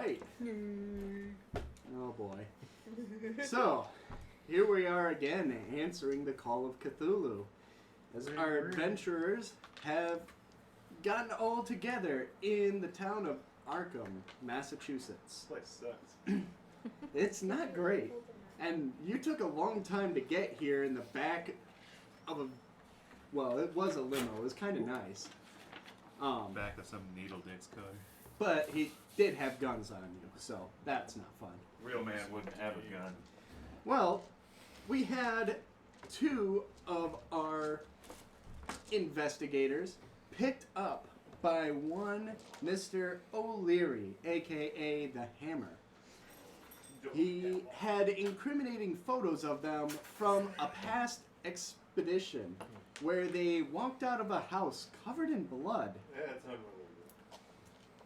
right. Oh boy. So, here we are again, answering the call of Cthulhu. As our adventurers have gotten all together in the town of Arkum, Massachusetts. This place sucks. It's not great. And you took a long time to get here in the back of a... Well, it was a limo. It was kind of nice. Back of some needle dick's car. But he did have guns on you, so that's not fun. Real man wouldn't have a gun. Well, we had two of our investigators picked up by one Mr. O'Leary, a.k.a. the Hammer. He had incriminating photos of them from a past expedition where they walked out of a house covered in blood. Yeah, that's unbelievable.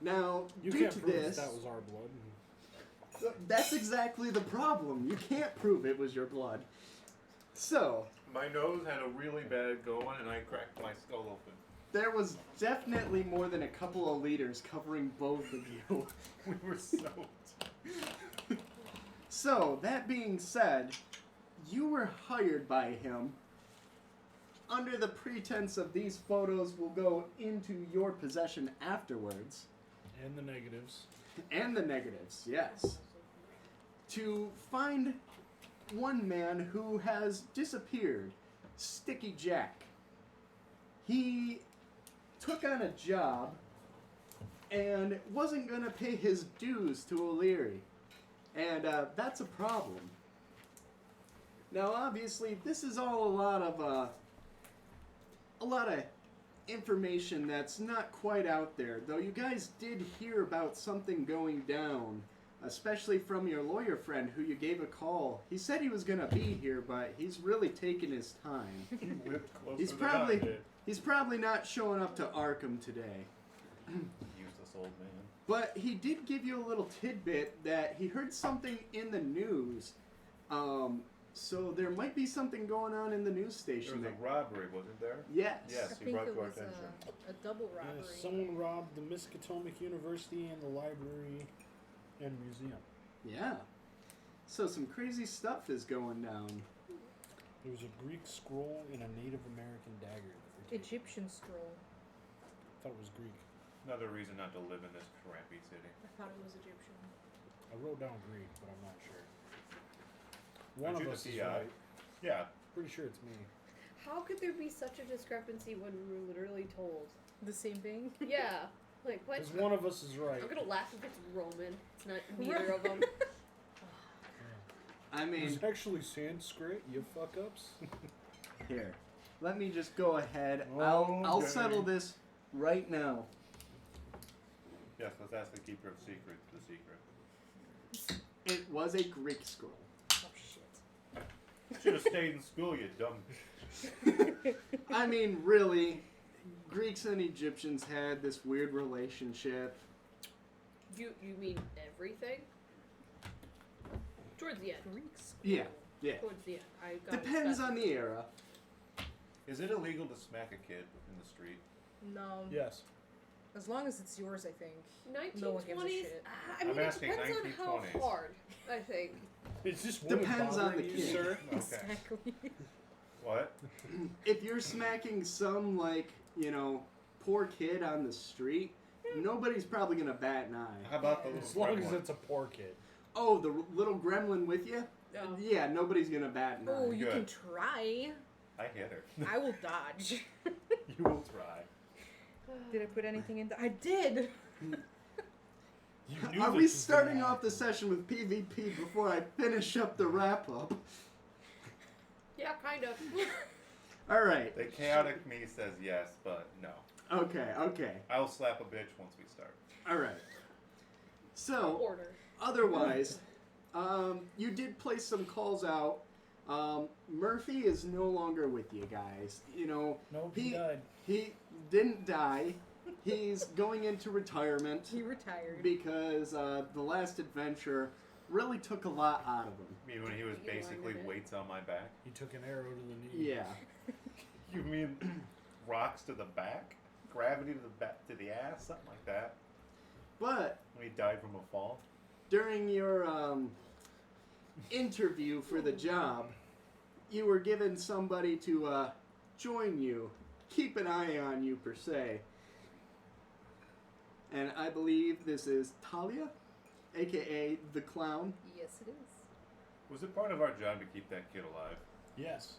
Now, You due can't to prove this, that was our blood. that's exactly the problem. You can't prove it was your blood. So, My nose had a really bad going, and I cracked my skull open. there was definitely more than a couple of liters covering both of you. We were soaked. So, that being said, you were hired by him under the pretense of these photos will go into your possession afterwards. And the negatives. And the negatives, yes. To find one man who has disappeared, Sticky Jack. He took on a job and wasn't going to pay his dues to O'Leary. And that's a problem. Now, obviously, this is all a lot of information that's not quite out there. Though you guys did hear about something going down, especially from your lawyer friend who you gave a call. He said he was going to be here, but he's really taking his time. He's probably not showing up to Arkham today. Useless old man. But he did give you a little tidbit that he heard something in the news. So there might be something going on in the news There station. was a robbery, wasn't there? Yes. Yes, I he think brought it to our was attention. a double Yeah, robbery. someone robbed the Miskatonic University and the library and museum. Yeah. So some crazy stuff is going down. There was a Greek scroll and a Native American dagger. that were taken. Egyptian scroll. I thought it was Greek. Another reason not to live in this crappy city. I thought it was Egyptian. I wrote down Greek, but I'm not sure. One Aren't of you us the is PI? right. Yeah. Pretty sure it's me. How could there be such a discrepancy when we were literally told? The same thing? Yeah. Like, what? Because one of us is right. I'm gonna laugh if it's Roman. It's not neither of them. I mean, It's actually Sanskrit, you fuck ups. here. Let me just go ahead. Oh, I'll okay. settle this right now. Yes, let's ask the keeper of secrets the secret. It was a Greek scroll. Oh, shit. Should have stayed in school, you dumb. I mean, really, Greeks and Egyptians had this weird relationship. You mean everything? Towards the end. Greek scroll. Yeah, yeah. Towards the end. I got Depends on the era. Is it illegal to smack a kid in the street? No. Yes. As long as it's yours, I think. 1920s. No one gives a shit. I mean, I'm it asking depends on how 1920s. hard. I think. It's just Depends on the you, kid. sir. Okay. Exactly. What? If you're smacking some, like, poor kid on the street, nobody's probably going to bat an eye. How about the As little long red as one? it's a poor kid. Oh, the little gremlin with you? No. Yeah, nobody's going to bat an Oh, eye. you Good. can try. I hit her. I will dodge. You will try. Did I put anything in? I did. You Are that we was gonna starting off happen. the session with PvP before I finish up the wrap-up? Yeah, kind of. Alright. The chaotic me says yes, but no. Okay. I'll slap a bitch once we start. Alright. So, Order. otherwise, you did place some calls out. Murphy is no longer with you guys. Nope, he died. He didn't die. He's going into retirement He retired. because the last adventure really took a lot out of him. You mean when he was You basically wanted it? weights on my back? He took an arrow to the knee. Yeah. You mean rocks to the back? Gravity to the back to the ass? Something like that. But When he died from a fall? During your interview for the job, you were given somebody to join you, keep an eye on you per se. And I believe this is Talia, aka the clown. Yes, it is. Was it part of our job to keep that kid alive? Yes.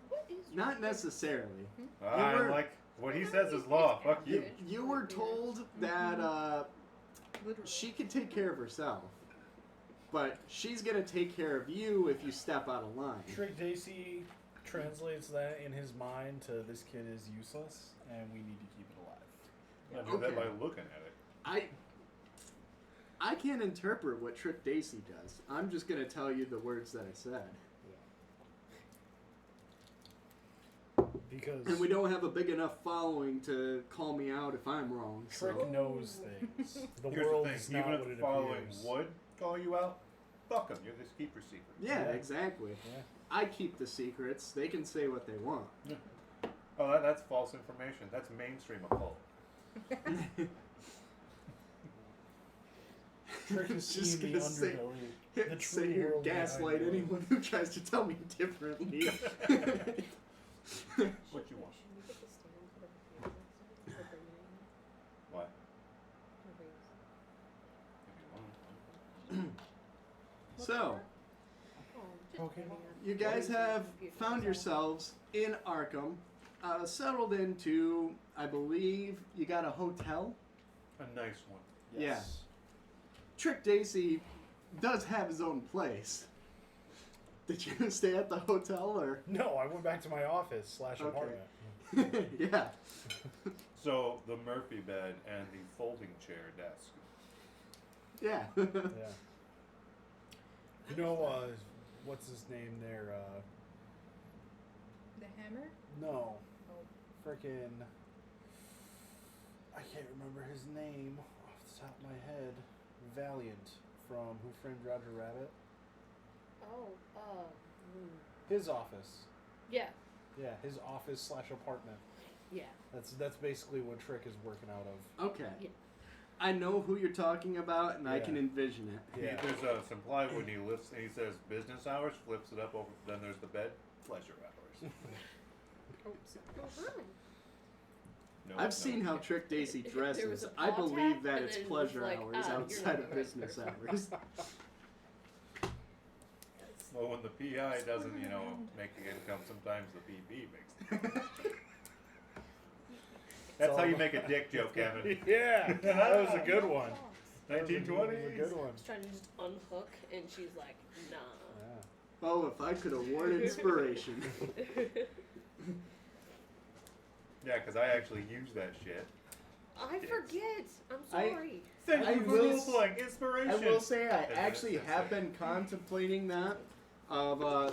What is Not necessarily. I'm were- like, what he says is law. Fuck you. You were told that Literally. she could take care of herself, but she's gonna take care of you if you step out of line. Trick Dacey translates that in his mind to this kid is useless and we need to keep it alive. I do that Okay. by looking at it. I can't interpret what Trick Dacey does. I'm just gonna tell you the words that I said. Because And we don't have a big enough following to call me out if I'm wrong. Trick So. knows things. The Here's world the is thing, not even what if it the following appears. would call you out, fuck them. You're this keeper secret. Yeah, Yeah. exactly. Yeah. I keep the secrets. They can say what they want. Oh, that's false information. That's mainstream occult. Trick is Just seeing the gonna say- underbelly. The Sit true here, world behind gaslight it. anyone who tries to tell me differently. What you want? Should we get the stand for the refusals? For bringing in What? the rings? If you want. So, Just Okay. bringing in- you guys have Computer found design. yourselves in Arkham, settled into, I believe, you got a hotel? A nice one. Yes. Trick Dacey does have his own place. Did you stay at the hotel or? No, I went back to my office / Okay. apartment. Yeah. So, the Murphy bed and the folding chair desk. Yeah. Yeah. You know, what's his name there? The hammer? No. Oh. Frickin' I can't remember his name off the top of my head. Valiant from Who Framed Roger Rabbit. Oh, His office. yeah, Yeah, his office / apartment. yeah. That's basically what Trick is working out of. Okay. Yeah. I know who you're talking about, and I Yeah. can envision it. Yeah. There's some plywood and he lifts and he says business hours, flips it up over, then there's the bed, pleasure hours. Oops. Oh, hi. No, I've no. seen how Trick Dacey There was dresses. a I paw believe tap, that and it's then it pleasure was like, hours you're not outside the of right business person. hours. Well, when the PI doesn't, make the income, sometimes the PP makes the That's how you make a dick joke, Kevin. Yeah, that was a good one. That was a 1920s. good one. I was trying to just unhook, and she's like, nah. Yeah. Oh, if I could award inspiration. Yeah, because I actually use that shit. I forget. I'm I- sorry. Thank I you for will- role-playing. Inspiration. I will say I That's actually it. have been contemplating that of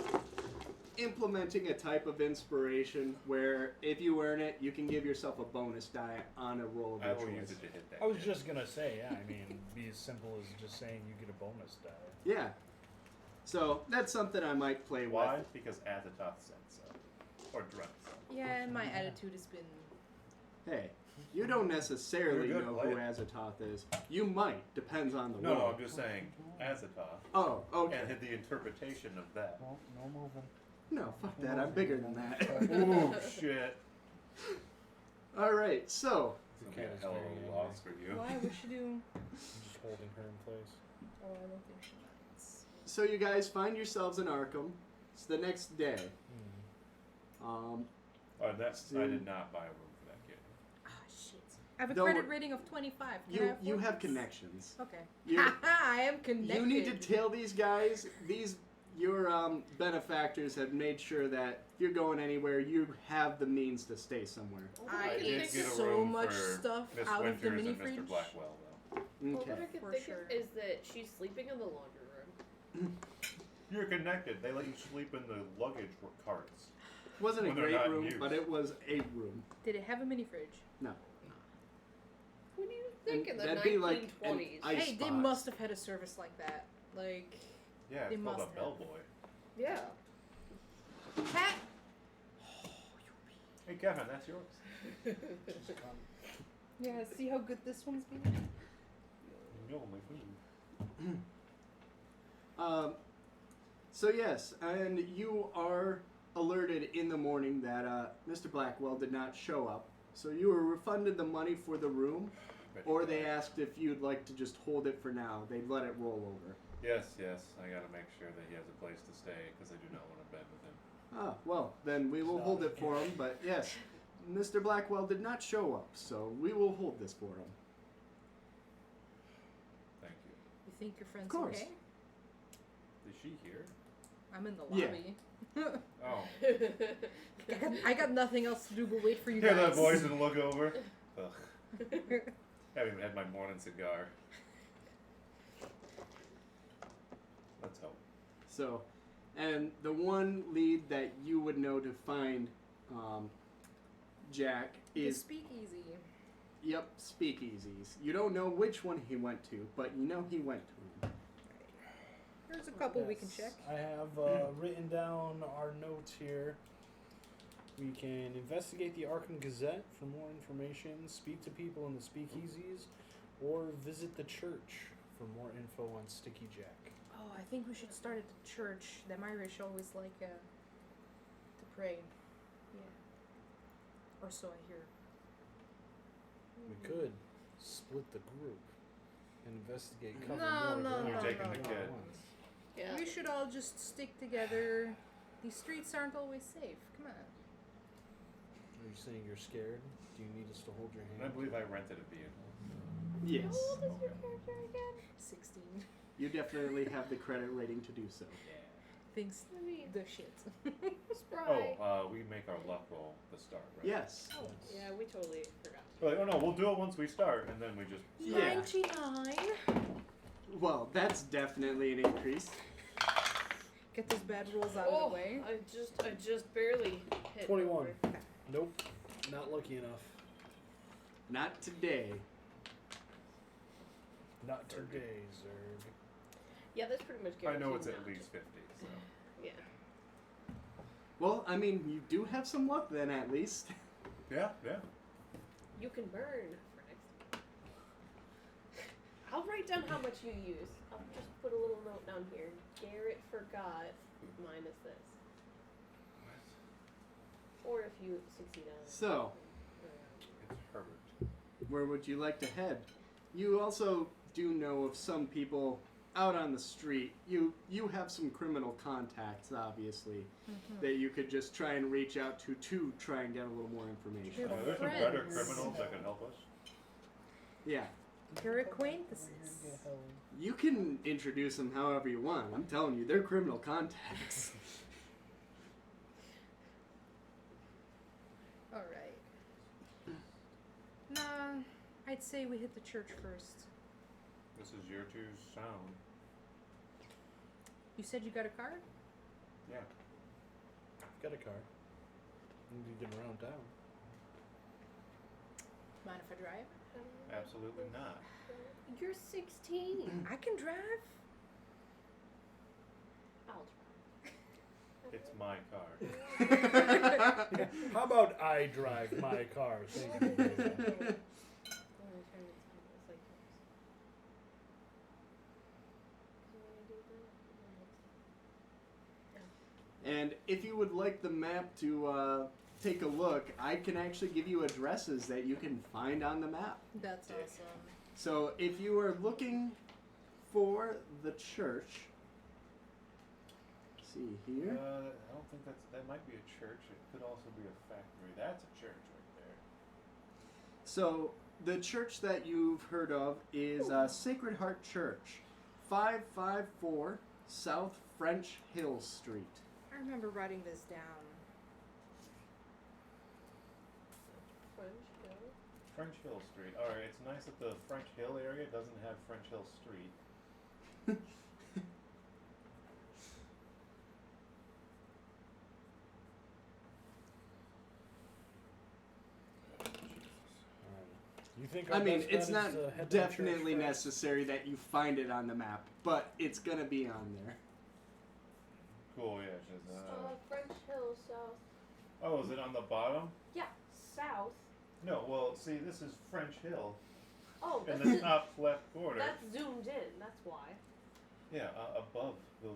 implementing a type of inspiration where if you earn it, you can give yourself a bonus die on a roll of I your will choice. use it to hit that. I was dick. just gonna say, yeah. I mean, be as simple as just saying you get a bonus die. Yeah. So that's something I might play Why? with. Because Azathoth said so. Or Drunk so. Yeah, and my attitude has been. Hey, you don't necessarily You're good, know play who it. Azathoth is. You might, depends on the No, role. I'm just saying Azathoth. Oh, okay. And the interpretation of that. No, no moving. No, fuck that. I'm bigger than that. Ooh, shit. All right, so It's gonna be a hell of a loss for you. Why would she do? I'm just holding her in place. Oh, I don't think she likes. so you guys find yourselves in Arkham. It's the next day. Hmm. Oh, that's I Soon. did not buy a room for that kid. Ah, shit. I have a Don't credit wor- rating of 25. Can I You afford have this? connections. Okay. You I am connected. you need to tell these guys your benefactors have made sure that you're going anywhere. You have the means to stay somewhere. I did ate get a so room much for stuff Miss out of the Winters mini and fridge. Mr. Blackwell, though. Well, Okay. what I can For think sure. of is that she's sleeping in the laundry room. You're connected. They let you sleep in the luggage carts. It wasn't a When they're great not in room, use. but it was a room. Did it have a mini fridge? No. What do you think in the that'd be like an 1920s? ice Hey, they box. must have had a service like that. Like, Yeah, They it's called a must have. bellboy. Yeah. cat. Hey, Kevin, that's yours. Yeah, see how good this one's been? You're my food. So yes, and you are alerted in the morning that Mr. Blackwell did not show up. So you were refunded the money for the room, or they asked if you'd like to just hold it for now. They'd let it roll over. Yes, I gotta make sure that he has a place to stay because I do not want to bed with him. Ah, well, then we will hold it for him. But yes, Mr. Blackwell did not show up, so we will hold this for him. Thank you. You think your friend's Of course. okay? Is she here? I'm in the Yeah. lobby. Oh. I got nothing else to do but wait for you Hear guys. that voice and look over. Ugh. Haven't even had my morning cigar. Let's hope. So, and the one lead that you would know to find Jack The is, speakeasy. yep, speakeasies. You don't know which one he went to, but you know he went to one. There's a couple we can check. I have written down our notes here. We can investigate the Arkum Gazette for more information, speak to people in the speakeasies, or visit the church for more info on Sticky Jack. Oh, I think we should start at the church. Them Irish always like to pray. Yeah. Or so I hear. We could split the group and investigate cover No, more no, ground You're taking all the at kid. once. Yeah. We should all just stick together. These streets aren't always safe. Come on. Are you saying you're scared? Do you need us to hold your And I hand? believe I rented a vehicle. Yes, How old is your character again? 16. you definitely have the credit rating to do so. Thinks I mean, the shit. spry. We make our luck roll the start, right? Yes. Oh, yeah, we totally forgot. We're like, oh no, we'll do it once we start, and then we just. Yeah. 99. Well, that's definitely an increase. Get those bad rolls out Oh, of the way. I just barely hit. 21. over. Nope, not lucky enough. Not today. Not today, Zerg. Yeah, that's pretty much I guaranteed. know it's at not least 50, so. Yeah. Well, I mean, you do have some luck then, at least. Yeah. You can burn for next time. I'll write down how much you use. I'll just put a little note down here. Garrett forgot minus this. Or if you succeed on it. So, It's Herbert. where would you like to head? You also do know of some people out on the street. You have some criminal contacts, obviously, that you could just try and reach out to try and get a little more information. Your There's some better friends. criminals that can help us. Yeah, Your acquaintances. you can introduce them however you want. I'm telling you, they're criminal contacts. Alright. Nah, I'd say we hit the church first. This is your two's sound. You said you got a car? Yeah. I've got a car. You can get around town. Mind if I drive? Absolutely not. You're 16. I can drive. I'll try. It's my car. How about I drive my car? Thank you very much. And if you would like the map to take a look, I can actually give you addresses that you can find on the map. That's awesome. So if you are looking for the church, see here. I don't think that might be a church. It could also be a factory. That's a church right there. So the church that you've heard of is Sacred Heart Church, 554 South French Hill Street. I remember writing this down. French Hill. French Hill Street. Alright, it's nice that the French Hill area doesn't have French Hill Street. You think? I our mean, best it's bet not is to head to the church definitely first? necessary that you find it on the map, but it's gonna be on there. Cool, yeah. Just, French Hill South. oh, is it on the bottom? Yeah, south. No, well, see, this is French Hill. Oh, In that's, the top left corner. that's zoomed in. That's why. Yeah, above the.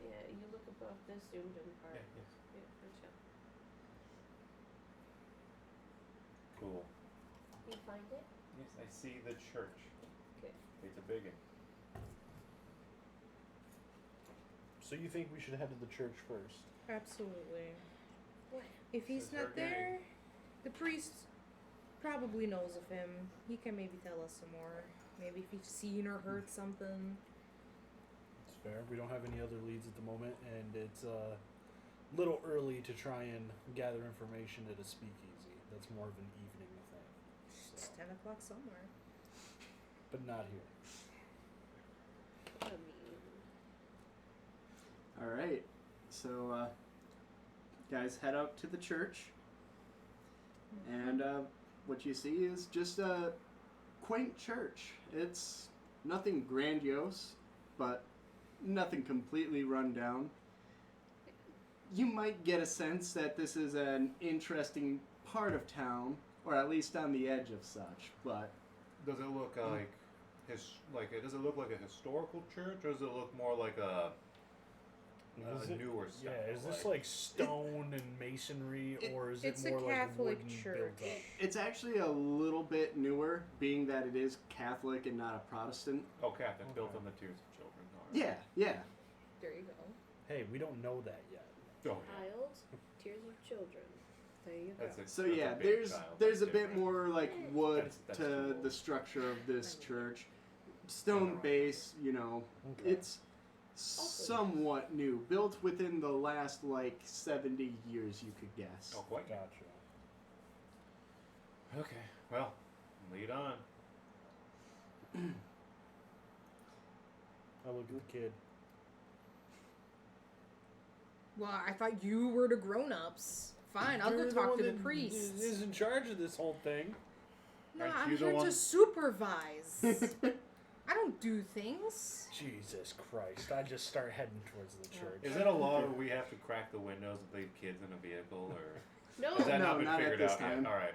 Yeah, you look above this zoomed in part. Yeah, yes. Yeah, gotcha. Cool. You find it? Yes, I see the church. Okay. It's a big one. So you think we should head to the church first? Absolutely. What? If he's Says her not there, the priest probably knows of him. He can maybe tell us some more. Maybe if he's seen or heard something. It's fair. We don't have any other leads at the moment, and it's a little early to try and gather information at a speakeasy. That's more of an evening thing. It's 10 o'clock somewhere. But not here. I mean, All right. So, guys, head out to the church, and what you see is just a quaint church. It's nothing grandiose, but nothing completely run down. You might get a sense that this is an interesting part of town, or at least on the edge of such. But Does it look does it look like a historical church, or does it look more like a Is it- newer style? Yeah, is this like stone and masonry, or is it It's a more like Catholic wooden church. built up? it's actually a little bit newer, being that it is Catholic and not a Protestant. Oh, Catholic, built Okay. on the Tears of Children. All right. Yeah, yeah. There you go. Hey, we don't know that yet. Oh, yeah. child, tears of children. There you go. That's a, So that's a yeah, big there's child, there's a that's bit different. more like wood That's to cool. the structure of this church. Stone base, you know, Okay. it's somewhat new, built within the last like 70 years, you could guess. Oh, quite. Gotcha. Okay, well, lead on. I look at the kid. Well, I thought you were the grown-ups. Fine, I'll You're go the talk one to the that priest. Is in charge of this whole thing. No, Aren't I'm you the here one- to supervise. I don't do things. Jesus Christ! I just start heading towards the church. Is it a law where we have to crack the windows and leave kids in a vehicle, or No. has that No, not been not at figured this out time. yet? All right.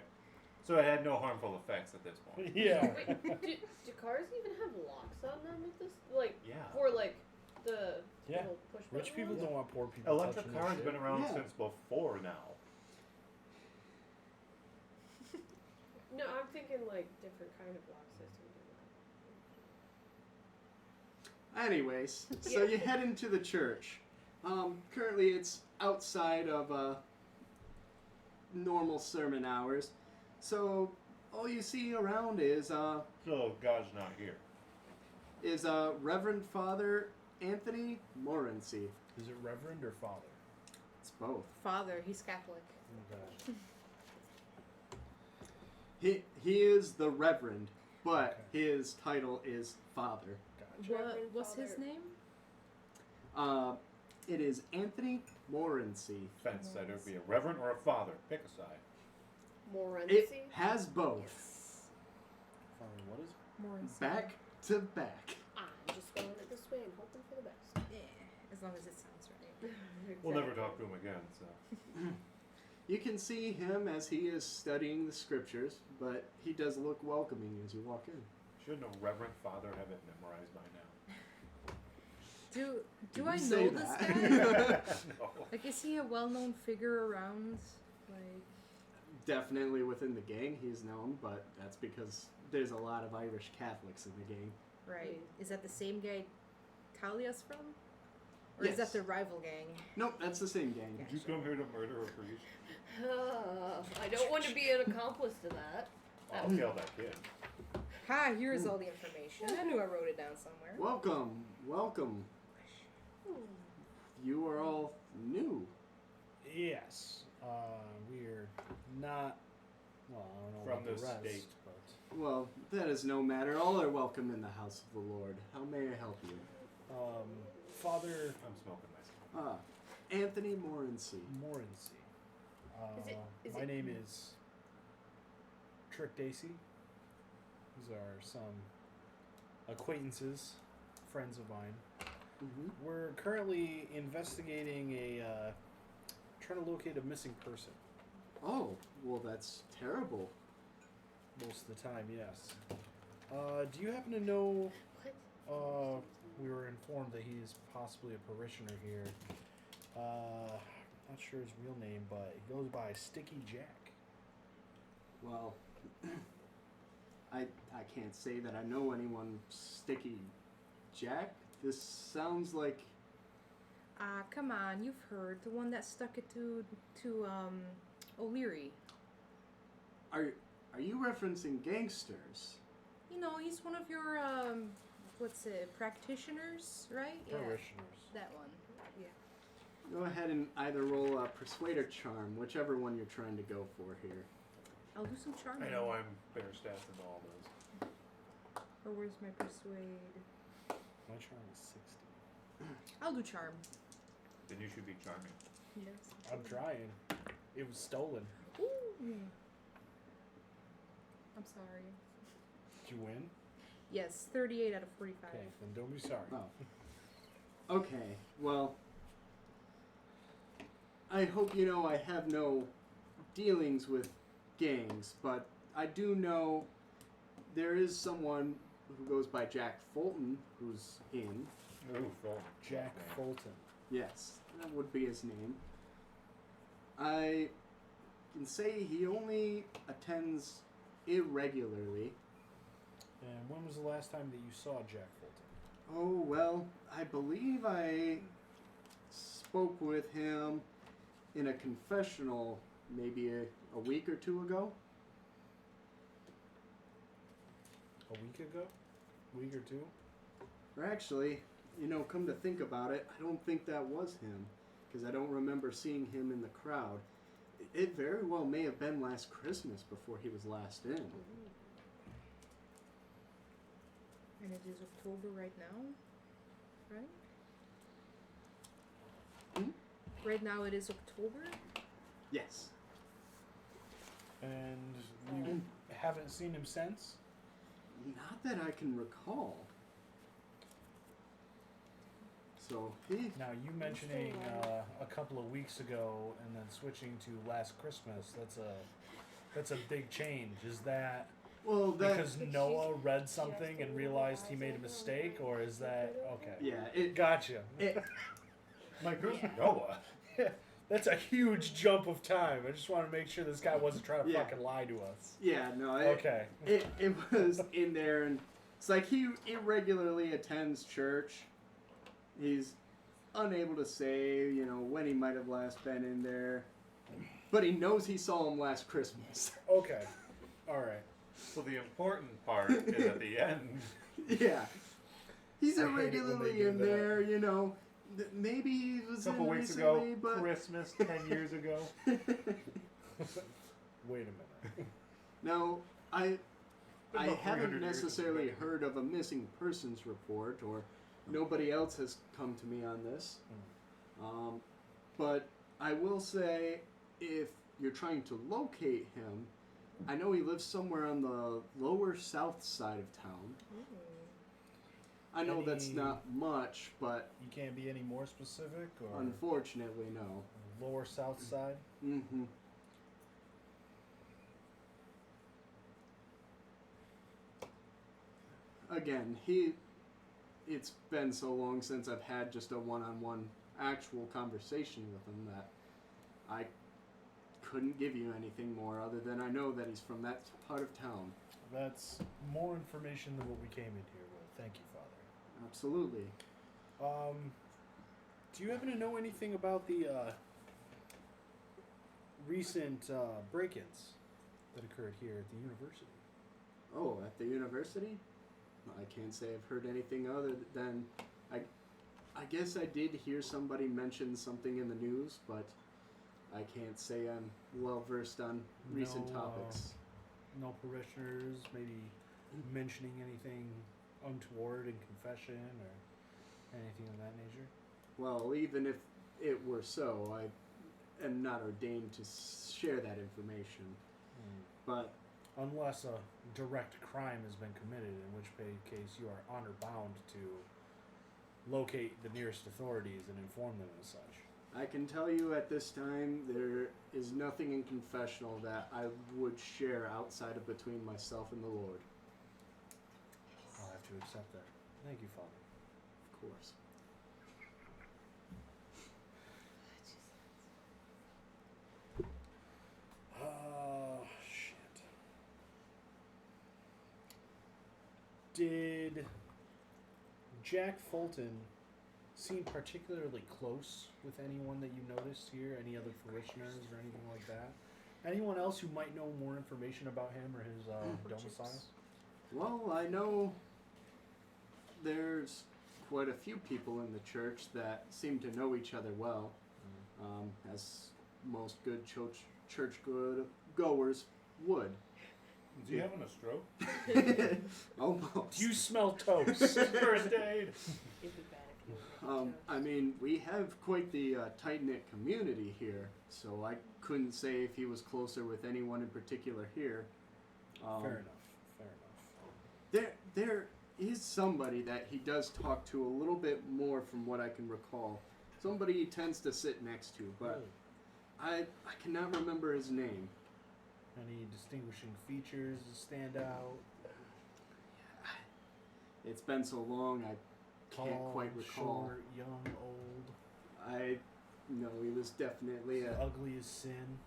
So it had no harmful effects at this point. Yeah. Wait, do cars even have locks on them at this? Like, Yeah. for like the Yeah. little push Rich button people ones? don't want poor people. Electric touching their cars have shit. been around Yeah. since before now. No, I'm thinking like different kind of lock systems. Anyways, so you head into the church. Currently, it's outside of normal sermon hours, so all you see around is So God's not here. Reverend Father Anthony Morency. Is it Reverend or Father? It's both. Father, he's Catholic. Okay. He is the Reverend, but Okay. his title is Father. Gotcha. Reverend What's his Father. name? It is Anthony Morency. Fence sitter, be a reverend or a father. Pick a side. Morency? It has both. Yes. Father, what is it? More Back to back. I'm just going it this way and hoping for the best. Yeah, as long as it sounds right. We'll never talk to him again, so. You can see him as he is studying the scriptures, but he does look welcoming as you walk in. Shouldn't a reverend father have it memorized by now? Do I You know say this that. guy? No. Like, is he a well-known figure around? Like, Definitely within the gang he's known, but that's because there's a lot of Irish Catholics in the gang. right? Is that the same guy Talia's from? Or is Yes. that the rival gang? Nope, that's the same gang. Did you come here to murder a priest? I don't want to be an accomplice to that. I'll kill that kid. Ha, here's all the information. I knew I wrote it down somewhere. Welcome, welcome. You are all new. Yes. We're not. Well, I don't know From about the the rest, state. but Well, that is no matter. All are welcome in the house of the Lord. How may I help you? Father I'm smoking myself. Anthony Morency. Morency. Is My it- name is Trick Dacey. These are some acquaintances, friends of mine. Mm-hmm. We're currently investigating trying to locate a missing person. Oh, well, that's terrible. Most of the time, yes. Do you happen to know? What? We were informed that he's possibly a parishioner here. Not sure his real name, but he goes by Sticky Jack. Well, I can't say that I know anyone Sticky Jack. This sounds like Come on, you've heard the one that stuck it to O'Leary. are you referencing gangsters? You know, he's one of your what's it, practitioners, right? Parishioners. Yeah, that one. Yeah. Go ahead and either roll a persuade or charm, whichever one you're trying to go for here. I'll do some charm. I know I'm better stats than all those. Or where's my persuade? My charm is 60. I'll do charm. Then you should be charming. Yes. I'm trying. It was stolen. Ooh. I'm sorry. Did you win? Yes, 38 out of 45. Okay, then don't be sorry. Oh. Okay, well, I hope you know I have no dealings with gangs, but I do know there is someone who goes by Jack Fulton who's in. Ooh, Fulton. Jack Fulton. Yes, that would be his name. I can say he only attends irregularly. And when was the last time that you saw Jack Fulton? Oh, well, I believe I spoke with him in a confessional maybe a week or two ago. A week ago? Week or two? Or actually, you know, come to think about it, I don't think that was him, because I don't remember seeing him in the crowd. It very well may have been last Christmas before he was last in. And it is October right now, right? Hmm? Right now it is October? Yes. And you haven't seen him since? Not that I can recall. So, he... Now, you mentioning a couple of weeks ago and then switching to last Christmas, that's a big change. Is that Well, that... because Noah read something and realized he made a mistake, or is that... Okay. Yeah, it... Gotcha. My Christmas Noah. That's a huge jump of time. I just want to make sure this guy wasn't trying to Yeah. fucking lie to us. Yeah, no, Okay. It was in there, and it's like he irregularly attends church. He's unable to say, you know, when he might have last been in there, but he knows he saw him last Christmas. Okay. All right. So the important part is at the end. Yeah, he's I hate it when they irregularly do in that. there, you know. Maybe he was A couple in weeks ago, recently, but Christmas, 10 years ago. Wait a minute. no, I Been about 300 haven't years necessarily ago. heard of a missing persons report, or nobody else has come to me on this. But I will say, if you're trying to locate him, I know he lives somewhere on the lower south side of town. I know that's Any- not much, but You can't be any more specific, or unfortunately, no. lower south side? Mm-hmm. Again, it's been so long since I've had just a one-on-one actual conversation with him that I couldn't give you anything more other than I know that he's from that part of town. That's more information than what we came in here with. Thank you, Father. Absolutely. Do you happen to know anything about the recent break-ins that occurred here at the university? Oh, at the university? I can't say I've heard anything other than I guess I did hear somebody mention something in the news, but I can't say I'm well versed on recent No, topics. No parishioners maybe mentioning anything untoward in confession or anything of that nature? Well, even if it were so, I am not ordained to share that information. But Unless a direct crime has been committed, in which case you are honor bound to locate the nearest authorities and inform them as such. I can tell you at this time there is nothing in confessional that I would share outside of between myself and the Lord. to accept that. Thank you, Father. Of course. Shit. Did Jack Fulton seem particularly close with anyone that you noticed here? Any other parishioners or anything like that? Anyone else who might know more information about him or his domicile? Well, I know there's quite a few people in the church that seem to know each other well, as most good church goers would. Is he having a stroke? Almost. Do you smell toast? First aid. It'd be bad if you were I mean, we have quite the tight-knit community here, so I couldn't say if he was closer with anyone in particular here. Fair enough. There is somebody that he does talk to a little bit more from what I can recall. Somebody he tends to sit next to, but I cannot remember his name. Any distinguishing features that stand out? It's been so long, I can't Tall, quite recall. short, young, old. I know he was definitely a... Ugly as sin.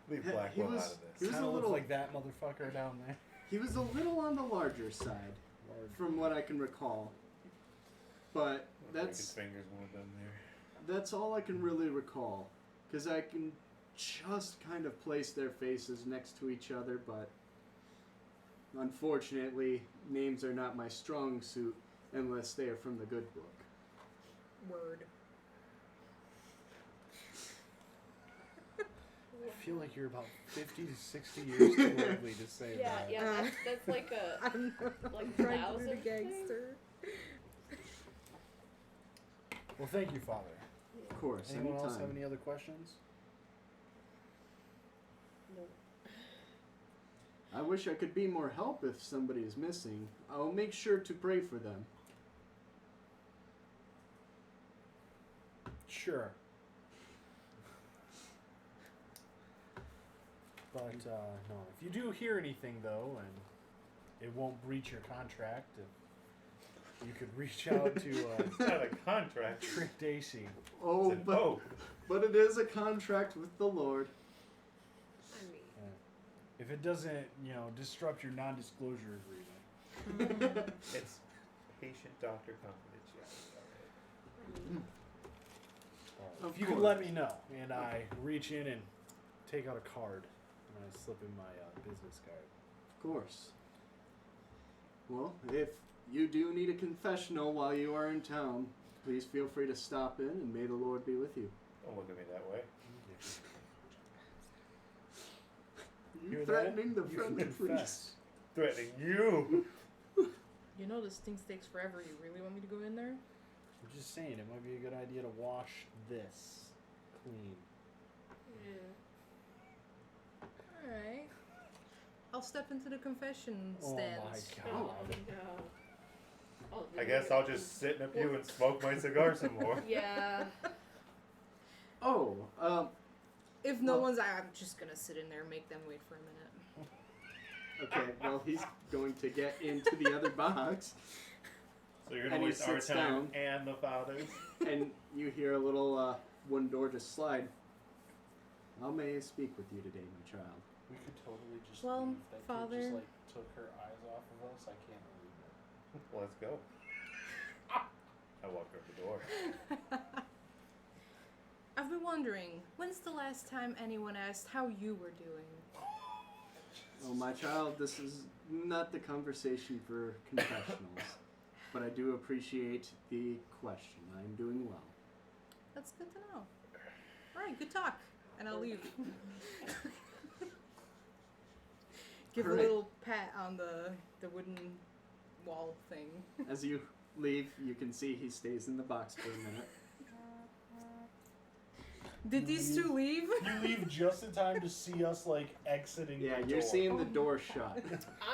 Leave He Blackwell was- out of he this. was Kind a of looks little- like that motherfucker down there. He was a little on the larger side, from what I can recall. But His fingers would have been there. that's all I can really recall. Because I can just kind of place their faces next to each other, but unfortunately, names are not my strong suit unless they are from the good book. Word. I feel like you're about 50 to 60 years too ugly to say Yeah, that. yeah, that's like a I'm like trying to be thousand the thing. gangster. Well, thank you, Father. Of course, Anyone else have anytime. any other questions? No. I wish I could be more help if somebody is missing. I'll make sure to pray for them. Sure. But, no. If you do hear anything, though, and it won't breach your contract, if you could reach out to It's not a contract. Trick Dacey. Oh, It's an but oath. but it is a contract with the Lord. I mean, If it doesn't, disrupt your non-disclosure agreement. It's patient-doctor confidentiality. Of If you could course. let me know, and I reach in and take out a card, and I slip in my business card. Of course. Well, if you do need a confessional while you are in town, please feel free to stop in, and may the Lord be with you. Don't look at me that way. You Hear threatening that? the You can friendly confess. priest. Threatening you. You know this thing takes forever. You really want me to go in there? I'm just saying, it might be a good idea to wash this clean. yeah. Alright. I'll step into the confession Oh stands. my god. Oh no. Oh, I guess I'll just sit in a pew and smoke my cigar some more. Yeah. Oh, If no Well- one's, I'm just gonna sit in there and make them wait for a minute. okay. Well, he's going to get into the other box, So you're And gonna he waste our sits time down. and the father's. and you hear a little one door just slide. How may I speak with you today, my child? We could totally just Well, leave. That kid Father- just took her eyes off of us. I can't believe it. Let's go. I walk out the door. I've been wondering, when's the last time anyone asked how you were doing? Oh, my child, this is not the conversation for confessionals, but I do appreciate the question. I am doing well. That's good to know. Alright, good talk. And I'll leave. Give a Alright. little pat on the wooden wall thing. As you leave, you can see he stays in the box for a minute. Did these two leave? You leave just in time to see us like exiting. Yeah, the you're door. seeing the door shut.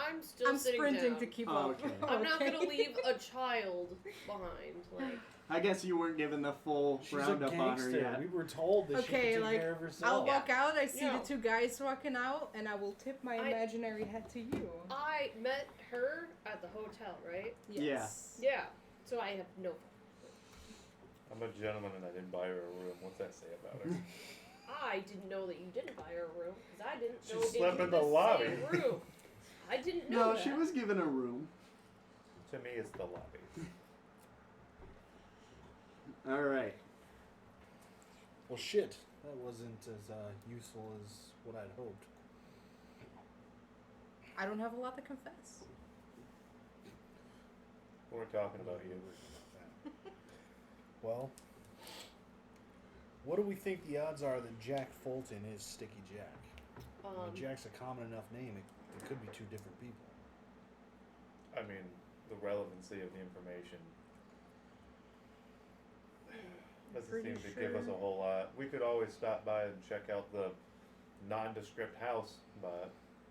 I'm still I'm sitting sprinting down. to keep Oh, up. okay. I'm not Okay. gonna leave a child behind. Like, I guess you weren't given the full She's a roundup on her gangster. yet. We were told that she Okay, could take like, care of I'll herself. walk out, I see Yeah. the two guys walking out, and I will tip my imaginary hat to you. I met her at the hotel, right? Yes. Yeah. So I have no. I'm a gentleman and I didn't buy her a room. What's that say about her? I didn't know that you didn't buy her a room because I didn't She know slept it in was the the lobby. same room. I didn't know No, that. she was given a room. To me, it's the lobby. All right. Well, shit. That wasn't as useful as what I'd hoped. I don't have a lot to confess. We're talking about you. Well, what do we think the odds are that Jack Fulton is Sticky Jack? I mean, Jack's a common enough name. It could be two different people. I mean, the relevancy of the information doesn't Pretty seem to give us a sure. whole lot. We could always stop by and check out the nondescript house, but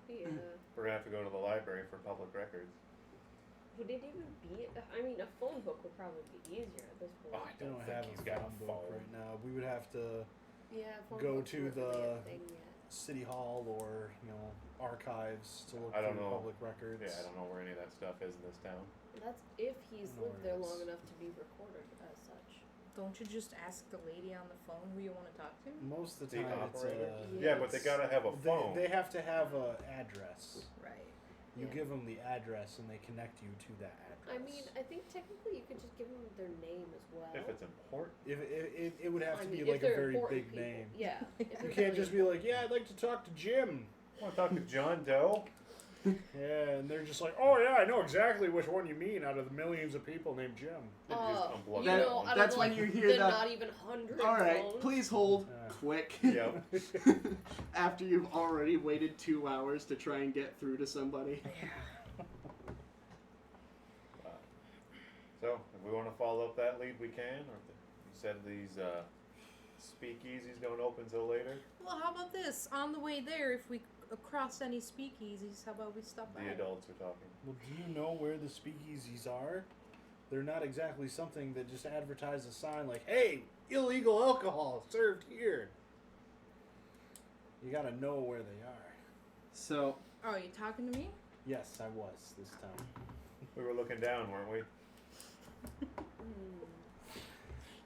Yeah. we're gonna have to go to the library for public records. Would it even be? I mean, a phone book would probably be easier at this point. Oh, I We don't think have he's a got a phone book phone. right now. We would have to Yeah. Phone go books to weren't really a the thing yet. City Hall or, archives to look I don't through know. public records. Yeah, I don't know where any of that stuff is in this town. That's if he's No lived there worries. long enough to be recorded as such. Don't you just ask the lady on the phone who you want to talk to? Most of the The time it's operator? Yeah. Yeah, but they gotta have a phone. They have to have a address. Right. You Yeah. give them the address and they connect you to that address. I mean, I think technically you could just give them their name as well. If it's important. if it would have I to mean, be if like a they're very important big people. name. Yeah. You can't just be like, yeah, I'd like to talk to Jim. I want to talk to John Doe. Yeah, and they're just like, oh yeah, I know exactly which one you mean out of the millions of people named Jim. They just unplug You that know, one. out That's of when like you hear the that- not even 100 All right, phones. please hold. Yeah. Quick. Yep. After you've already waited 2 hours to try and get through to somebody. So, if we want to follow up that lead, we can. Or you said these speakeasies don't open till later. Well, how about this? On the way there, if we cross any speakeasies, how about we stop by? The adults are talking. Well, do you know where the speakeasies are? They're not exactly something that just advertise a sign like, hey, illegal alcohol served here. You gotta know where they are. So, Oh, are you talking to me? Yes, I was this time. We were looking down, weren't we? Hmm.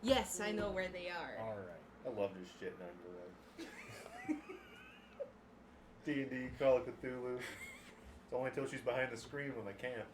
Yes, I know where they are. Alright. I love just shitting on your leg. D&D, Call of Cthulhu. It's only until she's behind the screen when they can't.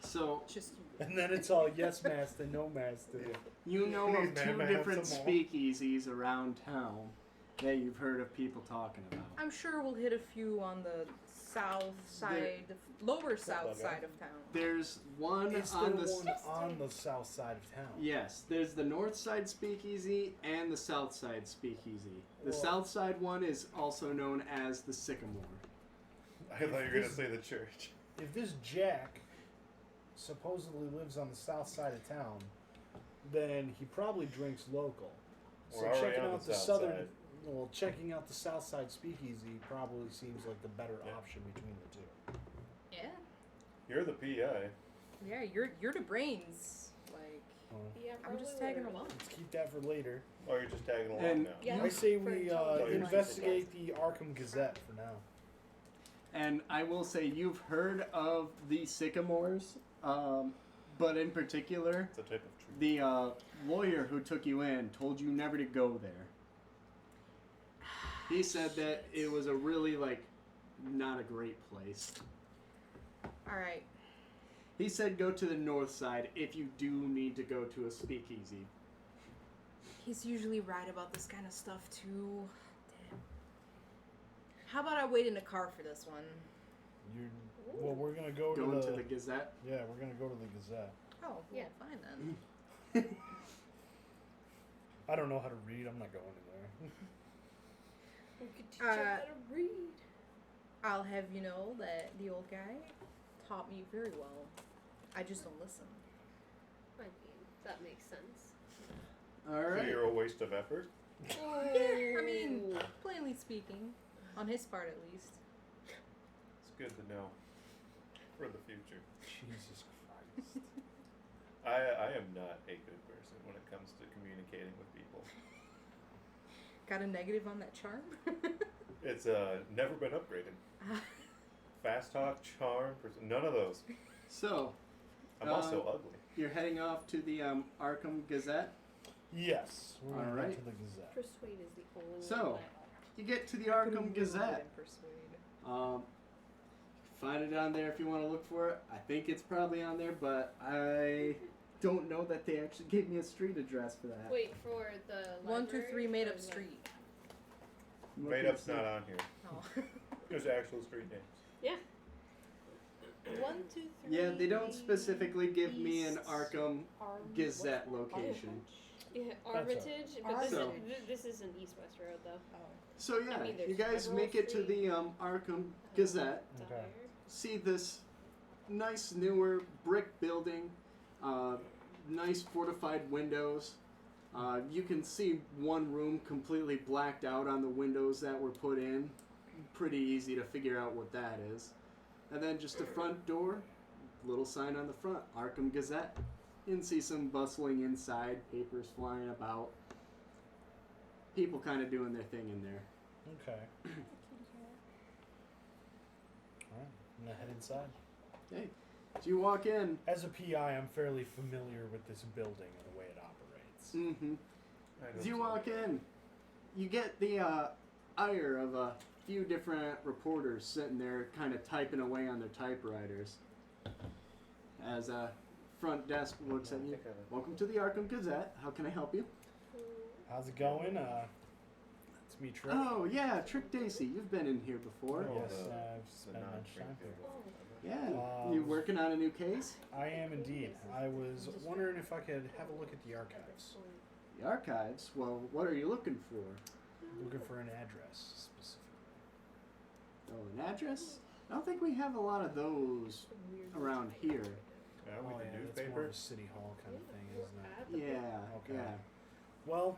so Just And then it's all yes master, no master. you know Please, of man, two man, different some more. speakeasies around town that you've heard of people talking about. I'm sure we'll hit a few on the south side, lower south side of town. There's one It's on the the one on the south side of town. yes. There's the north side speakeasy and the south side speakeasy. The Well- south side one is also known as the Sycamore. I thought you were going to say the church. If this Jack supposedly lives on the south side of town, then he probably drinks local. We're already on the south side. Well, checking out the south side speakeasy probably seems like the better Yeah. option between the two. Yeah, You're the PI. yeah, you're the brains. Like, Yeah, I'm just probably tagging later. along. Let's keep that for later. Oh, you're just tagging along And now. Yeah. I say For we intelligence. investigate the Arkum Gazette for now. And I will say you've heard of the Sycamores, but in particular, It's a type of tree. the lawyer who took you in told you never to go there. He said that it was a really, not a great place. All right, He said go to the north side if you do need to go to a speakeasy. he's usually right about this kind of stuff too. Damn. How about I wait in the car for this one? Well, we're gonna go Going to to the Gazette. Yeah, we're gonna go to the Gazette. Oh, well, Yeah. fine then. I don't know how to read. I'm not going in there. We could teach you how to read. I'll have you know that the old guy taught me very well. I just don't listen. I mean, that makes sense. All So right. you're a waste of effort. Yeah, I mean, plainly speaking, on his part at least. It's good to know for the future. Jesus Christ. I am not a good person when it comes to communicating with people. Got a negative on that charm? It's never been upgraded. Fast talk, charm, none of those. So, I'm also ugly. you're heading off to the Arkum Gazette. Yes, we're going to Alright. to the Gazette. Persuade is the only So, one that You get to the Could've Arkum ruined Gazette. and persuade. Find it on there if you want to look for it. I think it's probably on there, but I don't know that they actually gave me a street address for that. Wait, for the 123 made or up the- street. I'm Made looking up's to see- not on here. Oh. There's actual street names. Yeah. 1, 2, 3. Yeah, they don't specifically give me an East. Arkum Gazette location. Yeah, That's Armitage, but this, So- this is an east-west road, though. Oh. So yeah, I mean, there's you guys several make it to the streets. Arkum Gazette. Okay. Tired. See this nice newer brick building, nice fortified windows. You can see one room completely blacked out on the windows that were put in. Pretty easy to figure out what that is. And then just a front door, little sign on the front, Arkum Gazette. You can see some bustling inside, papers flying about. People kind of doing their thing in there. Okay. Alright, I'm going to head inside. Okay, so you walk in. As a PI, I'm fairly familiar with this building and the way it operates. Mm-hmm. I As don't you see walk it. in, you get the ire of a few different reporters sitting there kind of typing away on their typewriters. As a front desk looks at you. Welcome to the Arkham Gazette. How can I help you? How's it going? It's me, Trick. Oh, yeah, Trick Dacey. You've been in here before. Oh, Yes, the- I've The spent much time here. Oh, Yeah. You working on a new case? I am indeed. I was wondering if I could have a look at the archives. The archives? Well, what are you looking for? Looking for an address, specifically. Oh, an address? I don't think we have a lot of those around here. Yeah, Oh, with yeah, the that's more newspaper. of a city hall kind of thing, isn't it? Yeah, Okay. yeah. Well,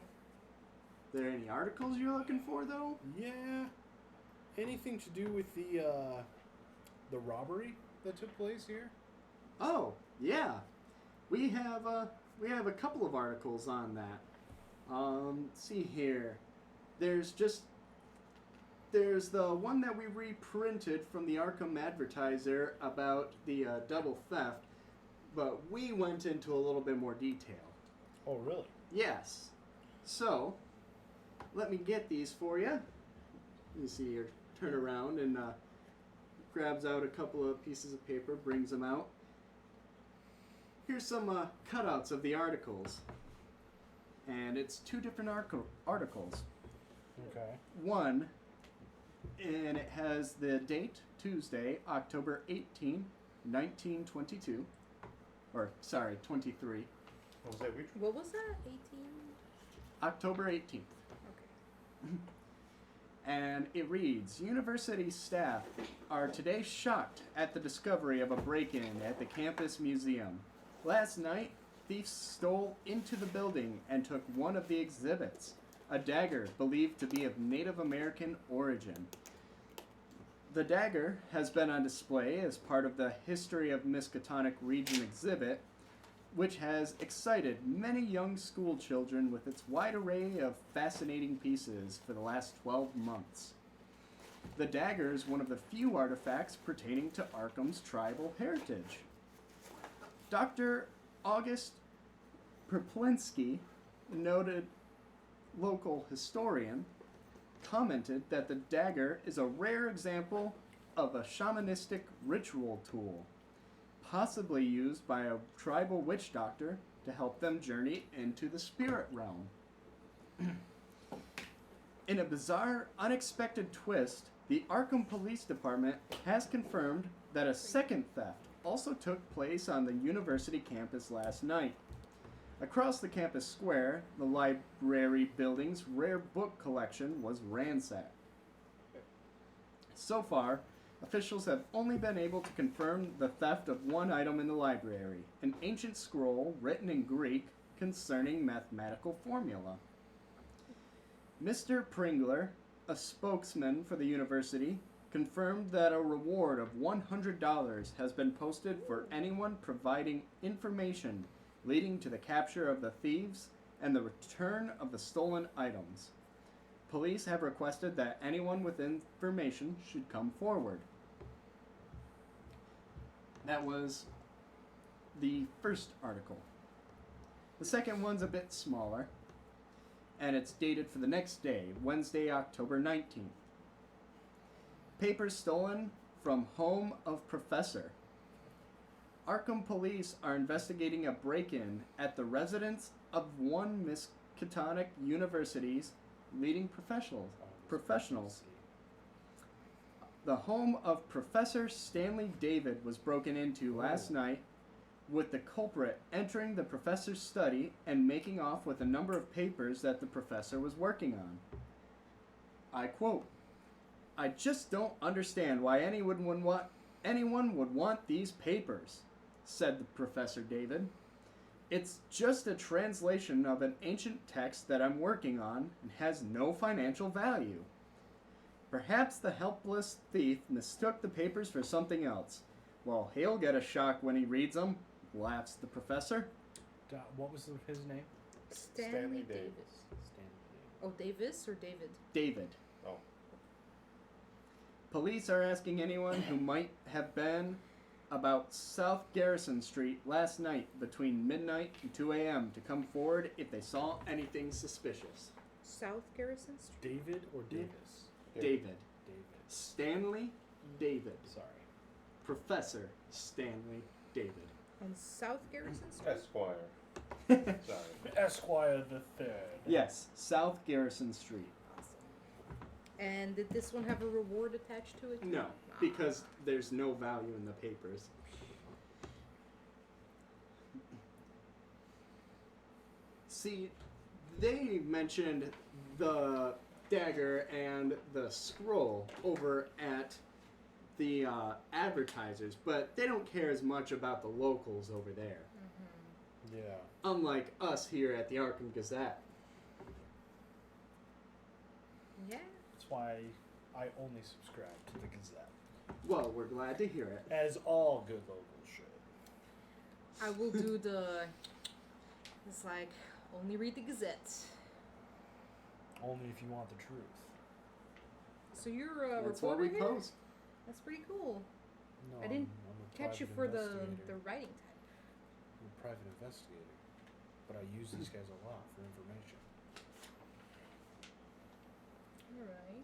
There any articles you're looking for, though? yeah. Anything to do with the robbery that took place here? Oh, yeah. We have a couple of articles on that. Let's see here. There's the one that we reprinted from the Arkham Advertiser about the double theft, but we went into a little bit more detail. Oh, really? Yes. So, let me get these for you. You see here, turn around and grabs out a couple of pieces of paper, brings them out. Here's some cutouts of the articles. And it's two different articles. Okay. One, and it has the date, Tuesday, October 18, 1922. Or, sorry, 23. What was that? What was that? 18? October 18th. Okay. And it reads, University staff are today shocked at the discovery of a break-in at the campus museum. Last night, thieves stole into the building and took one of the exhibits, a dagger believed to be of Native American origin. The dagger has been on display as part of the History of Miskatonic Region exhibit, which has excited many young school children with its wide array of fascinating pieces for the last 12 months. The dagger is one of the few artifacts pertaining to Arkham's tribal heritage. Dr. August Perplinski, noted local historian, commented that the dagger is a rare example of a shamanistic ritual tool, possibly used by a tribal witch doctor to help them journey into the spirit realm. In a bizarre, unexpected twist, the Arkham Police Department has confirmed that a second theft also took place on the university campus last night. Across the campus square, the library building's rare book collection was ransacked. So far, officials have only been able to confirm the theft of one item in the library, an ancient scroll written in Greek concerning mathematical formula. Mr. Pringler, a spokesman for the university, confirmed that a reward of $100 has been posted for anyone providing information leading to the capture of the thieves and the return of the stolen items. Police have requested that anyone with information should come forward. That was the first article. The second one's a bit smaller, and it's dated for the next day, Wednesday, October 19th. Papers stolen from home of professor. Arkum police are investigating a break-in at the residence of one Miskatonic University's leading professionals. The home of Professor Stanley David was broken into last night, with the culprit entering the professor's study and making off with a number of papers that the professor was working on. I quote, "I just don't understand why anyone would want these papers," said the Professor David. "It's just a translation of an ancient text that I'm working on and has no financial value. Perhaps the helpless thief mistook the papers for something else. Well, he'll get a shock when he reads them," laughs the professor. What was his name? Stanley Davis. Davis. Stanley. Oh, Davis or David? David. Oh. Police are asking anyone who might have been about South Garrison Street last night between midnight and 2 a.m. to come forward if they saw anything suspicious. South Garrison Street? David or Davis? David. David. Stanley David. Sorry. Professor Stanley David. On South Garrison Street? Esquire. Sorry. Esquire the Third. Yes, South Garrison Street. Awesome. And did this one have a reward attached to it? No, because there's no value in the papers. See, they mentioned the dagger and the scroll over at the advertisers, but they don't care as much about the locals over there. Mm-hmm. Yeah. Unlike us here at the Arkum Gazette. Yeah. That's why I only subscribe to the Gazette. Well, we're glad to hear it. As all good locals should. I will do the. It's like, only read the Gazette. Only if you want the truth. So you're a That's what reporter we here? post. That's pretty cool. No, I didn't I'm a catch you private for the investigator. writing type. I'm a private investigator. But I use these guys a lot for information. Alright.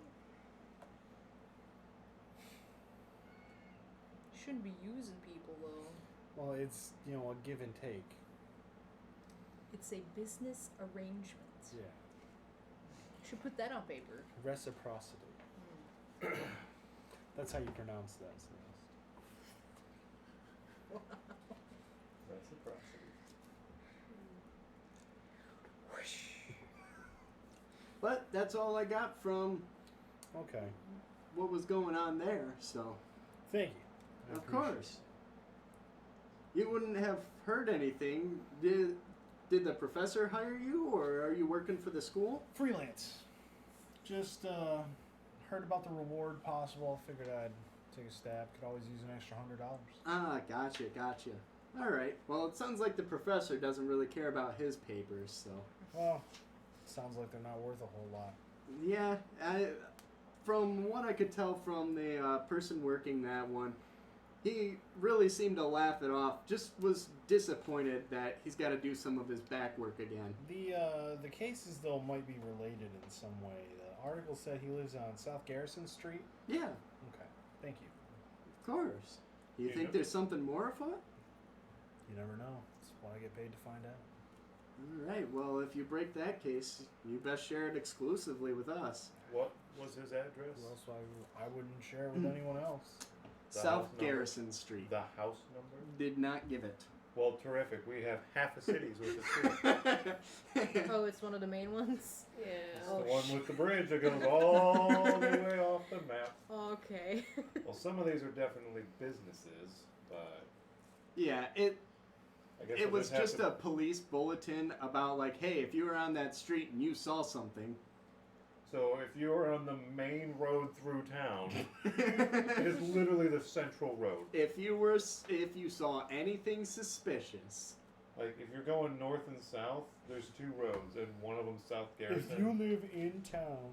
Shouldn't be using people though. Well, it's, a give and take. It's a business arrangement. Yeah. Should put that on paper. Reciprocity. That's how you pronounce that. Reciprocity. But that's all I got from Okay. what was going on there, so. Thank you. I Of appreciate course. You wouldn't have heard anything. Did the professor hire you, or are you working for the school? it. Freelance. Just heard about the reward possible. Figured I'd take a stab. Could always use an extra $100. Ah, gotcha. All right. Well, it sounds like the professor doesn't really care about his papers, so. Well, sounds like they're not worth a whole lot. Yeah, from what I could tell from the person working that one, he really seemed to laugh it off. Just was disappointed that he's got to do some of his back work again. The cases though might be related in some way. The article said he lives on South Garrison Street. Yeah, Okay, thank you. of course. You Yeah. think there's something more afoot? You never know. That's what I get paid to find out. All right. Well, if you break that case, you best share it exclusively with us. What was his address? Who else I wouldn't share with anyone else. The South house number? Garrison Street. The house number? Did not give it. Well, terrific. We have half a cities with a street. Oh, it's one of the main ones? Yeah. It's the one with the bridge that goes all the way off the map. Okay. Well, some of these are definitely businesses, but Yeah, I guess it we'll was have just to- a police bulletin about like, hey, if you were on that street and you saw something, So if you're on the main road through town, it is literally the central road. If you saw anything suspicious, Like, if you're going north and south, there's 2 roads, and one of them's South Garrison. If you live in town.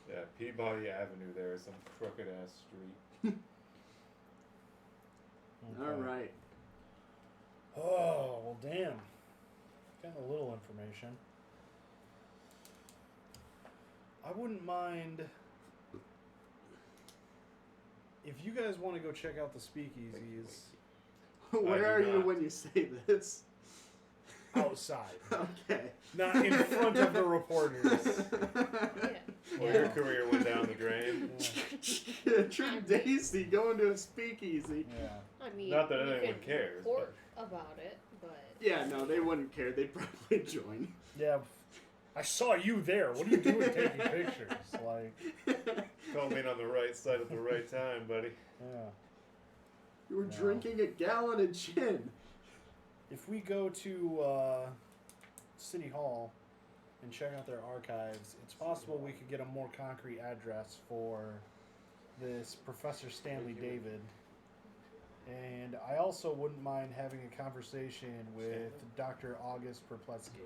Yeah, Peabody Avenue there is some crooked-ass street. all right. Oh, well, damn. Got a little information. I wouldn't mind if you guys want to go check out the speakeasies Where do are you not. when you say this? outside, Okay. not in front of the reporters. Yeah. Well, your career went down the drain. Trick Dacey going to a speakeasy. Yeah. I mean, Not that you anyone can cares, report about it, but Yeah, no, they wouldn't care. They'd probably join. Yeah. I saw you there. What are you doing taking pictures? Like, Called me in on the right side at the right time, buddy. yeah. You were No. drinking a gallon of gin. If we go to City Hall and check out their archives, it's possible we could get a more concrete address for this Professor Stanley David. And I also wouldn't mind having a conversation with Dr. August Perplexity.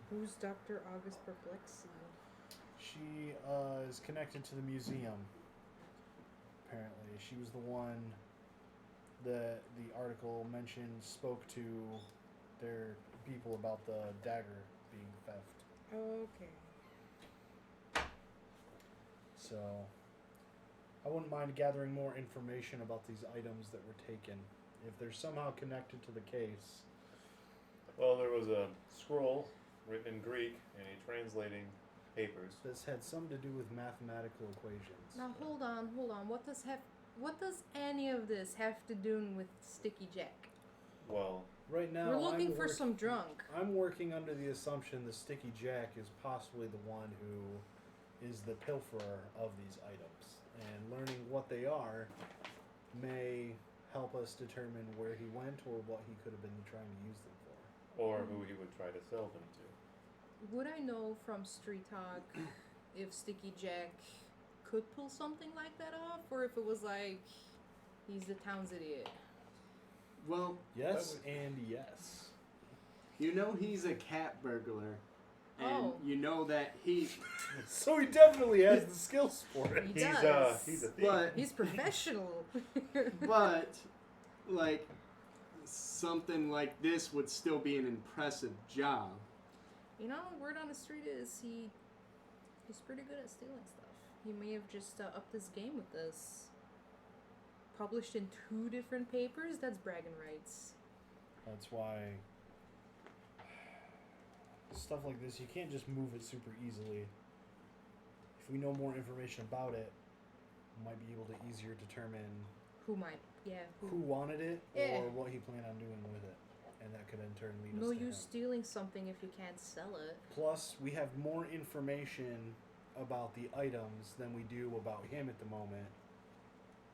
Who's Dr. August Perplexity? She is connected to the museum. Apparently, she was the one that the article mentioned spoke to their people about the dagger being theft. Okay. So, I wouldn't mind gathering more information about these items that were taken. If they're somehow connected to the case. Well, there was a scroll written in Greek and a translating papers. This had something to do with mathematical equations. Now hold on. What does any of this have to do with Sticky Jack? Well, Right now, We're looking I'm for some drunk. I'm working under the assumption that Sticky Jack is possibly the one who is the pilferer of these items. And learning what they are may help us determine where he went or what he could have been trying to use them for. or who he would try to sell them to. Would I know from Street Talk if Sticky Jack could pull something like that off, or if it was like he's the town's idiot? Well, Yes and yes. you know he's a cat burglar. And Oh. you know that he... So he definitely has the skills for it. He He's does. he's a thief. But, He's professional. but, like, something like this would still be an impressive job. You know, word on the street is he's pretty good at stealing stuff. He may have just upped his game with this. Published in 2 different papers? That's bragging rights. That's why stuff like this, you can't just move it super easily. If we know more information about it, we might be able to easier determine Who might? Yeah. who wanted it Yeah. or what he planned on doing with it. And that could in turn lead No us to use him. stealing something if you can't sell it. Plus, we have more information about the items than we do about him at the moment.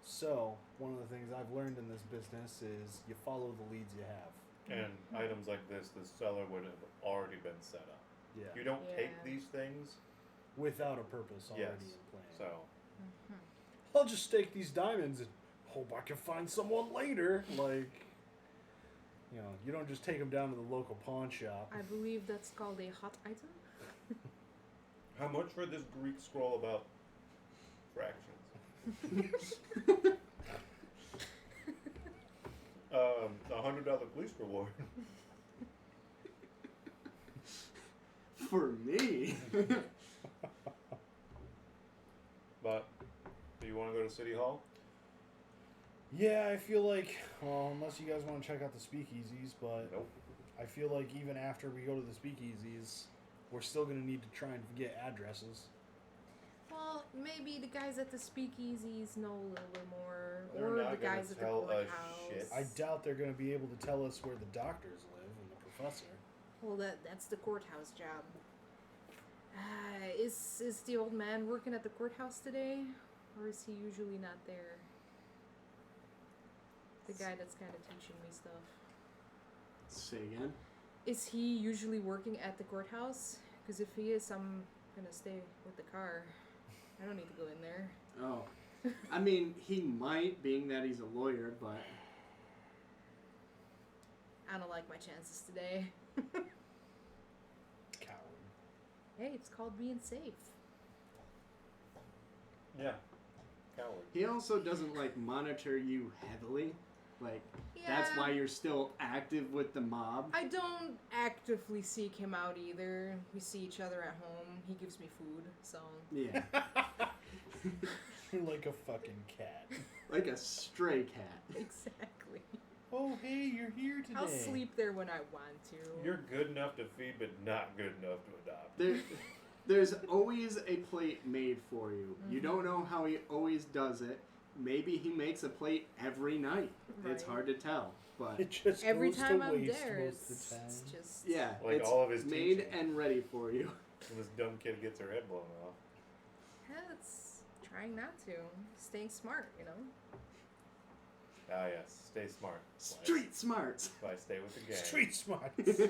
So, one of the things I've learned in this business is you follow the leads you have. And items like this, the seller would have already been set up. Yeah. You don't take Yeah. these things, Without a purpose already yes. in plan. So, I'll just stake these diamonds and hope I can find someone later. Like, you know, you don't just take them down to the local pawn shop. I believe that's called a hot item. how much for this Greek scroll about fractions? $100 police reward. For me. But, do you want to go to City Hall? Yeah, I feel like, well, unless you guys want to check out the speakeasies, but Nope. I feel like even after we go to the speakeasies, we're still going to need to try and get addresses. Well, maybe the guys at the speakeasies know a little bit more, They're or not the gonna guys at the tell us courthouse. shit. I doubt they're going to be able to tell us where the doctors live and the professor. Well, that's the courthouse job. Is the old man working at the courthouse today, or is he usually not there? The guy that's kind of teaching me stuff. Say again? Is he usually working at the courthouse? Because if he is, I'm gonna stay with the car. I don't need to go in there. Oh. I mean, he might, being that he's a lawyer, but... I don't like my chances today. Coward. Hey, it's called being safe. Yeah. Coward. He also doesn't, like, monitor you heavily. Like, that's why you're still active with the mob. I don't actively seek him out either. We see each other at home. He gives me food, so... Yeah. You're like a fucking cat. Like a stray cat. Exactly. Oh, hey, you're here today. I'll sleep there when I want to. You're good enough to feed, but not good enough to adopt. There's always a plate made for you. You don't know how he always does it. Maybe he makes a plate every night. Right. It's hard to tell, but It just Every goes time to I'm waste there, most of it's the time. just... yeah, Like it's all of his made teaching. and ready for you. And this dumb kid gets her head blown off. Yeah, it's trying not to. Staying smart, you know? Ah, yes. Stay smart. Street smarts. That's why I stay with the gang. Street smarts.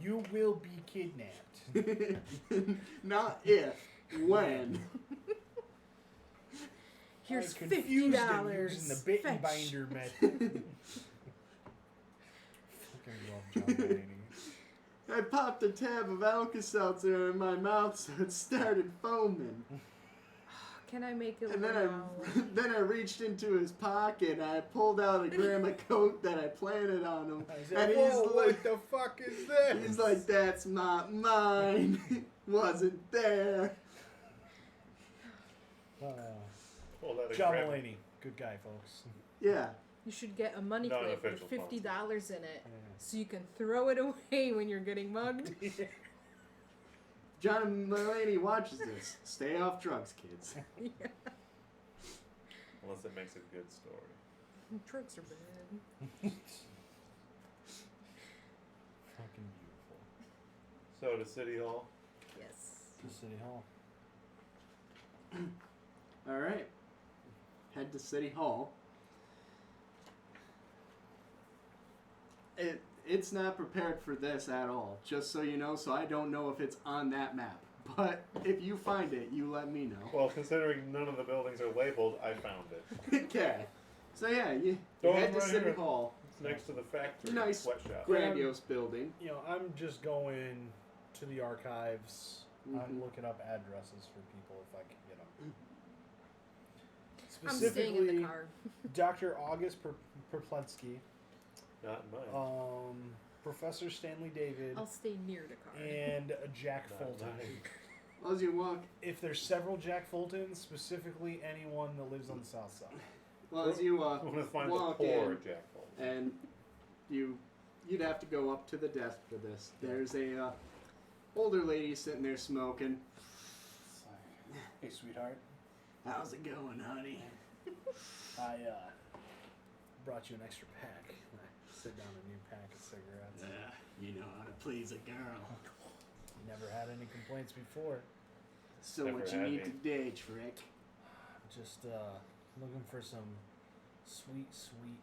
You will be kidnapped. Not if, when. Here's I confused him $50. using the bit and Fetch. binder method. Fucking love John Mulaney. I popped a tab of Alka-Seltzer in my mouth so it started foaming. Can I make it And then now? then I reached into his pocket and I pulled out a gram of coke that I planted on him. I said, And whoa, he's what like, the fuck is this? he's like, that's not mine. Wasn't there. Pull out a John grab- Mulaney. Good guy, folks. Yeah. You should get a money Not an clip with official $50 in it, so you can throw it away when you're getting mugged. John Mulaney watches this. Stay off drugs, kids. Yeah. Unless it makes a good story. Drugs are bad. Fucking beautiful. So to City Hall. Yes. To City Hall. All right. Head to City Hall. It's not prepared for this at all, just so you know, so I don't know if it's on that map. But if you find it, you let me know. Well, considering none of the buildings are labeled, I found it. Okay. So yeah, you Oh, head to right City here. Hall. It's next to the factory. Nice. Sweatshop. Grandiose building. You know, I'm just going to the archives. I'm Mhm. looking up addresses for people if I can get them. I'm staying in the car. Dr. August Perpletsky, Not mine. Professor Stanley David, I'll stay near the car. and Jack Not Fulton. mine. As you walk, If there's several Jack Fultons, specifically anyone that lives on the south side. well, as you I want to find the walk poor in, Jack Fulton. and you'd have to go up to the desk for this. There's a older lady sitting there smoking. Hey, sweetheart. How's it going, honey? I brought you an extra pack. I sit down a new pack of cigarettes. You know how to please a girl. Never had any complaints before. So Never what you had need any. today, Trick? Just looking for some sweet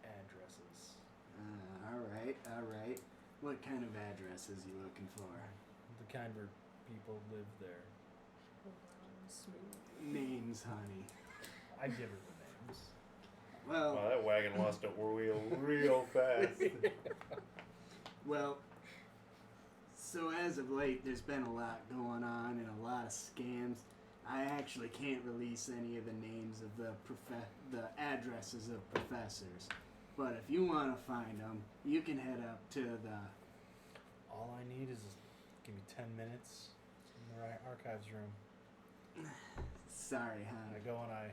addresses. All right. What kind of addresses you looking for? The kind where people live there. Smooth. Names, honey. I give her the names. Well, Wow, that wagon lost a wheel real fast. well. So as of late, there's been a lot going on and a lot of scams. I actually can't release any of the names of the addresses of professors. But if you want to find them, you can head up to the... All I need is give me 10 minutes in the archives room. Sorry, And I honey. go and I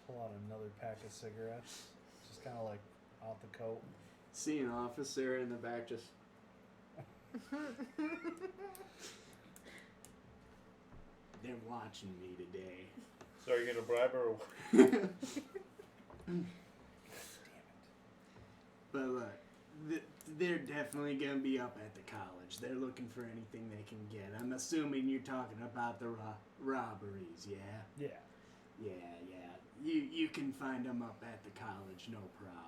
pull out another pack of cigarettes, just kind of like out the coat. See an officer in the back just... They're watching me today. So are you gonna bribe her? Or what? But look, they're definitely gonna be up at the college. They're looking for anything they can get. I'm assuming you're talking about the robberies, yeah? Yeah. Yeah. You can find them up at the college, no problem.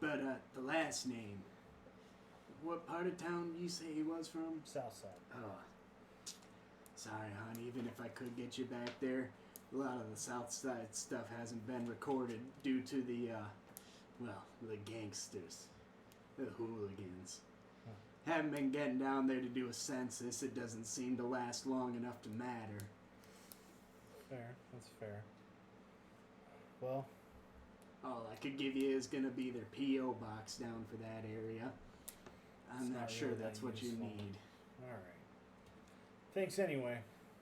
But the last name. What part of town you say he was from? Southside. Oh. Sorry, hon. Even if I could get you back there, a lot of the South Side stuff hasn't been recorded due to the gangsters. The hooligans. Haven't been getting down there to do a census. It doesn't seem to last long enough to matter. Fair. That's fair. Well, All I could give you is gonna be their P.O. box down for that area. I'm It's not not sure really that's that what you useful. need. alright. Thanks anyway.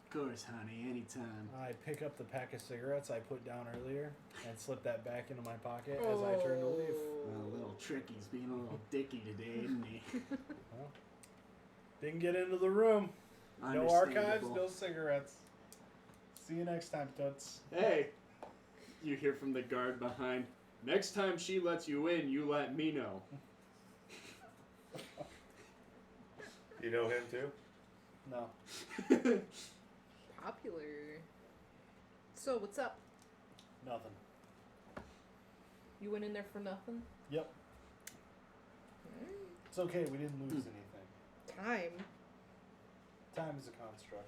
Of course, honey, anytime. I pick up the pack of cigarettes I put down earlier and slip that back into my pocket as I turn to leave. Well, little Tricky's being a little dicky today, isn't he? Well, didn't get into the room. No archives, Understandable. no cigarettes. See you next time, Toots. Hey! You hear from the guard behind. Next time she lets you in, you let me know. You know him too? No, Popular. So, what's up? nothing. You went in there for nothing? Yep. It's okay, we didn't lose anything. Time. Time is a construct.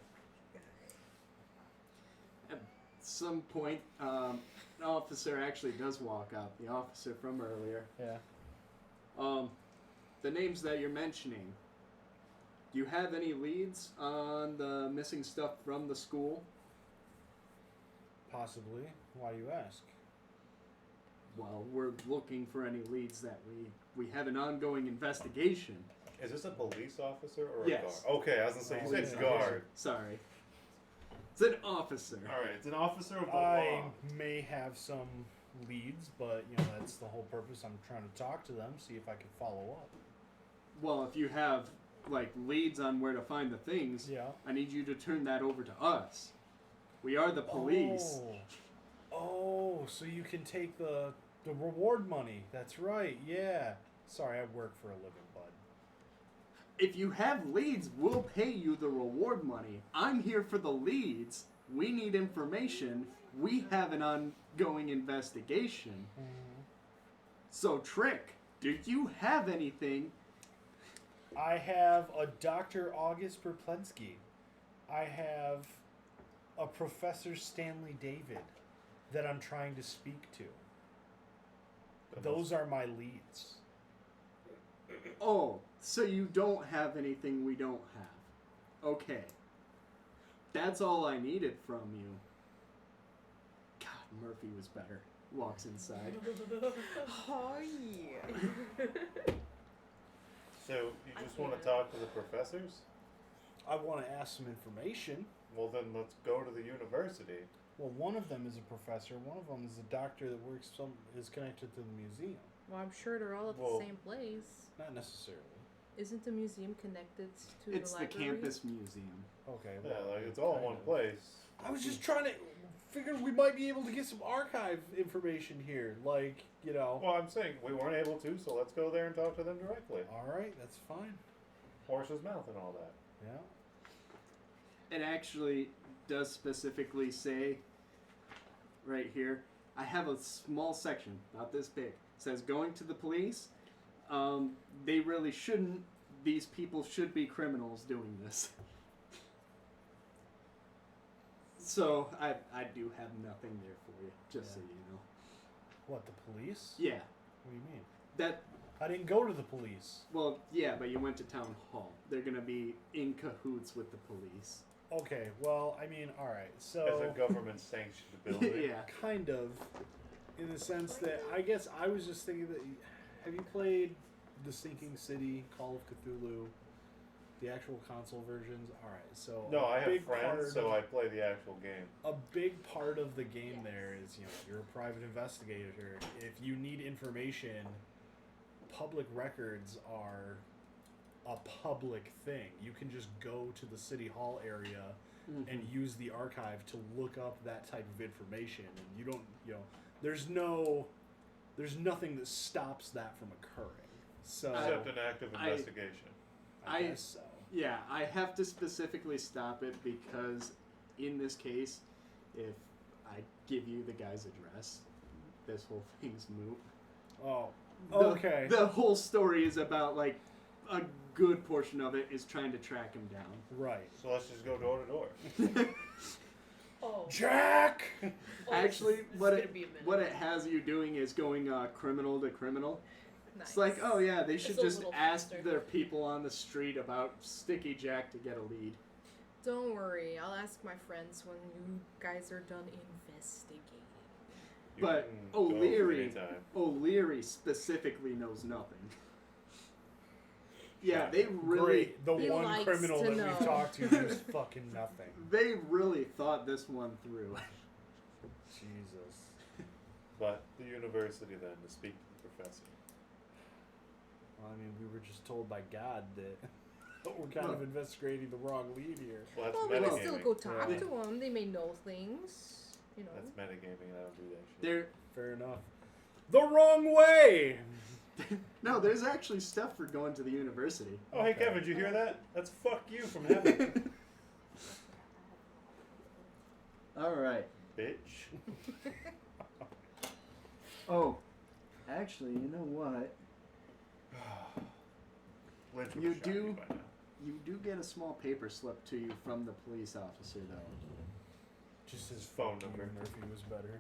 At some point, an officer actually does walk up. The officer from earlier. Yeah. The names that you're mentioning. Do you have any leads on the missing stuff from the school? Possibly. Why do you ask? Well, we're looking for any leads that we have an ongoing investigation. Is this a police officer or Yes. a guard? Okay, I was gonna say, you Oh, said yeah. guard. Sorry. It's an officer. Alright, it's an officer of the I law. may have some leads, but you know that's the whole purpose. I'm trying to talk to them, see if I can follow up. Well, if you have like leads on where to find the things, Yeah. I need you to turn that over to us. We are the police. Oh, so you can take the reward money. That's right. Yeah. Sorry, I work for a living, bud. If you have leads, we'll pay you the reward money. I'm here for the leads. We need information. We have an ongoing investigation. So, Trick, do you have anything? I have a Dr. August Perplensky. I have a Professor Stanley David that I'm trying to speak to. Those are my leads. Oh, so you don't have anything we don't have. Okay. That's all I needed from you. God, Murphy was better. Walks inside. Oh, yeah. So, you just want to talk to the professors? I want to ask some information. Well, then let's go to the university. Well, one of them is a professor. One of them is a doctor that is connected to the museum. Well, I'm sure they're all at Well- the same place. Not necessarily. Isn't the museum connected to It's the the library? campus museum. Okay. Yeah, well, like it's all in kind one of. place. I was just trying to figure we might be able to get some archive information here. Like, you know. Well, I'm saying we weren't able to, so let's go there and talk to them directly. All right, that's fine. Horse's mouth and all that. Yeah. It actually does specifically say right here. I have a small section, not this big. It says going to the police. They really shouldn't. These people should be criminals doing this. So I do have nothing there for you, just so Yeah. you know. What, the police? Yeah, What do you mean? that. I didn't go to the police. Well, yeah, but you went to town hall. They're gonna be in cahoots with the police. Okay, well, I mean, all right. As So a government-sanctioned building. Yeah. kind of, in the sense that I guess I was just thinking that. Have you played The Sinking City, Call of Cthulhu, the actual console versions? All right, so No, a I have big friends, part so of- I play the actual game. A big part of the game there is, you know, you're a private investigator. If you need information, public records are a public thing. You can just go to the city hall area and use the archive to look up that type of information, and you don't, you know, there's nothing that stops that from occurring. So Except an active I- investigation. I I- guess so. Yeah, I have to specifically stop it because in this case, if I give you the guy's address, this whole thing's moot. Oh, Okay. The whole story is about like a good portion of it is trying to track him down. Right. So let's just go door to door. Oh. Jack! Oh, Actually, this is what gonna it be a minute. what it has you doing is going criminal to criminal. Nice. It's like, oh yeah, they should It's a just little ask faster. their people on the street about Sticky Jack to get a lead. Don't worry, I'll ask my friends when you guys are done investigating. You But can go O'Leary, anytime. O'Leary specifically knows nothing. Yeah, Shocking. they really, Great. The He one likes criminal to that know. we've talked to knows fucking nothing. they really thought this one through. Jesus. But the university then to speak to the professor. Well, I mean, we were just told by God that we're kind of Well- investigating the wrong lead here. Well, that's Well, we can still metagaming. go talk Yeah. to them. They may know things, you know. That's metagaming, and I don't do that shit. There, Fair enough. The wrong way! no, there's actually stuff for going to the university. Oh, hey Okay. Kevin, did you hear that? That's fuck you from heaven, All right. bitch. Oh, actually, you know what? Lynch would You have shot me do- by now. You do get a small paper slip to you from the police officer, though. Just his Phone fuck you, number. Murphy was better.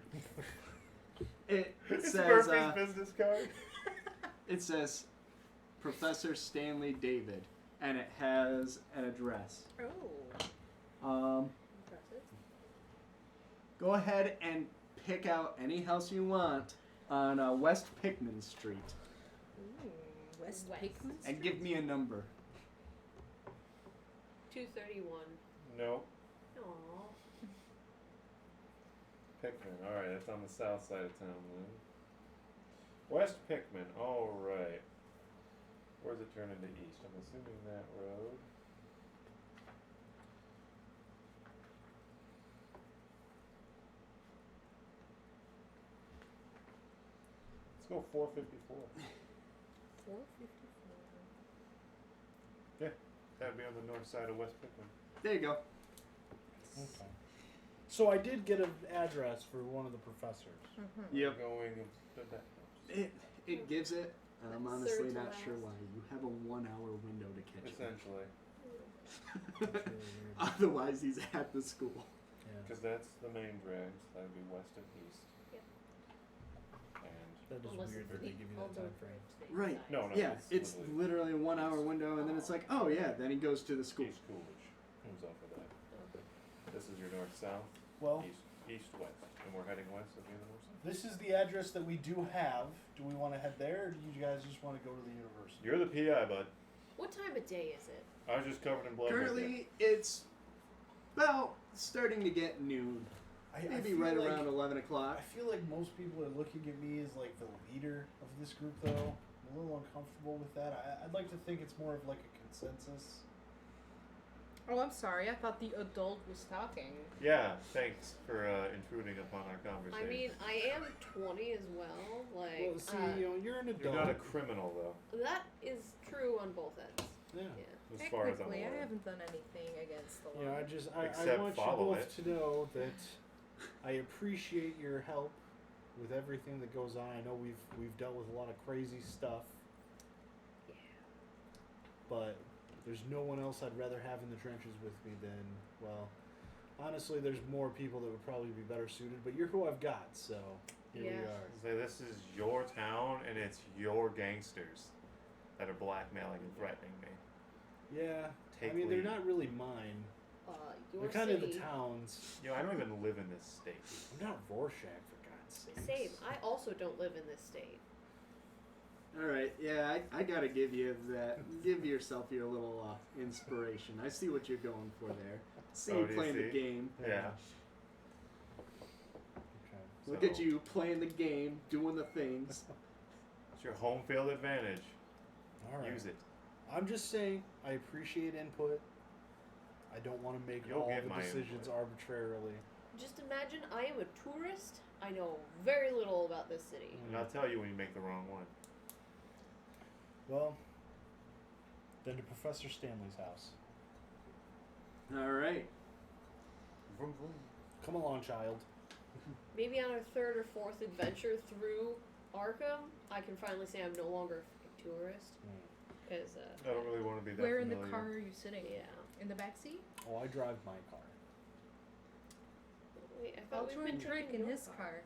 It It's says Murphy's business card. it says Professor Stanley David, and it has an address. Oh, Impressive. Go ahead and pick out any house you want on West Pickman Street, ooh, West West. Hickman and Street? give me a number. 231. No. Aww. Pickman. Alright, that's on the south side of town then. West Pickman. Alright. Where's it turn into east? I'm assuming that road. Let's go 454. 454. That'd be on the north side of West Pickman. There you go. Okay. So I did get an address for one of the professors. Mhm. Yep. Going It gives it. And I'm Third honestly to not last. sure why. You have a 1 hour window to catch him. essentially. That's really weird. Otherwise, he's at the school. Yeah. Because that's the main drags. That'd be west and east. Yep. And That is Unless weird it's that they the give you that Aldo time frame. Bridge. Right. No, no. Yeah, it's literally a 1 hour window, and then it's like, oh yeah, then he goes to the school. East Coolidge comes off of that. Okay. This is your north south, Well, east west, and we're heading west of the north south. this is the address that we do have. Do we want to head there, or do you guys just want to go to the university? You're the PI, bud. What time of day is it? I was just covered in blood. right Currently, it's about starting to get noon. Maybe feel right like, around 11 I o'clock. feel like most people are looking at me as like the leader of this group, though. I'm a little uncomfortable with that. I'd like to think it's more of like a consensus. Oh, I'm sorry. I thought the adult was talking. there. Yeah, thanks for intruding upon our conversation. I mean, I am 20 as well. Like, Well, see, you know, you're an adult. you're not a criminal though, that is true on both ends. Yeah. Yeah. as far as I'm Technically, I aware. haven't done anything against the law. You know, I Except want you follow both it. to know that I appreciate your help with everything that goes on. I know we've dealt with a lot of crazy stuff, Yeah. but there's no one else I'd rather have in the trenches with me than, well, honestly, there's more people that would probably be better suited, but you're who I've got, so here we Yeah. are. Say this is your town and it's your gangsters that are blackmailing and threatening me. Yeah, Take I mean, they're lead. not really mine. Your They're kind of the city. town's. You know, I don't even live in this state. I'm not Rorschach, for God's sake. Same. I also don't live in this state. All right, yeah, I gotta give you that. Give yourself your little inspiration. I see what you're going for there. See Oh, you do you playing the see? game. Yeah. Okay. Look So, at you playing the game, doing the things. It's your home field advantage. All right. Use it. I'm just saying, I appreciate input. I don't want to make You'll all get the my decisions input. arbitrarily. Just imagine I am a tourist. I know very little about this city. And I'll tell you when you make the wrong one. Well, then to Professor Stanley's house. All right. Vroom, vroom. Come along, child. Maybe on our third or fourth adventure through Arkum, I can finally say I'm no longer a tourist. Because, I don't really want to be that Where in familiar. the car are you sitting? yeah. In the back seat? Oh, I drive my car. Wait, I I'll thought we've join been Drake taking in your his car.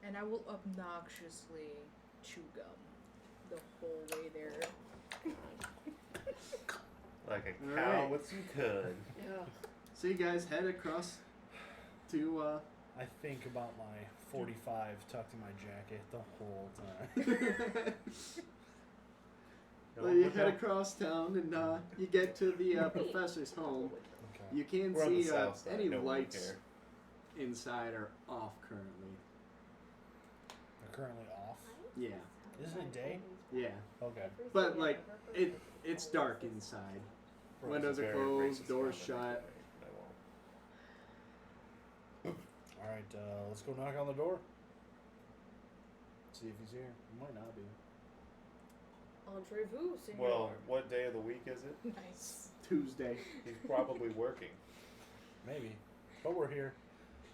And I will obnoxiously chew gum the whole way there. Like a All cow right. with some cud. Yeah. So you guys head across to I think about my 45 tucked in my jacket the whole time. well, you head across town and you get to the professor's home. Okay. You can't We're on the see south side. any no one lights care. inside are off currently. They're currently off. Yeah, Isn't it day? yeah. Okay. But, like, it's dark inside. Windows are Very closed, racist doors comment. shut. I won't. All right. Let's go knock on the door. See if he's here. He might not be. Entrez-vous, senor. Well, what day of the week is it? Nice. Tuesday. He's probably working. Maybe. But we're here.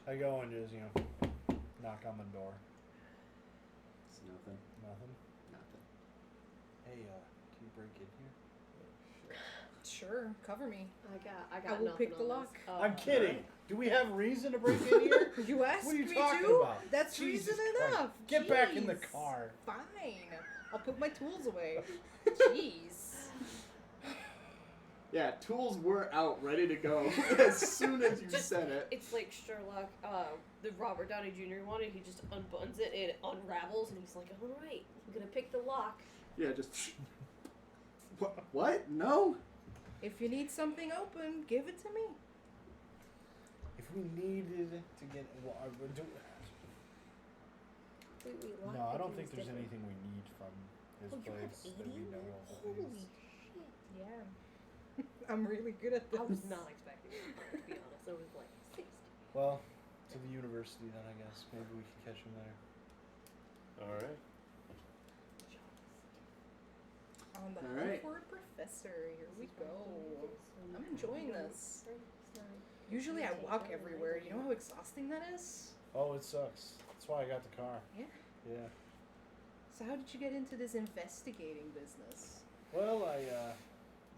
I go and just knock on the door. It's nothing. Nothing. Nothing. Hey, can you break in here? Sure, cover me. I got I will nothing pick the on lock. this. I'm kidding. Do we have reason to break in here? You asked What are you me talking to? about? That's Jesus reason Christ. enough. Get back in the Jeez. car. Fine. I'll put my tools away. Jeez. Yeah, tools were out, ready to go as soon as you said it. It's like Sherlock, the Robert Downey Jr. one, and he just unbuttons it, and it unravels, and he's like, alright, I'm gonna pick the lock. Yeah, just. What? No? If you need something open, give it to me. If we needed to get, well, I would do. We lock No, I don't picking think is there's different. anything we need from his Oh, you have place that we 80? know of. at Holy least. shit. Yeah. I'm really good at this. I was not expecting that, to be honest. I was like, 60. Well, to the university then, I guess. Maybe we can catch him there. Alright. On the All hunt right. for a professor. Here we go. I'm enjoying this. Usually I walk everywhere. You know how exhausting that is? Oh, it sucks. That's why I got the car. Yeah. Yeah. So how did you get into this investigating business? Well, I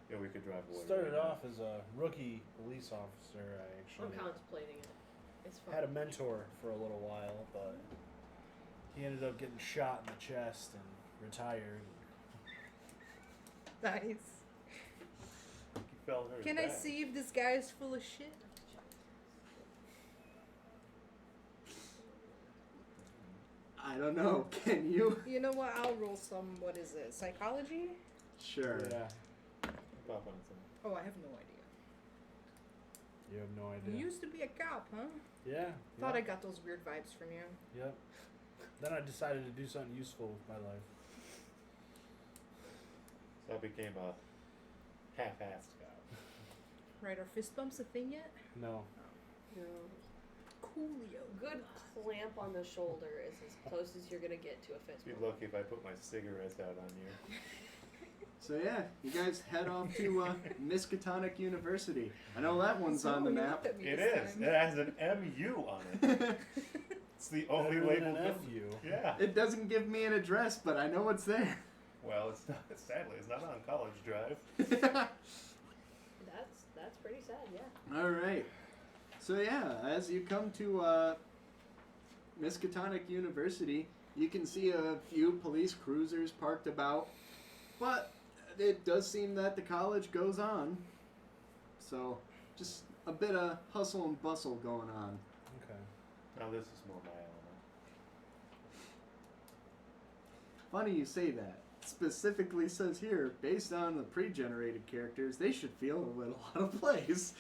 Yeah, we could drive away. started right now. off as a rookie police officer. I I'm actually contemplating it. It's fun. had a mentor for a little while, but he ended up getting shot in the chest and retired. Nice. You fell hurt Can I bad. see if this guy is full of shit? I don't know. Can you? You know what? I'll roll some. What is it? Psychology? Sure. Yeah. Pop on some. Oh, I have no idea. You have no You idea. used to be a cop, huh? Yeah. Thought I yeah. got those weird vibes from you. Yep. Then I decided to do something useful with my life. So I became a half-assed cop. Right, are fist bumps a thing yet? No. No. Coolio. Good clamp on the shoulder is as close as you're gonna get to a fist Be bump. lucky if I put my cigarettes out on you. So yeah, you guys head off to Miskatonic University. I know that one's on the Oh, you map. looked at me It this is. time. It has an MU on it. It's the only Better than label. an building. FU. Yeah. It doesn't give me an address, but I know it's there. Well, it's not. Sadly, it's not on College Drive. That's pretty sad, yeah. All right. So yeah, as you come to Miskatonic University, you can see a few police cruisers parked about, but it does seem that the college goes on. So just a bit of hustle and bustle going on. Okay. Now this is more my element. Funny you say that. Specifically says here, based on the pre-generated characters, they should feel a little out of place.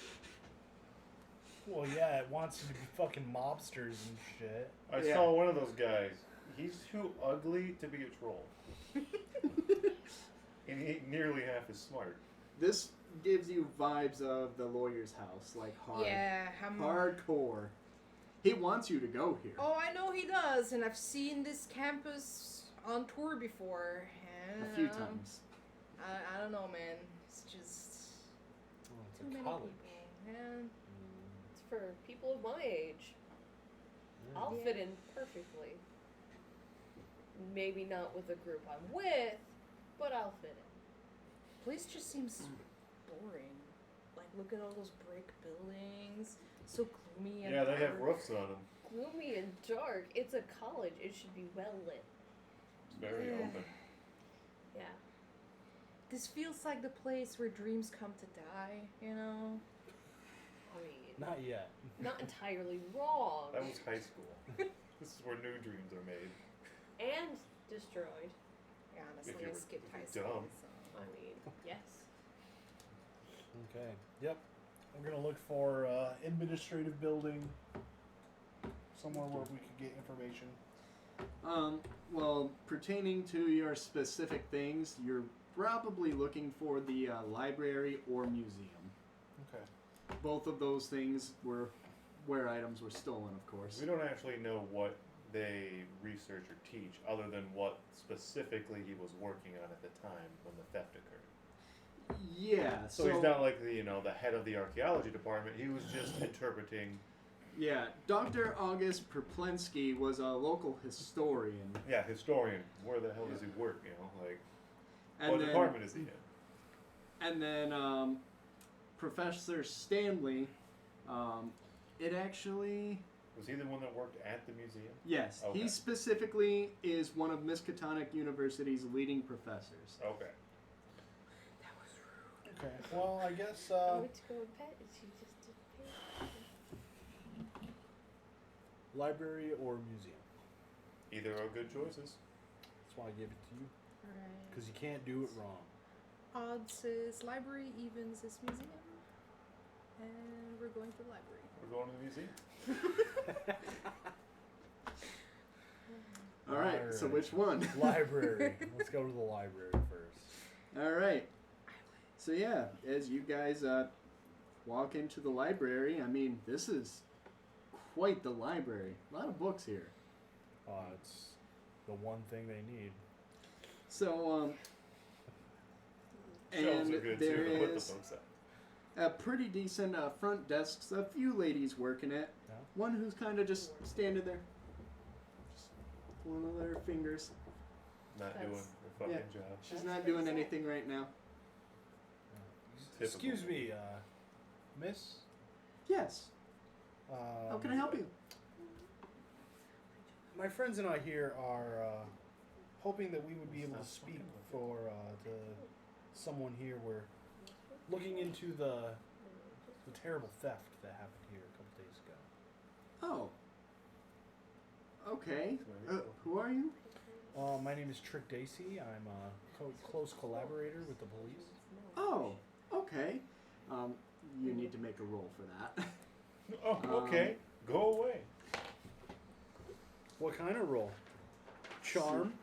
Well, yeah, it wants you to be fucking mobsters and shit. I Yeah. saw one of those guys. He's too ugly to be a troll. And he ain't nearly half as smart. This gives you vibes of the lawyer's house, like Yeah, I'm. hardcore. He wants you to go here. Oh, I know he does, and I've seen this campus on tour before. And, A few times. I don't know, man. It's just Oh, it's too a many college. people. Man. It's for people of my age. Yeah. I'll Yeah. fit in perfectly. Maybe not with the group I'm with, but I'll fit in. Place just seems boring. Like, look at all those brick buildings. So gloomy and Yeah, they have dark. roofs on them. Gloomy and dark. It's a college. It should be well lit. It's very Yeah. open. Yeah. This feels like the place where dreams come to die, you know? I mean, Not yet. not entirely wrong. That was high school. This is where new dreams are made. And destroyed. Yeah, If honestly, you I were- skipped if high you're school. dumb. So. I mean, yes. Okay. Yep. We're gonna look for administrative building. Somewhere where we could get information. Well, pertaining to your specific things, you're probably looking for the library or museum. Okay. Both of those things were where items were stolen, of course. We don't actually know what they research or teach, other than what specifically he was working on at the time when the theft occurred. Yeah, So he's not like the head of the archaeology department. He was just interpreting. Yeah, Dr. August Perplensky was a local historian. Yeah, historian. Where the hell does he work? And what then, department is he in? And then Professor Stanley, it actually... Was he the one that worked at the museum? Yes, Okay. he specifically is one of Miskatonic University's leading professors. Okay. That was rude. Okay. Well, I guess. I went to go and pet, and she just didn't pay. Library or museum. Either are good choices. That's why I gave it to you. Alright. Because you can't do it wrong. Odds is library, evens is museum. And we're going to the library. We're going to the museum. All right, so Alright. which one? Library. Let's go to the library first. All right. So yeah, as you guys walk into the library, I mean, this is quite the library. A lot of books here. It's the one thing they need. So Shelves and are good there too. To put the is books at. a pretty decent front desks. A few ladies working it. Yeah. One who's kind of just standing there, just one of their fingers. Not That's- doing her fucking job. She's That's not pretty doing sad. anything right now. Typical. Excuse me, miss. Yes. How can I help you? My friends and I here are hoping that we would be able to speak for to someone here. We're looking into the terrible theft that happened here a couple days ago. Oh. Okay. Very cool. Who are you? My name is Trick Dacey. I'm a close collaborator with the police. Oh. Okay. You need to make a roll for that. Oh, okay. Go away. What kind of role? Charm.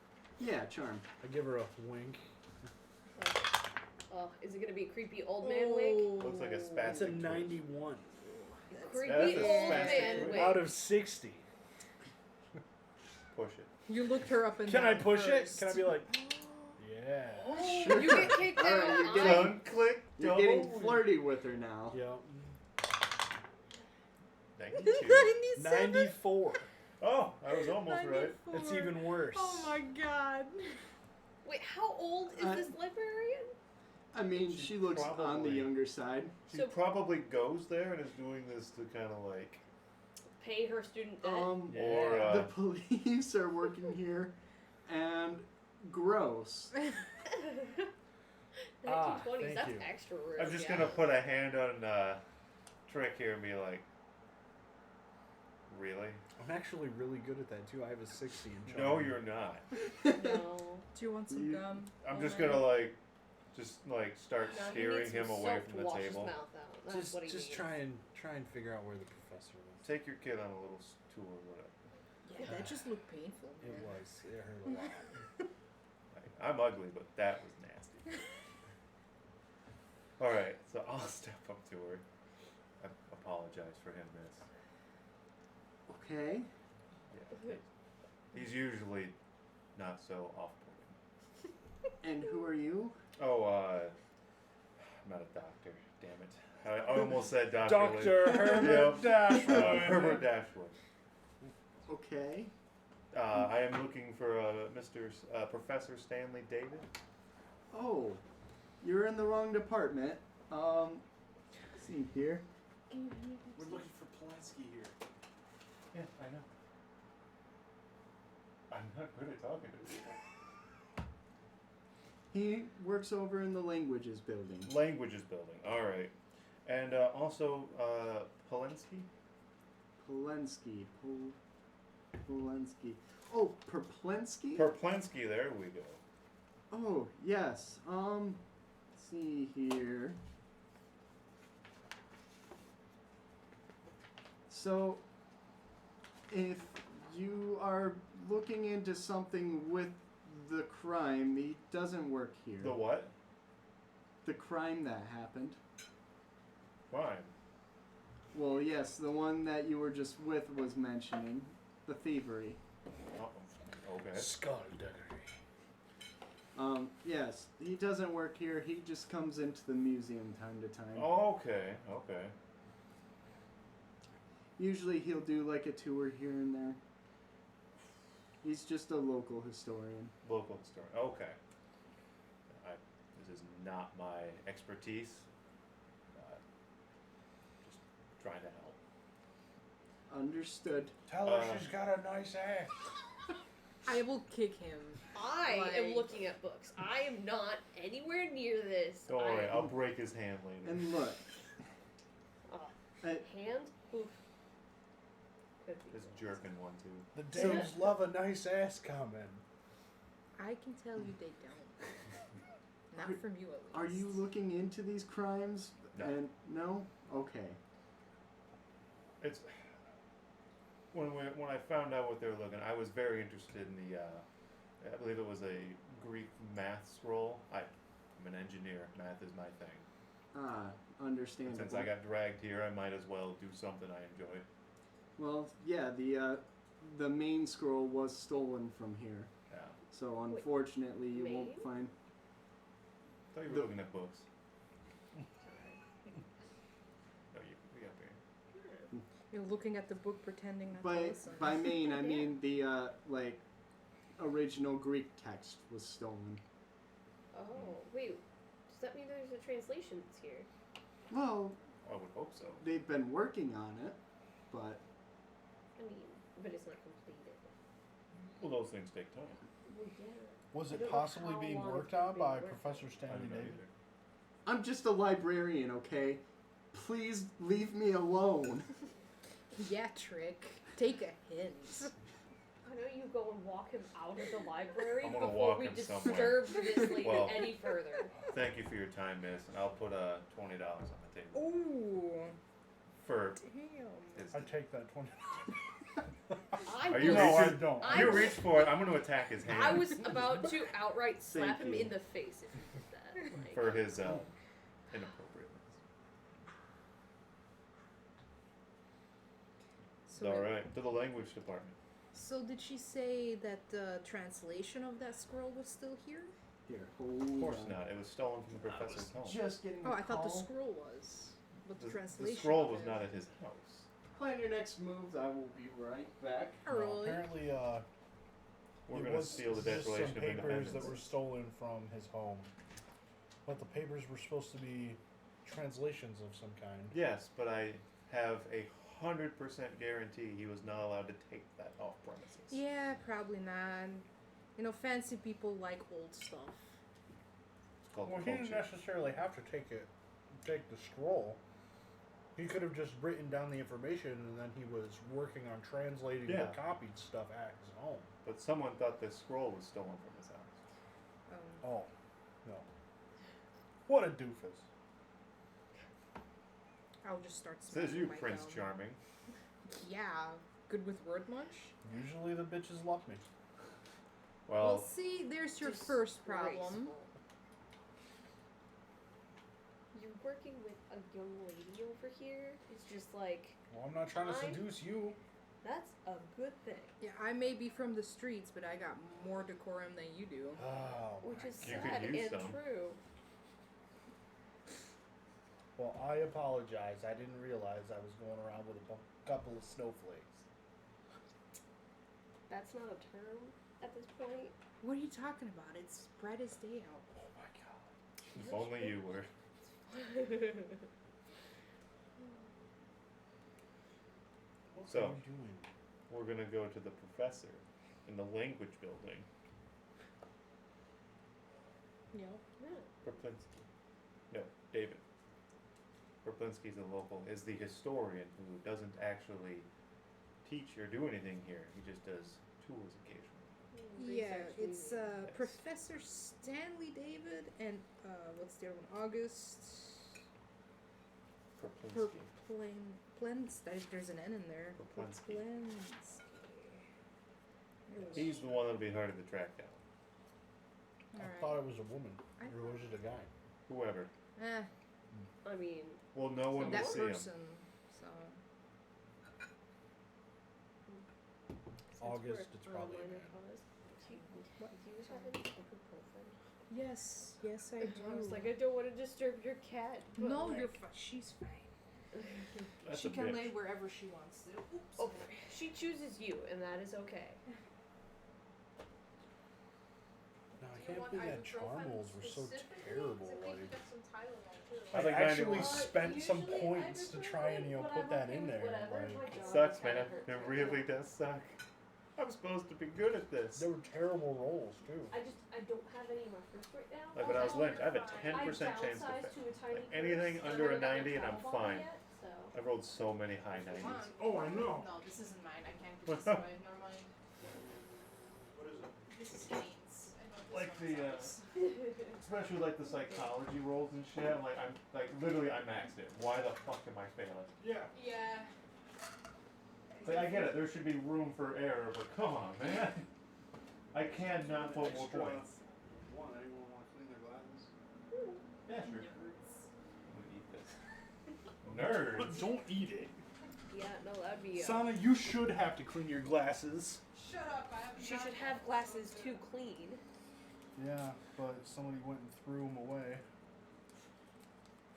Yeah, charm. I give her a wink. Oh, is it gonna be a creepy old man wig? Looks like a spastic. That's a twitch. 91 Creepy That's a old spastic man twitch. wig. out of 60. Push it. You looked her up and Can I down push first. it? Can I be like, yeah? Oh, Sure. you get kicked All right, out. you're getting- One click. You're double getting win. flirty with her now. Yep. 92. 94. Oh, I was almost right. It's even worse. Oh my god. Wait, how old is this librarian? I mean, She she looks on the probably- younger side. She So- probably goes there and is doing this to kind of like. Pay her student debt. Or, Yeah. The police are working here, and gross. 1920s, thank that's you. extra rude. I'm just yeah. gonna put a hand on Trick here and be like, really? I'm actually really good at that too. I have a 60 in charm. No, you're not. No. Do you want some You- gum? I'm Oh, just man. gonna start No, he steering needs him some away soap from to the wash his table. mouth out. That's Just what he just needs. try and figure out where the professor was. Take your kid on a little tour or whatever. Yeah, that just looked painful. It Man. was. It hurt a lot. I'm ugly, but that was nasty. All right, so I'll step up to her. I apologize for him, miss. Okay. Yeah, he's usually not so off-putting. And who are you? Oh, I'm not a doctor. Damn it! I almost said Dr. Dr. Herbert Yep. Dashwood. Herbert Dashwood. Okay. I am looking for Professor Stanley David. Oh, you're in the wrong department. Let's see here. We're looking for Polanski here. Yeah, I know. I'm not good at talking to people. He works over in the languages building. Languages building. All right. And also Polensky. Polensky. Polensky. Oh, Perplensky? Perplensky. There we go. Oh, yes. Let's see here. So, if you are looking into something with the crime, he doesn't work here. The what? The crime that happened. Fine. Well, yes, the one that you were just with was mentioning. The thievery. Okay. Skullduggery. Yes, he doesn't work here. He just comes into the museum time to time. Okay. Okay. Usually he'll do like a tour here and there. He's just a local historian. Local historian. Okay. This is not my expertise. Just trying to help. Understood. Tell her she's got a nice ass. I will kick him. I am looking at books. I am not anywhere near this. Don't worry, I'll break his hand later. And look. Hand? Oof. Could be This worse. jerking one too. The dames love a nice ass comment. I can tell you they don't. Not from you, at least. Are you looking into these crimes? No. And no? Okay. It's when I found out what they were looking, I was very interested in the. I believe it was a Greek math scroll. I'm an engineer. Math is my thing. Ah, And understandable. since I got dragged here, I might as well do something I enjoy. Well, yeah, the main scroll was stolen from here. Yeah. So unfortunately, you won't Maine? find. I thought you were looking at books. No, we got there. You're looking at the book pretending not to By listen. by main, I Yeah. mean the like original Greek text was stolen. Oh, wait. Does that mean there's a translation that's here? Well, I would hope so. they've been working on it, but I mean, but it's not completed. Well, those things take time. Well, yeah. Was I it don't know possibly how being long worked it's on been by worked on. Professor I Stanley don't know David? either. I'm just a librarian, okay? Please leave me alone. Yeah, Trick. Take a hint. I know you go and walk him out of the library I'm gonna before walk we him disturb somewhere. this lady Well- any further. Thank you for your time, miss, and I'll put $20 on the table Ooh. for. Damn. His, I take that 20. I Are you was, No, I reaching? don't. I You was- reach for it. I'm going to attack his hand. I was about to outright slap Thank him you. in the face if he did that. Like, for his inappropriateness. So, All right, to the language department. so did she say that the translation of that scroll was still here? Here, hold Of course on. not. It was stolen from the I professor's was home. just getting Oh, a I thought the call. scroll was. But the The translation. scroll of was it. not at his house. Plan your next moves. I will be right back. Oh, No, really? apparently, We're it going to was steal the just some Declaration of papers Independence. that were stolen from his home. But the papers were supposed to be translations of some kind. Yes, but I have a 100% guarantee he was not allowed to take that off premises. Yeah, probably not. You know, fancy people like old stuff. It's called Well, he didn't culture. necessarily have to take the scroll. He could have just written down the information, and then he was working on translating Yeah. the copied stuff at his home. But someone thought this scroll was stolen from his house. Oh, no. What a doofus. I'll just start Says smacking you, my Prince gum. Charming. Yeah. Good with word much? Usually the bitches love me. Well, Well, see, there's your first problem. Disgraceful. You're working with a young lady over here. It's just like, Well, I'm not trying to I- seduce you. that's a good thing. Yeah, I may be from the streets, but I got more decorum than you do. Oh, Which is You could sad use and some. true. well, I apologize. I didn't realize I was going around with a couple of snowflakes. That's not a term at this point. What are you talking about? It's bright as day out. Oh my god. If only you were. What So- are you doing? We're gonna go to the professor in the language building. Yeah. Perplinsky. No, David. Perplinsky's a local, is the historian who doesn't actually teach or do anything here. He just does tours occasionally. Yeah, Research it's meeting. Yes. Professor Stanley David and what's the other one? August Perplinsky. There's an N in there. Perplinsky. Perplinsky. He's the one that'll be harder to track down. I Alright. thought it was a woman. I Or was it a guy? Whoever. I mean, Well, no one will That see him. person. So since August, we're it's probably a on man. cause, do you have any ibuprofen? yes, I do. I was like, I don't want to disturb your cat. But no, like, you're fine. She's fine. That's she a can bitch. lay wherever she wants to. Oops. Oh, she chooses you, and that is okay. No, I can't believe that charm rolls were so terrible. Like, I I think actually 91. spent some Usually points to try and put that in there. Whatever, my Like, It jaw sucks, just man. kinda hurts It right really now. does suck. I'm supposed to be good at this. they were terrible rolls too. I don't have any in my fridge right now. Like when I was Also, Lynch, I have a I 10% chance to downsized fail. to a tiny Like anything purse, under a and I haven't 90 and got I'm the travel bottle fine. yet, so. I rolled so many high 90s. Oh, I know. No, this isn't mine. I can't What? give this away. Never mind. What is it? This is Kane's. I know this Like one the, sucks. Especially like the psychology rolls and shit. I'm like literally I maxed it. Why the fuck am I failing? Yeah. Yeah. Like I get it, there should be room for error, but come on, man. I cannot put more Extra points. One, anyone want to clean their glasses? Yeah, sure. Nerds. I'm gonna eat this. Nerds. Don't eat it. Yeah, no, that'd be. Sana, you should have to clean your glasses. Shut up! I haven't. She done should that. have glasses to clean. Yeah, but somebody went and threw them away.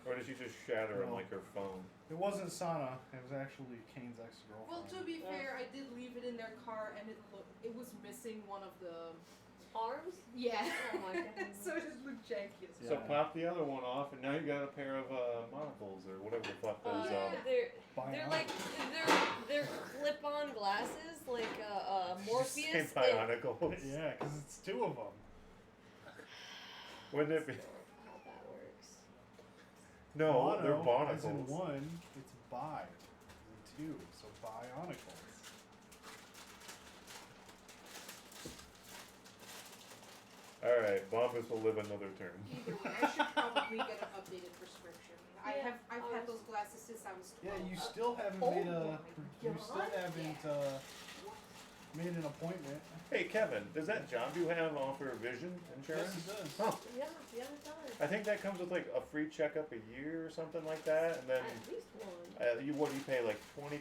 Or did she just shatter them No. like her phone? It wasn't Sana. It was actually Kane's ex-girlfriend. Well, to be fair, I did leave it in their car, and it was missing one of the. Arms? Yeah. Oh my god. So it just looked janky as So Yeah. pop the other one off, and now you got a pair of monocles or whatever the fuck those They're Bionic. like they're clip-on glasses, like Morpheus. Say bionicles. Yeah, because it's two of them. Wouldn't it be? How that works. No, Mono, they're As in bonicles. one, it's bi. As in two, so bionicles. Alright, Bombus will live another turn. Either way, I should probably get an updated prescription. Yeah, I've had those glasses since I was 12. Yeah, you still haven't Oh made my you still God. haven't made an appointment. Hey Kevin, does that job you have offer vision insurance? Yes, it does. Huh. Yeah, it does. I think that comes with like a free checkup a year or something like that, and then At least one. what do you pay, like 20%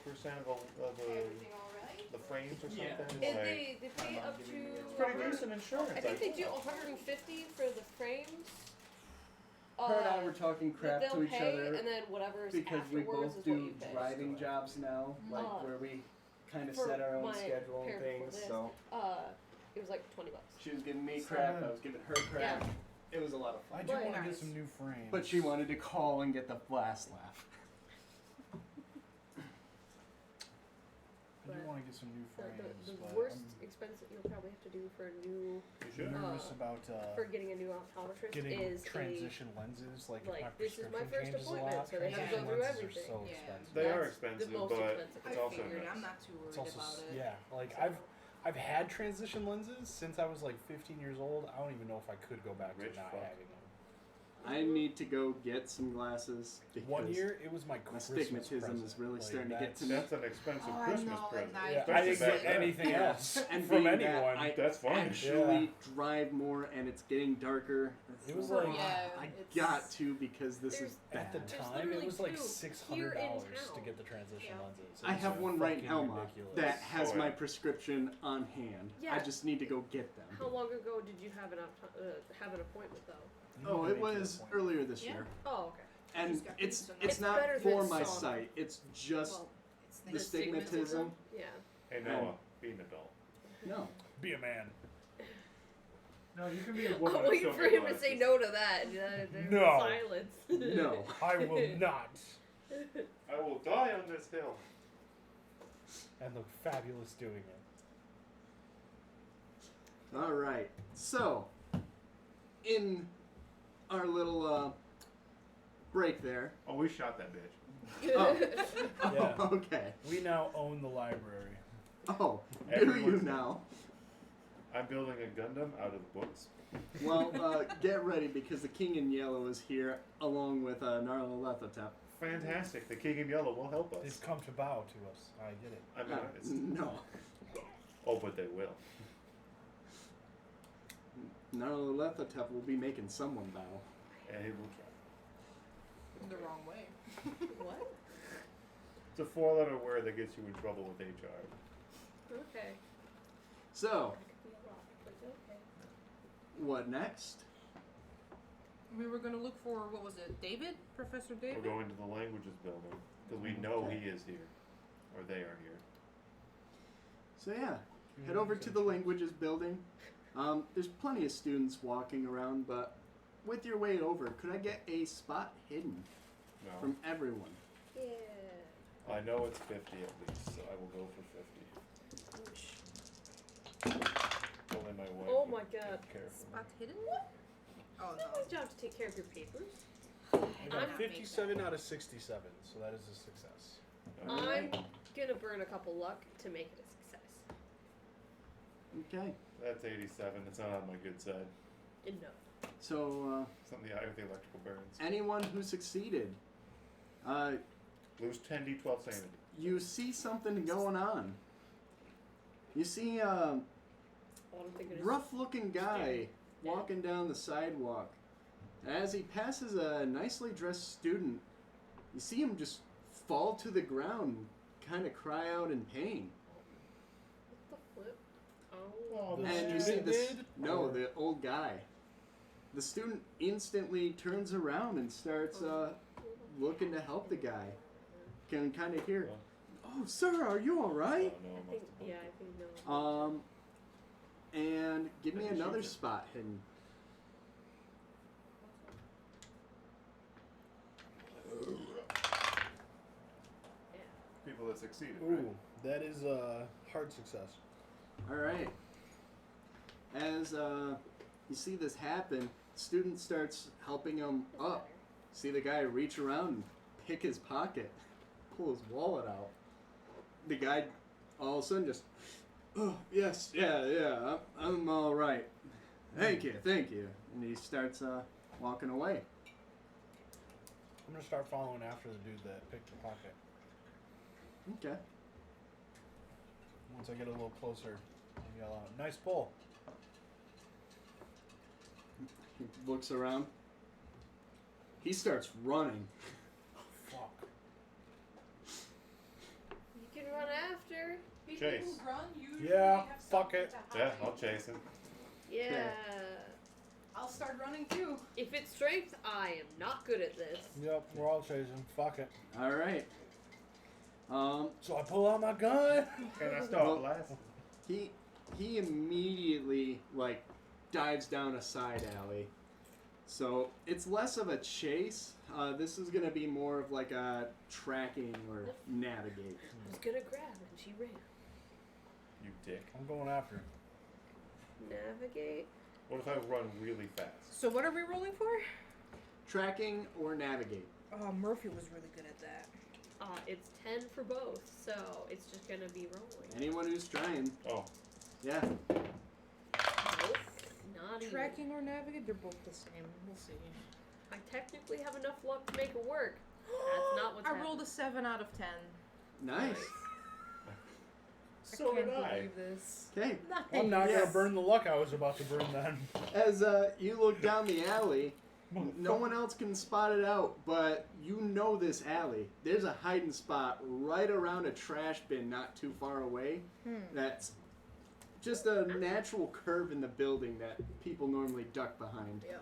of Everything alright? the frames or something? Yeah. And Like, they pay up to. it's pretty decent insurance. I think they do 150 for the frames. Her and I were talking that crap they'll to each pay, other and then whatever's because we afterwards both is what do you pay. driving jobs now, like Uh, where we kind of for set our own my schedule and parent before things. this. So It was like $20. she was giving me So crap, good. I was giving her crap. It was a lot of I fun. do But- want to get Nice. some new frames. But she wanted to call and get the last laugh. I do want to get some new frames. The but worst I'm expense that you'll probably have to do for a new You should. nervous about for getting a new optometrist getting is transition lenses. Like, if my this is my prescription first changes a appointment, lot, so they have to transition go through lenses everything. are so Yeah. expensive. They are That's expensive, the most but expensive. I it's also figured. nice. I'm not too It's worried also about it. yeah, like So- I've had transition lenses since I was like 15 years old. I don't even know if I could go back Rich to not fuck. having them. I need to go get some glasses because 1 year, it was my my Christmas stigmatism present. is really Like, starting to get that's- to me. That's an expensive Oh, I Christmas know, present. and I- Yeah, I Especially didn't back get then. anything Yeah. else And from being that anyone. I That's fine. actually drive more and it's getting darker. It was Oh, like- Yeah, I it's- got to because this is At the bad. There's time, literally it was like two $600 here in to town. get the transition Yeah. lenses. It I was have one right fucking now, Ma, ridiculous. that has Oh, my yeah. prescription on hand. I Yeah. just need to go get them. How long ago did you have an appointment though? You Oh, need to it make your was appointment. earlier this Yeah. year. Oh, okay. And Just got it's these, so it's It's not better for than my some. sight. It's just Well, it's the stigmatism. Yeah. Hey Noah, be an adult. No. Be a man. No, you can be a woman. I'm and waiting still for get him to say glasses. no to that. There's No. silence. No. I will not. I will die on this hill. And look fabulous doing it. All right. So, in our little break there. Oh, we shot that bitch. Oh. Yeah. Oh, okay. We now own the library. Oh, do Everyone's you done. now? I'm building a Gundam out of books. Well, get ready because the King in Yellow is here along with Narlathotep. Fantastic. The King in Yellow will help They've us. come to bow to us. I get it. I mean, it's, No. oh, but they will. Narlathotep will be making someone bow. And he will try. The wrong way. What? It's a 4-letter word that gets you in trouble with HR. Okay. So, That could be a lot, but okay. what next? We were gonna look for, what was it, David? Professor David? We're going to the languages building because we know he is here, or they are here. So yeah, head over to the languages building. There's plenty of students walking around, but with your way over, could I get a spot hidden No, from everyone? Yeah. I know it's 50 at least, so I will go for 50. Only my wife. Oh would my take God. care of me. Spot hidden? Oh It's not no. my job to take care of your papers. I got I'm- 57 out of 67, so that is a success. I'm gonna burn a couple luck to make it a success. Okay. That's 87. It's not on my good side. No. So It's on the eye of the electrical burns. anyone who succeeded, Lose 10 d12 sanity. you see something going on. You see I don't think it is. rough-looking guy Yeah. walking down the sidewalk. As he passes a nicely dressed student, you see him just fall to the ground, kind of cry out in pain. What the flip? Oh, The And you see student this? did? No, Or- the old guy. The student instantly turns around and starts looking to help the guy. Can kind of hear, "Oh, sir, are you all Oh, right?" no, I I must think, have yeah, I think no. And give me I can another shoot it. spot hidden. people that succeeded. Ooh, Right? that is a hard success. All right. As you see this happen, student starts helping him It's up. better. See the guy reach around and pick his pocket, pull his wallet out. The guy all of a sudden just, "Oh, yes, yeah, I'm all right. Thank you. And he starts walking away. I'm gonna start following after the dude that picked the pocket. Okay. Once I get a little closer, I'll yell out, "Nice pull!" He looks around. He starts running. Fuck. You can run after. Chase. Yeah, fuck it. Yeah, I'll chase him. Yeah. I'll start running too. If it's strength, I am not good at this. Yep, we're all chasing. Fuck it. All right. So I pull out my gun. Can I stop, Well- lass? He immediately like dives down a side alley. So it's less of a chase. This is gonna be more of like a tracking or navigate. I was gonna grab and she ran. You dick. I'm going after him. Navigate. What if I run really fast? So what are we rolling for? Tracking or navigate. Oh, Murphy was really good at that. It's 10 for both, so it's just gonna be rolling. Anyone who's trying, Oh, yeah. Nope. Not even. Tracking or navigate, they're both the same. We'll see. I technically have enough luck to make it work. That's not what's I happening. rolled a 7 out of 10. Nice. so I can't did I. believe this. Okay. Nice. I'm not Yes. gonna burn the luck I was about to burn then. As you look down the alley, no one else can spot it out, but you know this alley. There's a hiding spot right around a trash bin not too far away. That's just a natural curve in the building that people normally duck behind. Yeah.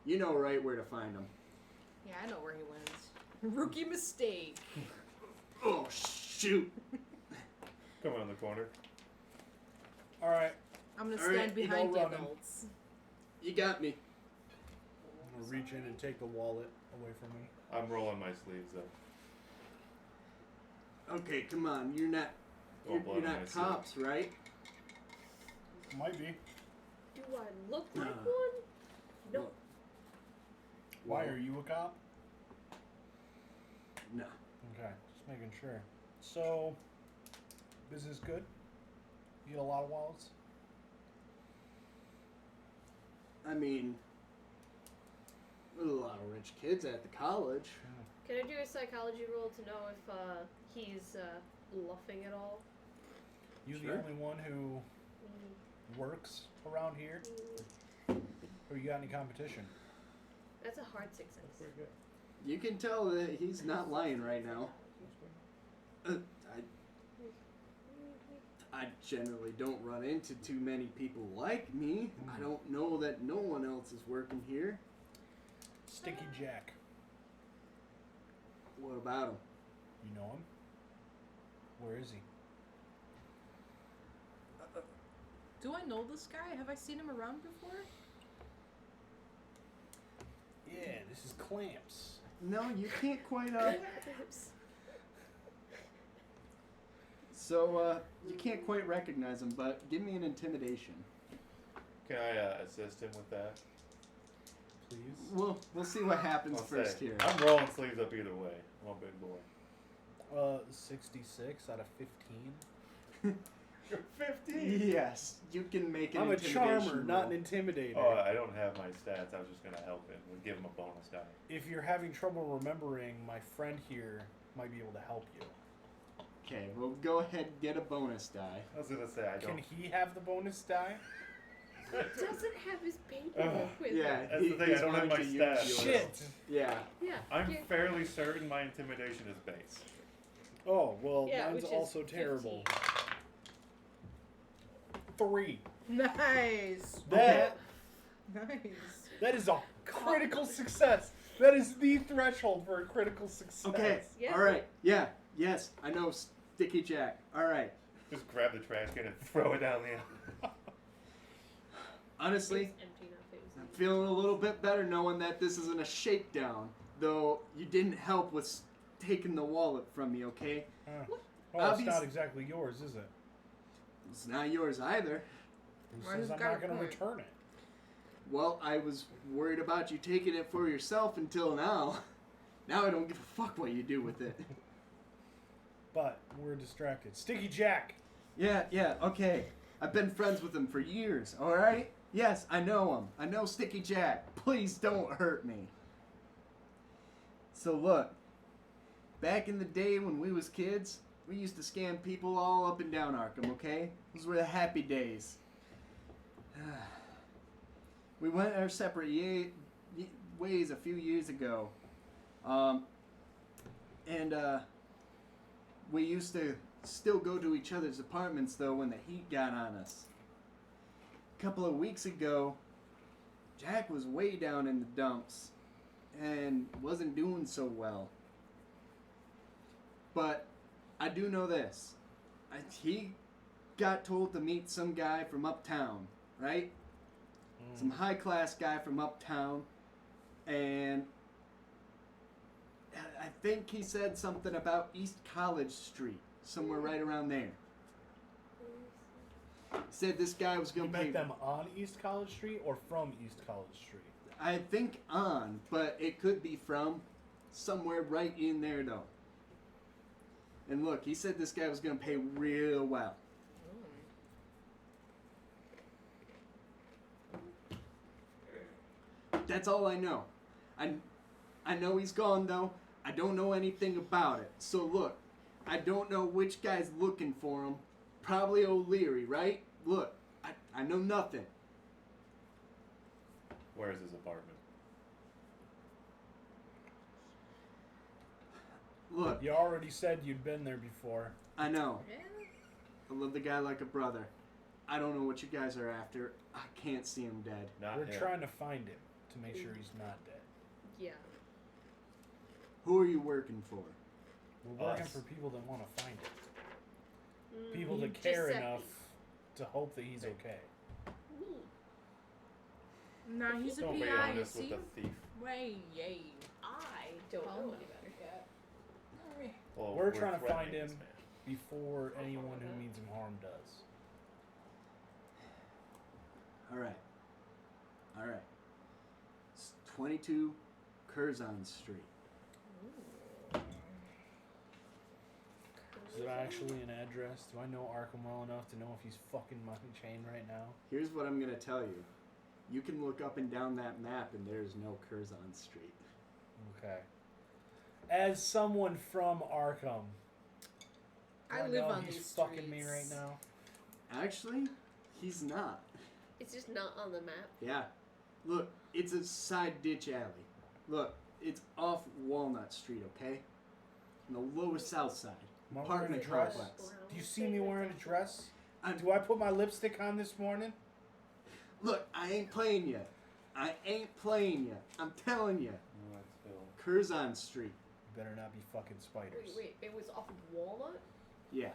You know right where to find them. Yeah, I know where he went. Rookie mistake. Oh, shoot. Come on the corner. All right. I'm gonna All right, stand you behind go the running. adults. You got me. I'm gonna reach in and take the wallet away from me. I'm rolling my sleeves up. Okay, come on. You're not. Don't blood You're on not my sleeve. cops, right? Might be. Do I look like Uh, one? No. Why Well, are you a cop? No. Okay, just making sure. So, business good? You get a lot of wallets? I mean, there's a lot of rich kids at the college. Can I do a psychology roll to know if he's bluffing at all? You Sure. the only one who works around here? Or you got any competition? That's a hard success. You can tell that he's not lying right now. I generally don't run into too many people like me. I don't know that no one else is working here. Sticky Jack. What about him? You know him? Where is he? Do I know this guy? Have I seen him around before? Yeah, this is Clamps. No, you can't quite. Oops. So you can't quite recognize him. But give me an intimidation. Can I assist him with that? Please. We'll see what happens I'll first say, here. I'm rolling sleeves up either way. I'm a big boy. 66 out of 15. You're 15. Yes, you can make an I'm a intimidation charmer, not roll. an intimidator. Oh, I don't have my stats. I was just gonna help him. We'll give him a bonus die. If you're having trouble remembering, my friend here might be able to help you. Okay, well, go ahead and get a bonus die. I was gonna say I Can don't. he have the bonus die? He doesn't have his paperwork with Yeah, him. That's the thing, I don't have wanting my to use stats. yours. Shit! Yeah. Yeah. I'm yeah. fairly certain my intimidation is base. Oh, well, Yeah, mine's which is also 15. terrible. 3. Nice. That Nice. is a critical success. That is the threshold for a critical success. Okay. Yeah. All right. Yeah. Yes. I know. Sticky Jack. All right. Just grab the trash can and throw it down the aisle. Honestly, It's empty enough. It was I'm feeling a little bit better knowing that this isn't a shakedown. Though you didn't help with taking the wallet from me. Okay. Well, it's Obvious- not exactly yours, is it? It's not yours either. Who Mine's says I'm got not a going to point. return it? Well, I was worried about you taking it for yourself until now. Now I don't give a fuck what you do with it. But we're distracted. Sticky Jack! Yeah, okay. I've been friends with him for years, alright? Yes, I know him. I know Sticky Jack. Please don't hurt me. So look, back in the day when we was kids, we used to scam people all up and down Arkham, okay? Those were the happy days. We went our separate ways a few years ago. We used to still go to each other's apartments, though, when the heat got on us. A couple of weeks ago, Jack was way down in the dumps and wasn't doing so well. But I do know this. He got told to meet some guy from uptown, right? Some high-class guy from uptown, and I think he said something about East College Street, somewhere right around there. Said this guy was You going to pay... met them on East College Street or from East College Street? I think on, but it could be from somewhere right in there, though. And look, he said this guy was going to pay real well. That's all I know. I know he's gone, though. I don't know anything about it. So look, I don't know which guy's looking for him. Probably O'Leary, right? Look, I know nothing. Where's his apartment? Look, You already said you'd been there before. I know. Yeah. I love the guy like a brother. I don't know what you guys are after. I can't see him dead. Not We're him. trying to find him to make sure he's not dead. Yeah. Who are you working for? We're working Us. for people that want to find him. Mm, People that Giuseppe. care enough to hope that he's okay. Me. Nah, he's a Don't be PI, you honest see? with a thief. Way, yay. I don't know Calm any down. better. Well, We're trying to threatening find him this man. before anyone who means him harm does. All right. It's 22 Curzon Street. Is it actually an address? Do I know Arkum well enough to know if he's fucking my chain right now? Here's what I'm gonna tell you. You can look up and down that map, and there's no Curzon Street. Okay. As someone from Arkum, do I live know on he's these fucking me streets. right now. Actually, he's not. It's just not on the map. Yeah. Look, it's a side ditch alley. Look, it's off Walnut Street, okay? On the lower south side. Am I wearing a Apartment dress? complex. Do you see me wearing a dress? I'm- Do I put my lipstick on this morning? Look, I ain't playing you. I'm telling you. No, that's Phil. Curzon Street. You better not be fucking spiders. Wait, it was off of Walnut? Yeah.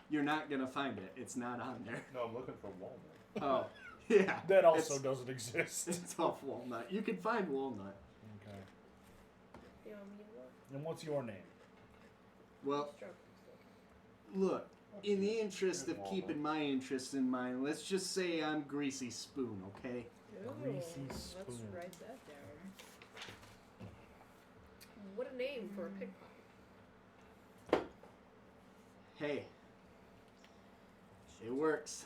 You're not gonna find it. It's not on there. No, I'm looking for Walnut. Oh, yeah. That also It's- doesn't exist. It's off Walnut. You can find Walnut. Okay. You want me to look? And what's your name? Well, Stroke. look, in the interest of Walnut. keeping my interests in mind, let's just say I'm Greasy Spoon, okay? Greasy Let's spoon. write that down. What a name for a pickpocket. Hey. It works.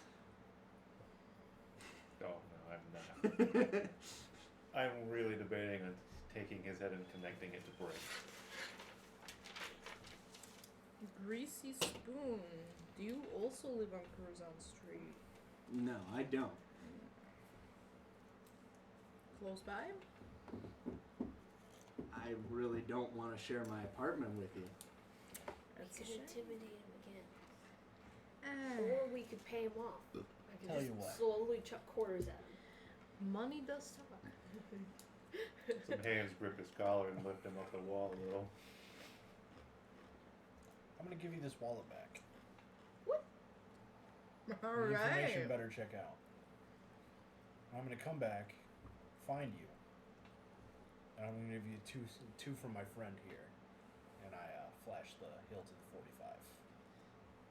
Oh, no, I'm not. I'm really debating on taking his head and connecting it to brick. Greasy Spoon. Do you also live on Curzon Street? No, I don't. Close by? I really don't want to share my apartment with you. That's a We shame. could intimidate him again. Ah, Or we could pay him off. I could Tell just you what. slowly chuck quarters at him. money does talk. Some hands grip his collar and lift him up the wall a little. I'm gonna give you this wallet back. All The information right. better check out. I'm gonna come back, find you, and I'm gonna give you two from my friend here, and I flash the hilt of the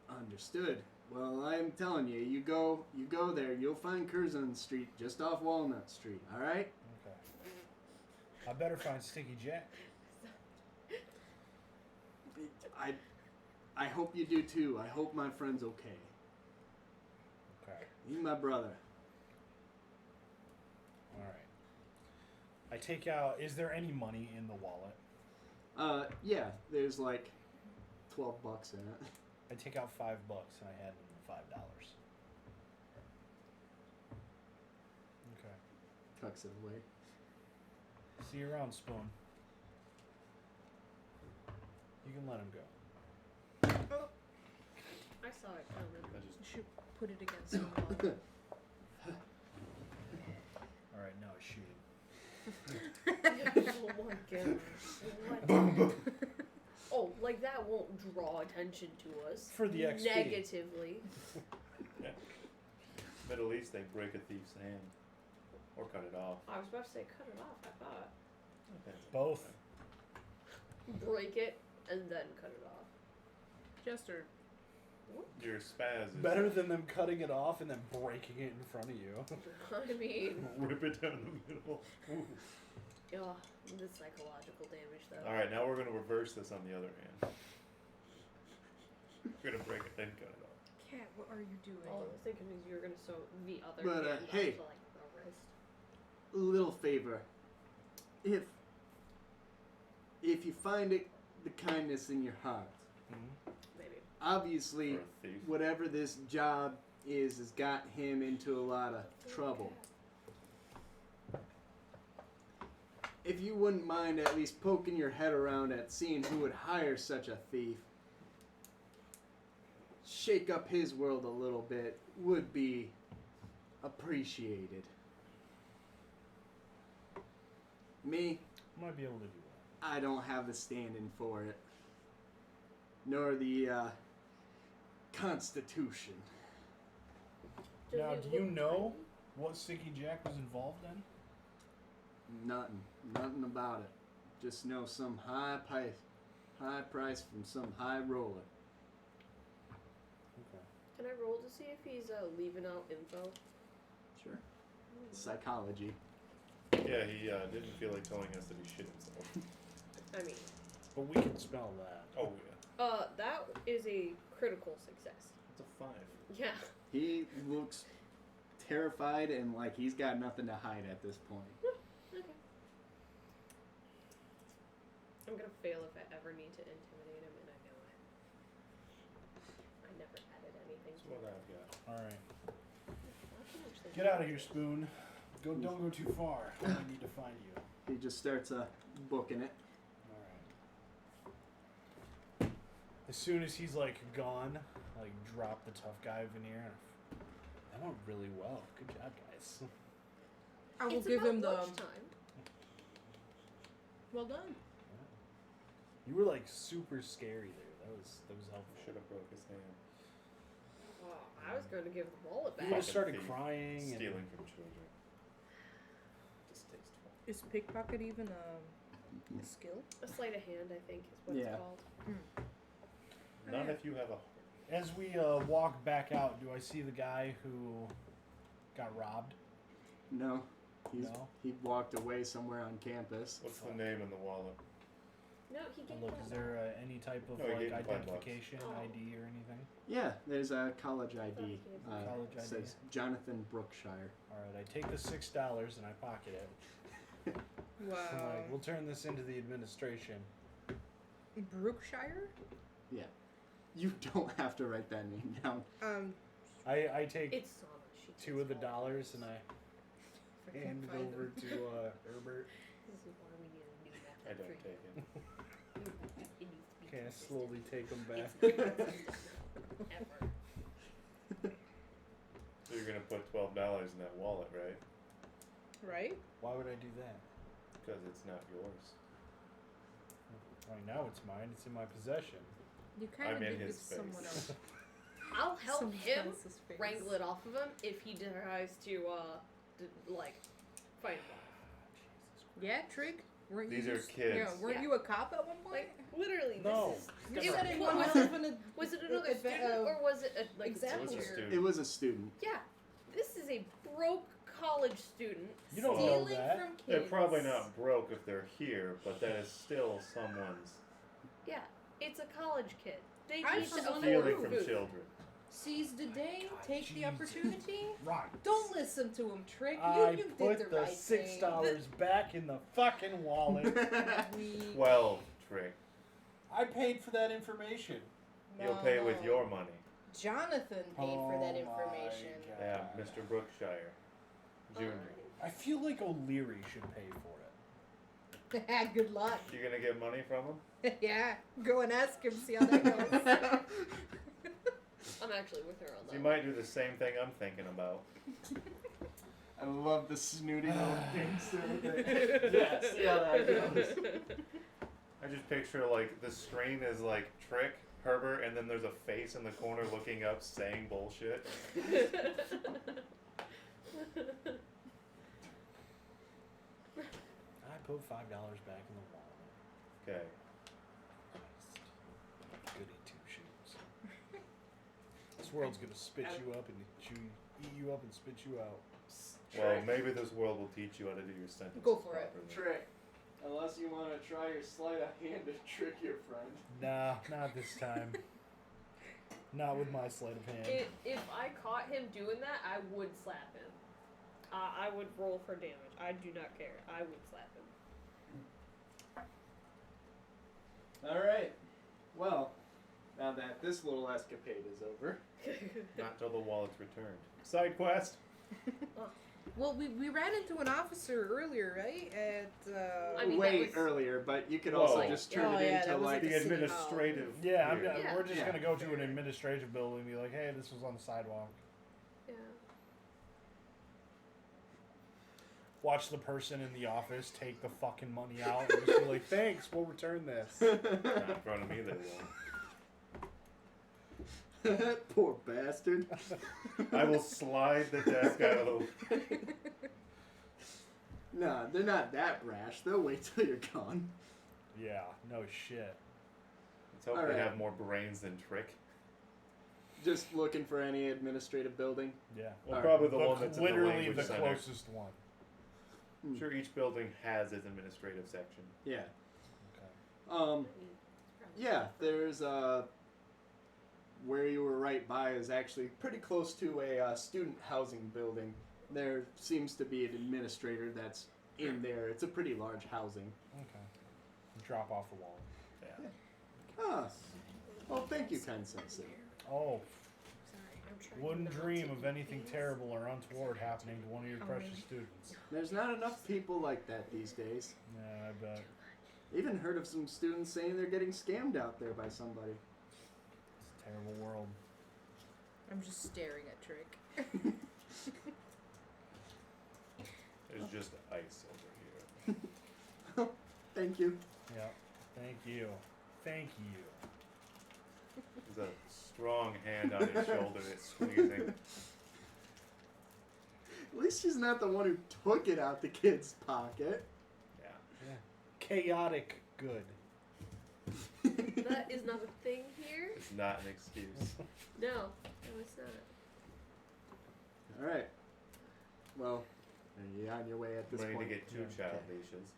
45. Understood. Well, I'm telling you, you go there, you'll find Curzon Street just off Walnut Street, alright? Okay. I better find Sticky Jack. I hope you do too. I hope my friend's okay. Okay. He's my brother. All right. I take out. Is there any money in the wallet? Yeah, there's like $12 in it. I take out $5 and I hand him $5. Okay. Tucks it away. See you around, Spoon. You can let him go. I saw it coming. I You just should put it against the wall. All right, now I shoot him. Oh my gosh. What? Oh, like that won't draw attention to us. For the XP. Negatively. Middle East, they break a thief's hand or cut it off. I was about to say cut it off, I thought. Both. Break it and then cut it off. Jester. Your spaz is Better than them cutting it off and then breaking it in front of you. I mean, rip it down the middle. Ooh. ugh, the psychological damage though. All right, now we're gonna reverse this on the other hand. We're gonna break it, then cut it off. Cat, what are you doing? All I was thinking is you were gonna sew the other But, hand hey. onto like the wrist. A little favor. If you find it, the kindness in your heart. Maybe. Obviously, For a thief. whatever this job is has got him into a lot of trouble. If you wouldn't mind at least poking your head around at seeing who would hire such a thief, shake up his world a little bit would be appreciated. Me, Might be able to do that. I don't have the standing for it. Nor the Constitution. Does Now, he do you look know what Sticky Jack was involved in? Nothing about it. Just know some high price from some high roller. Okay. Can I roll to see if he's leaving out info? Sure. Psychology. Yeah, he didn't feel like telling us that he shit himself. I mean, But we can spell that. Oh yeah. that is a critical success. It's a 5. Yeah. He looks terrified and like he's got nothing to hide at this point. Okay. I'm gonna fail if I ever need to intimidate him, and I know it. I never added anything. That's what I've got. Alright. Not too much Get out of here, Spoon. Don't go too far. I need to find you. He just starts booking it. Alright. As soon as he's like gone, like drop the tough guy veneer. That went really well. Good job, guys. I will It's give about him the. lunchtime. Well done. You were like super scary there. That was helpful. Should have broke his hand. Well, I was going to give the wallet You back. would have started thief. crying. And Stealing from children. Distasteful. Is pickpocket even a skill? A sleight of hand, I think, is what Yeah. it's called. Not if you have a. As we walk back out, do I see the guy who got robbed? No. No? He walked away somewhere on campus. What's the name in the wallet? No, he Oh, gave look, that is back. there any type of No, he like gave me $5. identification, Oh. ID or anything? Yeah, there's a college ID. College It ID. says Jonathan Brookshire. All right, I take the $6 and I pocket it. Wow. I'm like, we'll turn this into the administration. Brookshire? Yeah. You don't have to write that name down. I take It's on a sheet. $2 of the dollars and I hand it over to Herbert. This is why we need a new method. I don't for take it. you. It needs to be Okay, I consistent. slowly take them back. It's not consistent. Ever. So you're gonna put $12 in that wallet, right? Right? Why would I do that? Because it's not yours. Right now it's mine. It's in my possession. You kind of I'm in did his give someone face. else. I'll help someone him else's face. wrangle it off of him if he tries to, like, fight him. Yeah, Trig? Weren't These you are just- kids. Yeah, weren't Yeah. you a cop at one point? Like, literally, No. You this is... said It, it wa- was was, it, was was it another student, or was it, a, like, example? It was a teacher? student. It was a student. Yeah. This is a broke college student. You don't know stealing that. from kids? They're probably not broke if they're here, but that is still someone's Yeah, it's a college kid. They I'm need to from afford stealing from food. children. Seize the day, God, take the Jesus. opportunity. Right. Don't listen to him, Trig. I You put did the the right $6 back in the fucking wallet. thing. 12, Trick. I paid for that information. You'll pay with your money. Jonathan paid for that Oh information. my Yeah, God. Mr. Brookshire, Jr. I feel like O'Leary should pay for it. Good luck. You gonna get money from him? Yeah, go and ask him, see how that goes. I'm actually with her on So that. you might do the same thing I'm thinking about. I love the snooty little gangster. Yeah, see how that goes. I just picture like the screen is like Trick, Herbert, and then there's a face in the corner looking up saying bullshit. I put $5 back in the wallet. Okay. Goody two shoes. This world's gonna spit you up and eat you up and spit you out. Well, maybe this world will teach you how to do your sentences Go for it. properly. Trick. Unless you want to try your sleight of hand to trick your friend. Nah, not this time. Not with my sleight of hand. If I caught him doing that, I would slap him. I would roll for damage. I do not care. I would slap him. Alright. Well, now that this little escapade is over. Not till the wallet's returned. Side quest. Well, we ran into an officer earlier, right? At I mean, way that was- earlier, but you could Whoa. also Like, just turn oh, it yeah, into that was like The the city hall. administrative. Yeah, here. Yeah. we're just Yeah. gonna go to an administrative building and be like, hey, this was on the sidewalk. Yeah. Watch the person in the office take the fucking money out and just be like, thanks, we'll return this. Not in front of me, they won't. Poor bastard. I will slide the desk out. Nah, they're not that brash. They'll wait till you're gone. Yeah, no shit. Let's hope Alright. they have more brains than Trick. Just looking for any administrative building. Yeah. Well, Alright. probably the one that's in the literally language the center. closest one. I'm sure each building has its administrative section. Yeah. Okay. Yeah, there's where you were right by is actually pretty close to a student housing building. There seems to be an administrator that's in there. It's a pretty large housing. Okay. Drop off the wall. Yeah. Ah, well, thank you, kind citizen. Oh, Sorry, I'm trying wouldn't not dream to of eat anything these. terrible or untoward happening to one of your Oh, precious really? students. There's not enough people like that these days. Yeah, I bet. Even heard of some students saying they're getting scammed out there by somebody. It's a terrible world. I'm just staring at Trick. There's just ice over here. Thank you. Yeah. Thank you. Thank you. There's a strong hand on his shoulder that's squeezing. At least she's not the one who took it out the kid's pocket. Yeah. Yeah. Chaotic good. That is not a thing here. It's not an excuse. No, no, it's not. All right. Well, are you on your way at this I'm ready point? to get two Yeah. child leashes.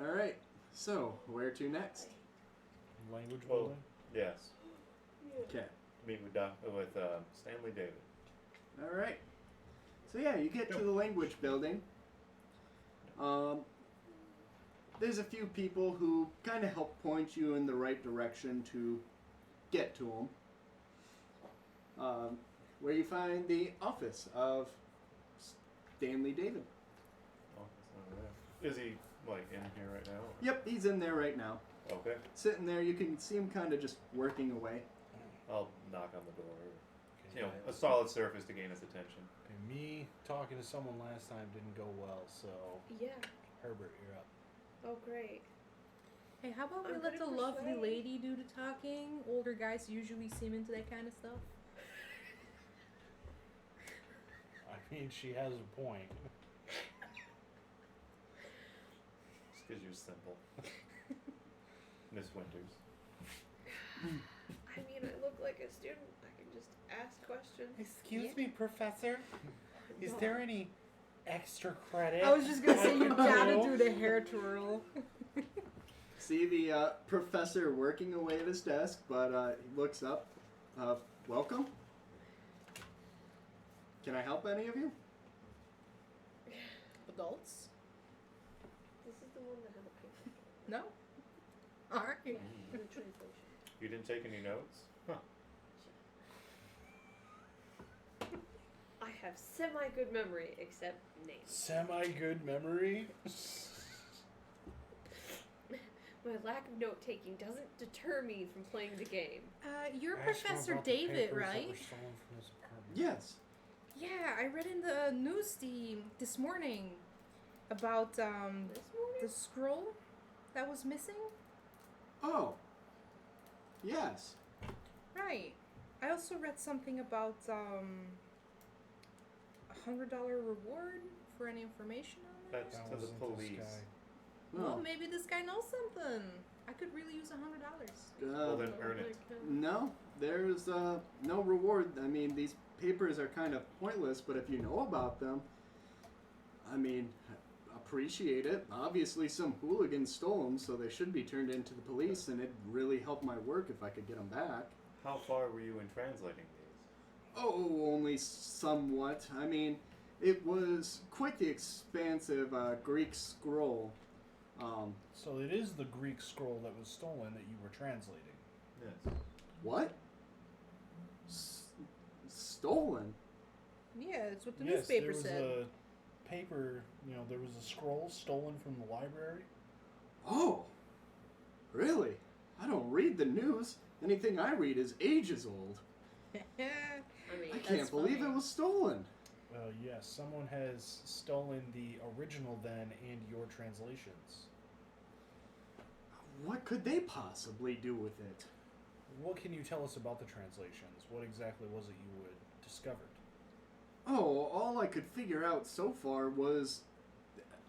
All right. So, where to next? Language Well, building? Yes. Okay. Meet with Stanley David. All right. So yeah, you get to the language building. There's a few people who kind of help point you in the right direction to get to them. Where you find the office of Stanley David. Oh, it's not there. Is he like in here right now? Or? Yep, he's in there right now. Okay. Sitting there, you can see him kind of just working away. I'll knock on the door. Okay, You know, a solid surface to gain his attention. okay, me talking to someone last time didn't go well, so Yeah. Herbert, you're up. Oh, great. Hey, how about we I'm let the gonna lovely persuade. lady do the talking? Older guys usually seem into that kind of stuff. I mean, she has a point. Just because you're simple. Miss Winters. I mean, I look like a student. I can just ask questions. Excuse me, Professor. Is No. there any extra credit? I was just gonna say you gotta No. do the hair twirl. See the professor working away at his desk, but he looks up. Welcome. Can I help any of you? Adults? This is the one that had a paper. No. All right. Yeah, the translation. You didn't take any notes? Huh. I have semi-good memory, except names. Semi-good memory? My lack of note-taking doesn't deter me from playing the game. You're Ask him Professor about the David, papers that right? were stolen from his apartment. Yes. Yeah, I read in the news this morning about This morning? the scroll that was missing. Oh. Yes. Right. I also read something about $100 reward for any information on it. That's That to the wasn't this police. guy. Well, Oh. maybe this guy knows something. I could really use $100. Well, then earn it. No, there's no reward. I mean, these papers are kind of pointless, but if you know about them, I mean, appreciate it. Obviously, some hooligans stole them, so they should be turned into the police, and it'd really help my work if I could get them back. How far were you in translating these? Oh, only somewhat. I mean, it was quite the expansive Greek scroll. So it is the Greek scroll that was stolen that you were translating. Yes. What? Stolen? Yeah, it's what the Yes, newspaper there was said. a paper, there was a scroll stolen from the library. Oh, really? I don't read the news. Anything I read is ages old. I mean, I can't That's believe funny. it was stolen. Yes, someone has stolen the original then and your translations. What could they possibly do with it? what can you tell us about the translations? What exactly was it you discovered? Oh, all I could figure out so far was,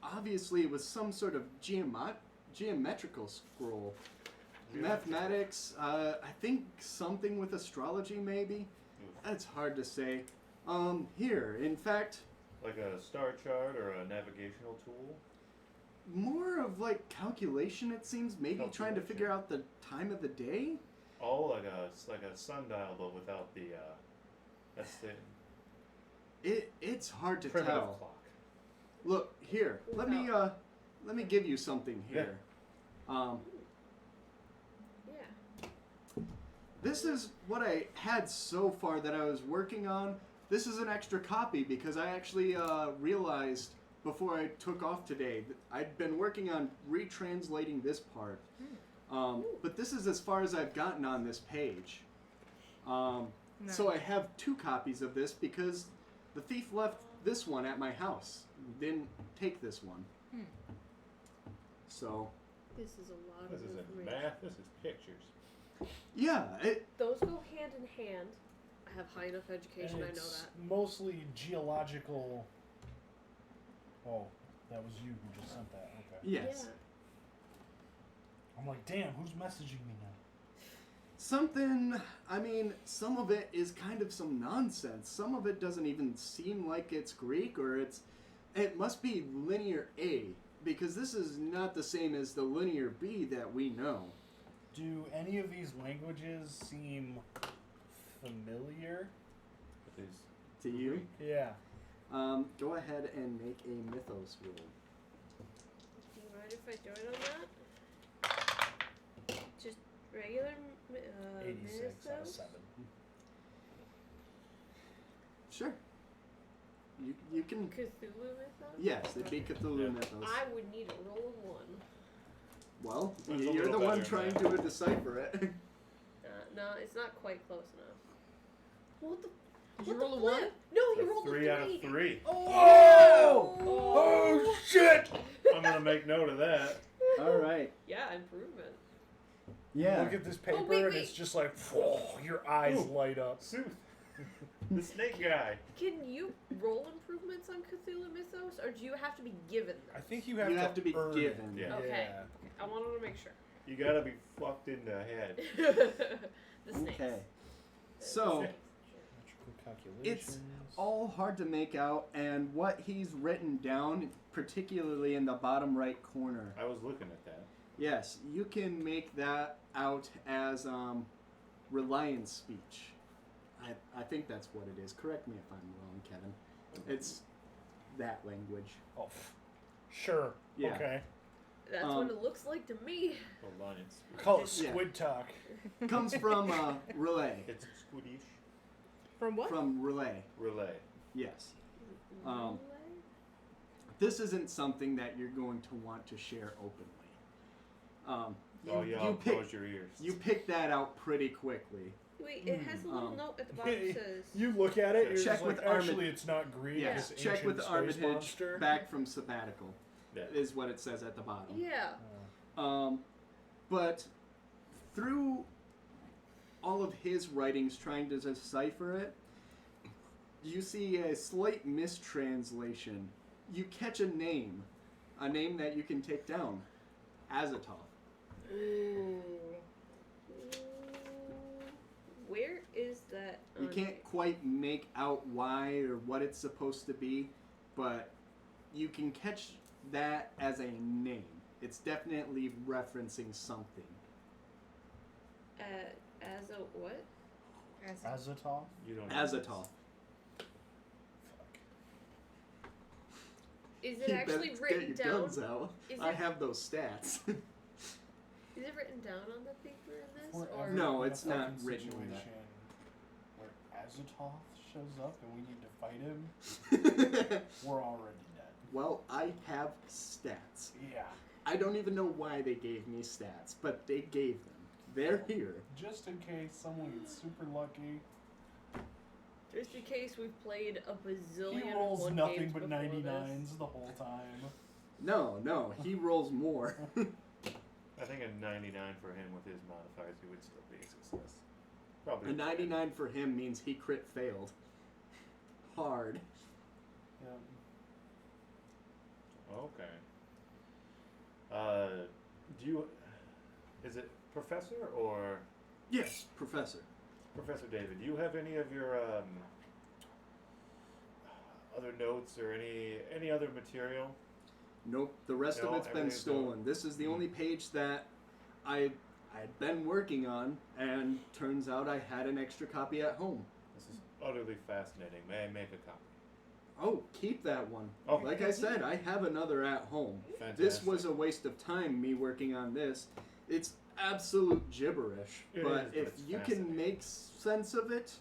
obviously, it was some sort of geometrical scroll. Mathematics, I think something with astrology, maybe? That's hard to say. Here, in fact... Like a star chart or a navigational tool? More of, like, calculation, it seems. Maybe trying to figure out the time of the day? Oh, like a sundial, but without the, that's it. It's hard to Primitive tell. clock. Look, here, let me give you something here. Yeah. This is what I had so far that I was working on. This is an extra copy because I actually realized before I took off today that I'd been working on retranslating this part. But this is as far as I've gotten on this page. So I have 2 copies of this because the thief left this one at my house. Didn't take this one. So... This is a lot This of isn't information. math, this is pictures. Yeah, Those go hand in hand. I have high enough education, And I know it's that. mostly geological. Oh, that was you who just sent that. Okay. yes. I'm like, damn, who's messaging me now? Something, I mean, some of it is kind of some nonsense. Some of it doesn't even seem like it's Greek, or it must be linear A, because this is not the same as the linear B that we know. Do any of these languages seem familiar? To you? Yeah. Go ahead and make a mythos roll. Do you mind if I join on that? Just regular 86 out of mythos? 7. Sure. You can... Cthulhu mythos? Yes, it'd be Cthulhu mythos. I would need a roll of 1. Well, That's a you're little the one better trying than to decipher it. No, it's not quite close enough. What the? Did what you roll the a 1? flip? No, he A rolled 3 a out of 3. Oh! Oh shit! I'm gonna make note of that. All right. Yeah, improvement. Yeah. Look at this paper wait, and wait. it's just like, whoa, your eyes Ooh. light up. Sooth. The snake guy. Can you roll improvements on Cthulhu mythos, or do you have to be given I them? think you have to be earn given. it. Yeah. Okay. I wanted to make sure. You gotta be fucked in the head. The snakes. Okay. So, Electrical calculations. it's all hard to make out, and what he's written down, particularly in the bottom right corner, I was looking at that. yes, you can make that out as reliance speech. I think that's what it is. Correct me if I'm wrong, Kevin. It's that language. Oh, sure. Yeah. Okay. That's what it looks like to me. Alliance. Call it Yeah. squid talk. Comes from relay. It's squiddish. From what? From relay. Relay. Yes. This isn't something that you're going to want to share openly. Close your ears. You pick that out pretty quickly. Wait, it has a little note at the bottom that says. You look at it, you're Check just like, with actually, it's not Greek. Yeah, It's check with ancient Armitage space monster. back from sabbatical. Yeah. Is what it says at the bottom. Yeah. But through all of his writings trying to decipher it, you see a slight mistranslation. You catch a name that you can take down. Azathoth. Ooh. Where is that? You on can't here? quite make out why or what it's supposed to be, but you can catch that as a name. It's definitely referencing something. As a what? Azathoth? You don't know Azathoth. Is it You actually better written get your down? guns out. Is I it- have those stats. Is it written down on the paper in this? We're Or ever No, in a it's not fucking written situation in where Azathoth shows up and we need to fight him, we're already dead. Well, I have stats. Yeah. I don't even know why they gave me stats, but they gave them. They're here. Just in case someone gets super lucky. just in case we've played a bazillion He rolls one nothing games but before 99s the whole time. No, he rolls more. I think a 99 for him with his modifiers, he would still be a success. Probably. A 99 for him means he crit failed. Hard. Yeah. Okay. Do you? Is it Professor or Yes, Professor. Professor David? Do you have any of your other notes or any other material? Nope, the rest No, of it's been everything's stolen. This is the only page that I'd been working on, and turns out I had an extra copy at home. This is utterly fascinating. May I make a copy? Oh, keep that one. Oh. Like I said, I have another at home. Fantastic. This was a waste of time, me working on this. It's absolute gibberish, It but is, if it's you can fascinating. make sense of it,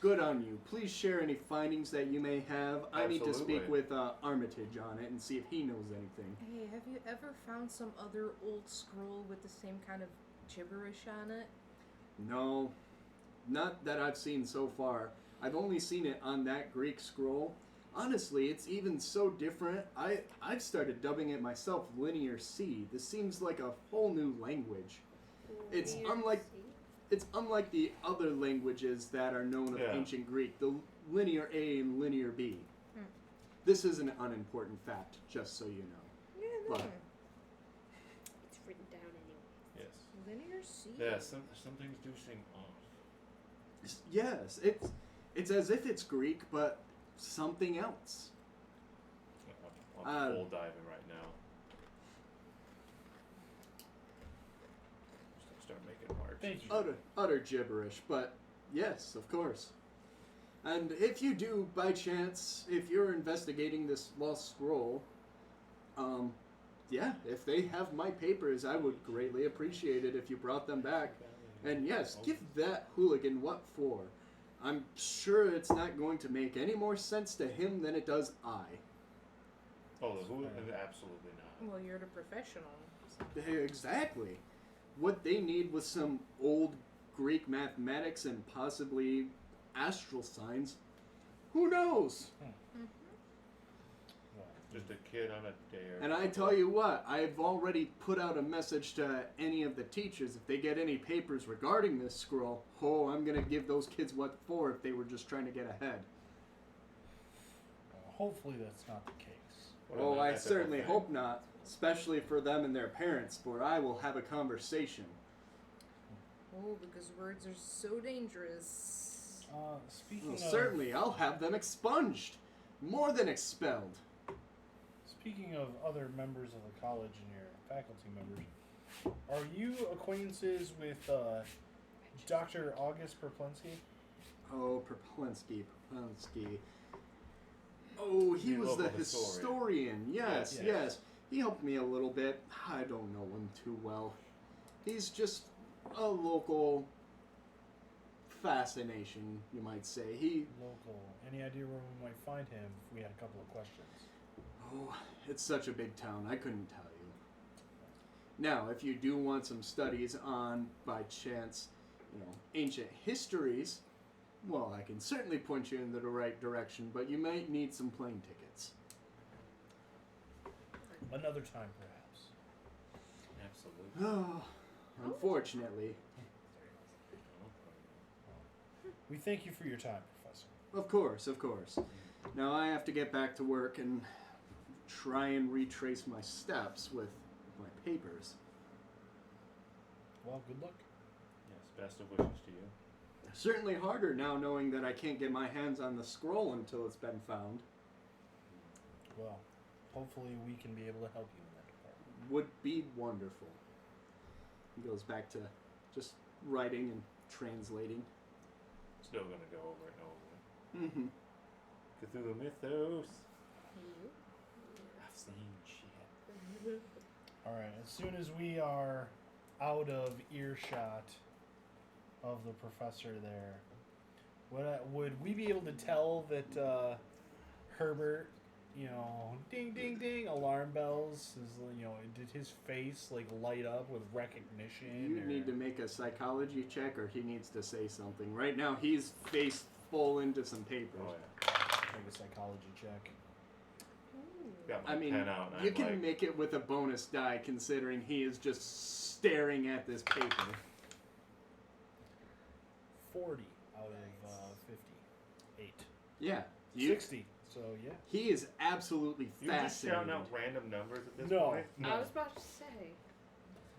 good on you. Please share any findings that you may have. I need to speak Absolutely. with Armitage on it and see if he knows anything. Hey, have you ever found some other old scroll with the same kind of gibberish on it? No, not that I've seen so far. I've only seen it on that Greek scroll. Honestly, it's even so different. I've started dubbing it myself Linear C. This seems like a whole new language. It's unlike the other languages that are known of Yeah. ancient Greek, the Linear A and Linear B. Hmm. This is an unimportant fact, just so you know. Yeah, But- It's written down anyway. Yes. Linear C. Yeah. Some things do seem off. Yes, it's as if it's Greek, but something else. I'm full diving right now. Start making marks. Thank you. Utter gibberish, but yes, of course. And if you do, by chance, if you're investigating this lost scroll, yeah, if they have my papers, I would greatly appreciate it if you brought them back. And yes, give that hooligan what for. I'm sure it's not going to make any more sense to him than it does I. Oh, the who? Absolutely not. Well, you're the professional. Exactly. What they need was some old Greek mathematics and possibly astral signs. Who knows? Just a kid on a dare. And I tell you what, I've already put out a message to any of the teachers. If they get any papers regarding this scroll, I'm gonna give those kids what for if they were just trying to get ahead. Hopefully that's not the case. What an I unethical certainly thing. hope not, especially for them and their parents, for I will have a conversation. Oh, because words are so dangerous. Speaking Well, of certainly, I'll have them expunged. More than expelled. Speaking of other members of the college and your faculty members, are you acquaintances with Dr. August Perplensky? Oh, Perplensky. Oh, he The was the local historian. Yes, Yes. yes. He helped me a little bit. I don't know him too well. He's just a local fascination, you might say. Local. Any idea where we might find him if we had a couple of questions? Oh, it's such a big town, I couldn't tell you. Now, if you do want some studies on, by chance, ancient histories, well, I can certainly point you in the right direction, but you might need some plane tickets. Another time, perhaps. Absolutely. Oh, unfortunately. We thank you for your time, Professor. Of course, of course. Now I have to get back to work and try and retrace my steps with my papers. Well, good luck. Yes. Best of wishes to you. Certainly harder now knowing that I can't get my hands on the scroll until it's been found. Well, hopefully we can be able to help you in that department. Would be wonderful. He goes back to just writing and translating. Still gonna go over and over. Mm-hmm. Cthulhu Mythos. I've seen shit. All right. As soon as we are out of earshot of the professor there, would we be able to tell that Herbert, ding ding ding, alarm bells, did his face light up with recognition? You need to make a psychology check, or he needs to say something. Right now, he's face full into some papers. Oh make a psychology check. yeah. Got my I mean, pen out and you I'm can like, make it with a bonus die, considering he is just staring at this paper. 40 out of 58. Yeah. 60. So, yeah. He is absolutely You just fascinated. shouting out random numbers at this No. point? I was about to say.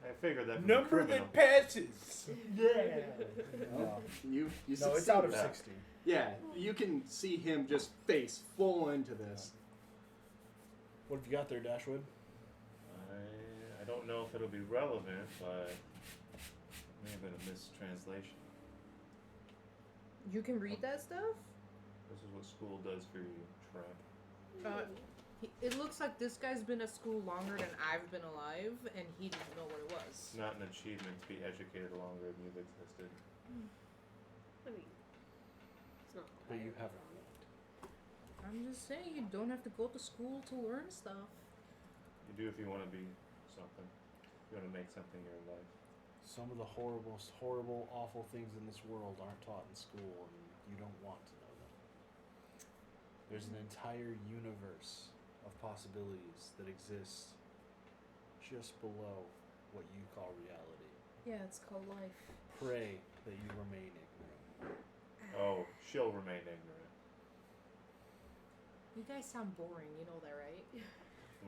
I figured that. Number that passes. Yeah. No, you No, it's out of Yeah. 60. Yeah, you can see him just face full into this. What have you got there, Dashwood? I don't know if it'll be relevant, but it may have been a mistranslation. You can read that stuff? This is what school does for you, tramp. It looks like this guy's been at school longer than I've been alive, and he didn't know what it was. It's not an achievement to be educated longer than you've existed. I mean, it's not. But you have haven't. I'm just saying, you don't have to go to school to learn stuff. You do if you want to be something. You want to make something in your life. Some of the horrible, awful things in this world aren't taught in school, and you don't want to know them. There's an entire universe of possibilities that exists just below what you call reality. Yeah, it's called life. Pray that you remain ignorant. Oh, she'll remain ignorant. You guys sound boring, you know that, right?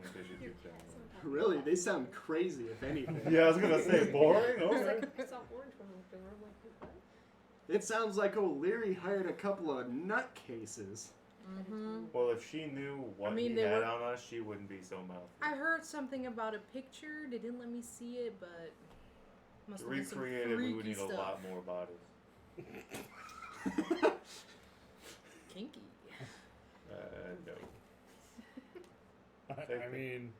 Because you do things. Really, they sound crazy, if anything. Yeah, I was gonna say boring. It's Okay. like I saw orange when I looked over. I'm like, what? It sounds like O'Leary hired a couple of nutcases. Mm-hmm. Well, if she knew what I mean, he they had were- on us, she wouldn't be so mouthy. I heard something about a picture. They didn't let me see it, but must To have been some recreate it, we would freaky need a stuff. lot more bodies. Kinky. No. I mean,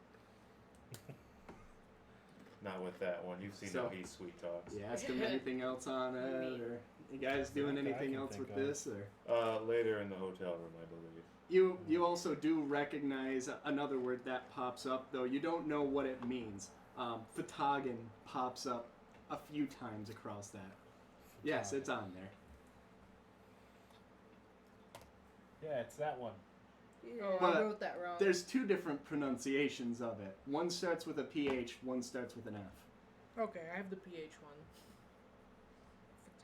Not with that one. You've seen So- how he sweet talks. You ask him anything else on it, or you guys doing Nothing I anything can else think with of. this, or Later in the hotel room, I believe. you also do recognize another word that pops up, though you don't know what it means. Fatagan pops up a few times across that. Yes, it's on there. Yeah, it's that one. Oh, But I wrote that wrong. There's two different pronunciations of it. One starts with a PH, one starts with an F. Okay, I have the PH one.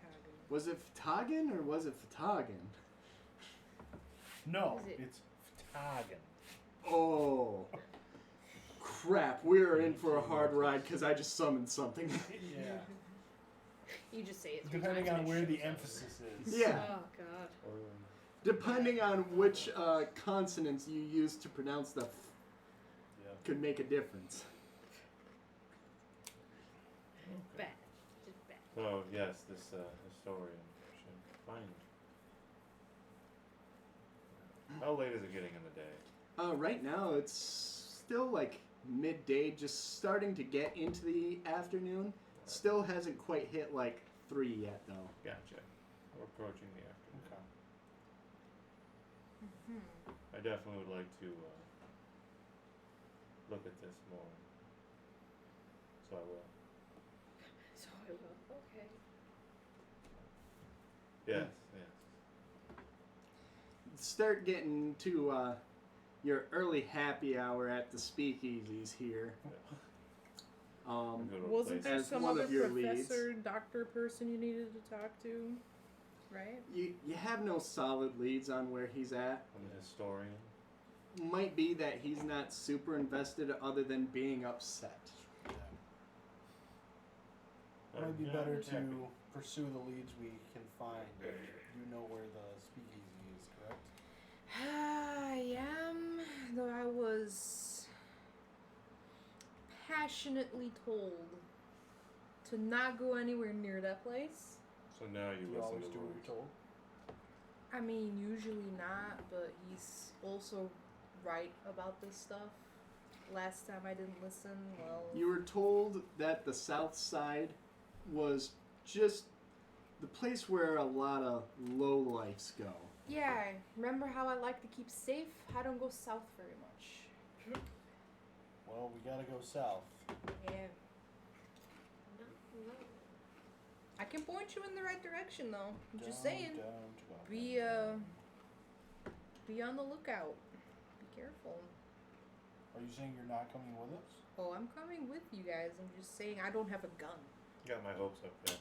Fatagan. Was it Fatagan or was it Fatagan? No, Is it- it's Ftagen. Oh. Crap, we are in for a hard ride because I just summoned something. Yeah. You just say it. 3 Depending times on and it where the shows up. emphasis is. Yeah. Oh god. Depending on which consonants you use to pronounce the Yeah. could make a difference. Bad. Just bad. So yes, this historian should find. How late is it getting in the day? Right now, it's still like midday, just starting to get into the afternoon. Still hasn't quite hit like 3 yet, though. Gotcha. We're approaching the afternoon. Okay. I definitely would like to look at this more. So I will. So I will. Okay. Yes, yes. Start getting to your early happy hour at the speakeasies here. We'll go to a Wasn't place. there As some one other of your professor, doctor person you needed to talk to? Right? You have no solid leads on where he's at. I'm a historian. Might be that he's not super invested other than being upset. Might be Yeah, better I'm to happy. pursue the leads we can find. You know where the speakeasy is, correct? I am, though I was passionately told to not go anywhere near that place. So now Do you you listen always to do what rules. you're told? I mean, usually not, but he's also right about this stuff. Last time I didn't listen, well... You were told that the south side was just the place where a lot of lowlifes go. Yeah, remember how I like to keep safe? I don't go south very much. Well, we gotta go south. Yeah. No. I can point you in the right direction, though. I'm just Down, saying. down to up, Be, down, down. be on the lookout. Be careful. Are you saying you're not coming with us? Oh, I'm coming with you guys. I'm just saying I don't have a gun. Got my hopes up there.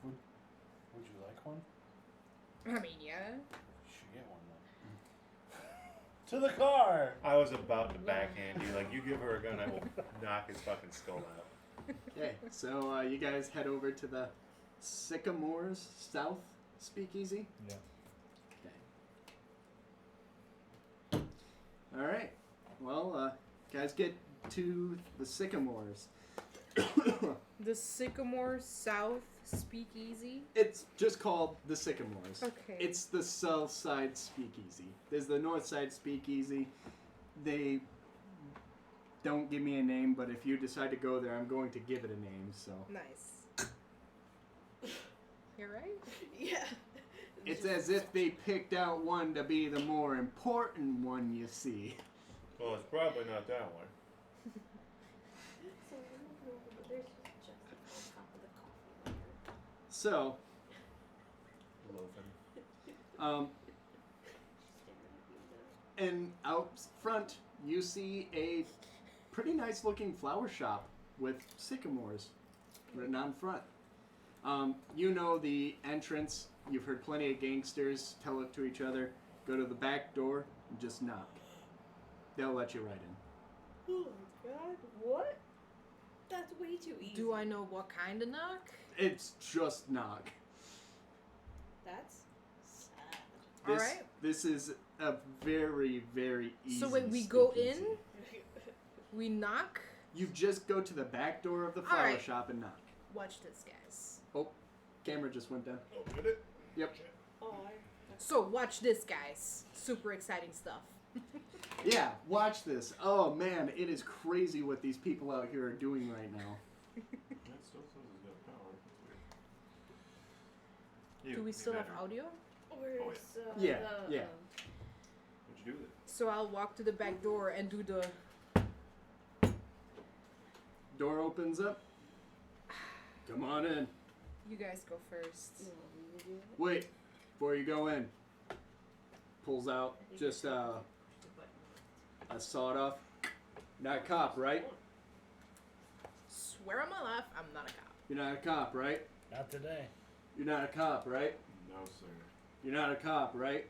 Would you like one? I mean, yeah. You should get one then. To the car! I was about to backhand you. Like, you give her a gun, I will knock his fucking skull out. Okay, so you guys head over to the Sycamores South Speakeasy. Yeah. Okay. All right. Well, guys, get to the Sycamores. The Sycamore South Speakeasy. It's just called the Sycamores. Okay. It's the South Side Speakeasy. There's the North Side Speakeasy. They don't give me a name, but if you decide to go there, I'm going to give it a name. So Nice. You're right. Yeah. it's as if they picked out one to be the more important one. You see. Well, it's probably not that one. So I'm looking over, but there's just on top of the coffee maker. So, Loafing. and out front, you see a pretty nice looking flower shop with sycamores written on front. You know the entrance. You've heard plenty of gangsters tell it to each other. Go to the back door and just knock. They'll let you right in. Oh my god, what? That's way too easy. Do I know what kind of knock? It's just knock. That's sad. This, Alright. This is a very, very easy So when we go speakeasy. in, we knock. You just go to the back door of the flower Alright. shop and knock. Watch this, guys. Camera just went down. Oh, did it? Yep. Oh, So watch this, guys. Super exciting stuff. Yeah, watch this. Oh man, it is crazy what these people out here are doing right now. That still says it's got power. That's weird. Do we still have audio? Where's Yeah, the, yeah. What'd you do with it? So I'll walk to the back door and do the. Door opens up. Come on in. You guys go first. You want me to do it? Wait, before you go in. Pulls out just a sawed off. Not a cop, right? Swear on my life, I'm not a cop. You're not a cop, right? Not today. You're not a cop, right? No, sir. You're not a cop, right?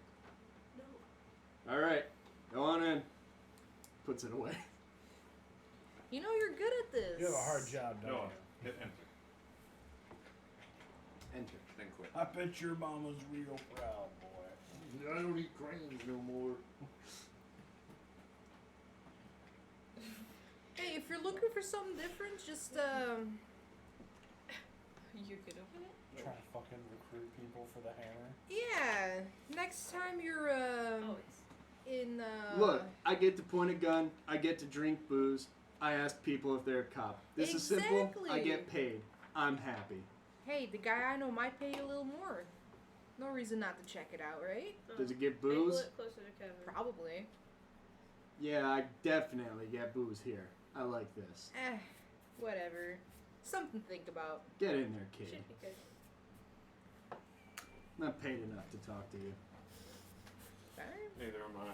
No. All right, go on in. Puts it away. You know you're good at this. You have a hard job, don't No, you? hit enter. Enter. Then quit. I bet your mama's real proud, boy. I don't eat cranes no more. Hey, if you're looking for something different, just You could open it? Trying to fucking recruit people for the hammer. yeah. Next time you're Oh, it's. in Look, I get to point a gun. I get to drink booze. I ask people if they're a cop. This is simple. I Exactly. get paid. I'm happy. Hey, the guy I know might pay you a little more. No reason not to check it out, right? Does it get Angle booze? it closer to Kevin. Probably. Yeah, I definitely get booze here. I like this. Whatever. Something to think about. Get in there, kid. Should be good. Not paid enough to talk to you. Alright. Neither am I.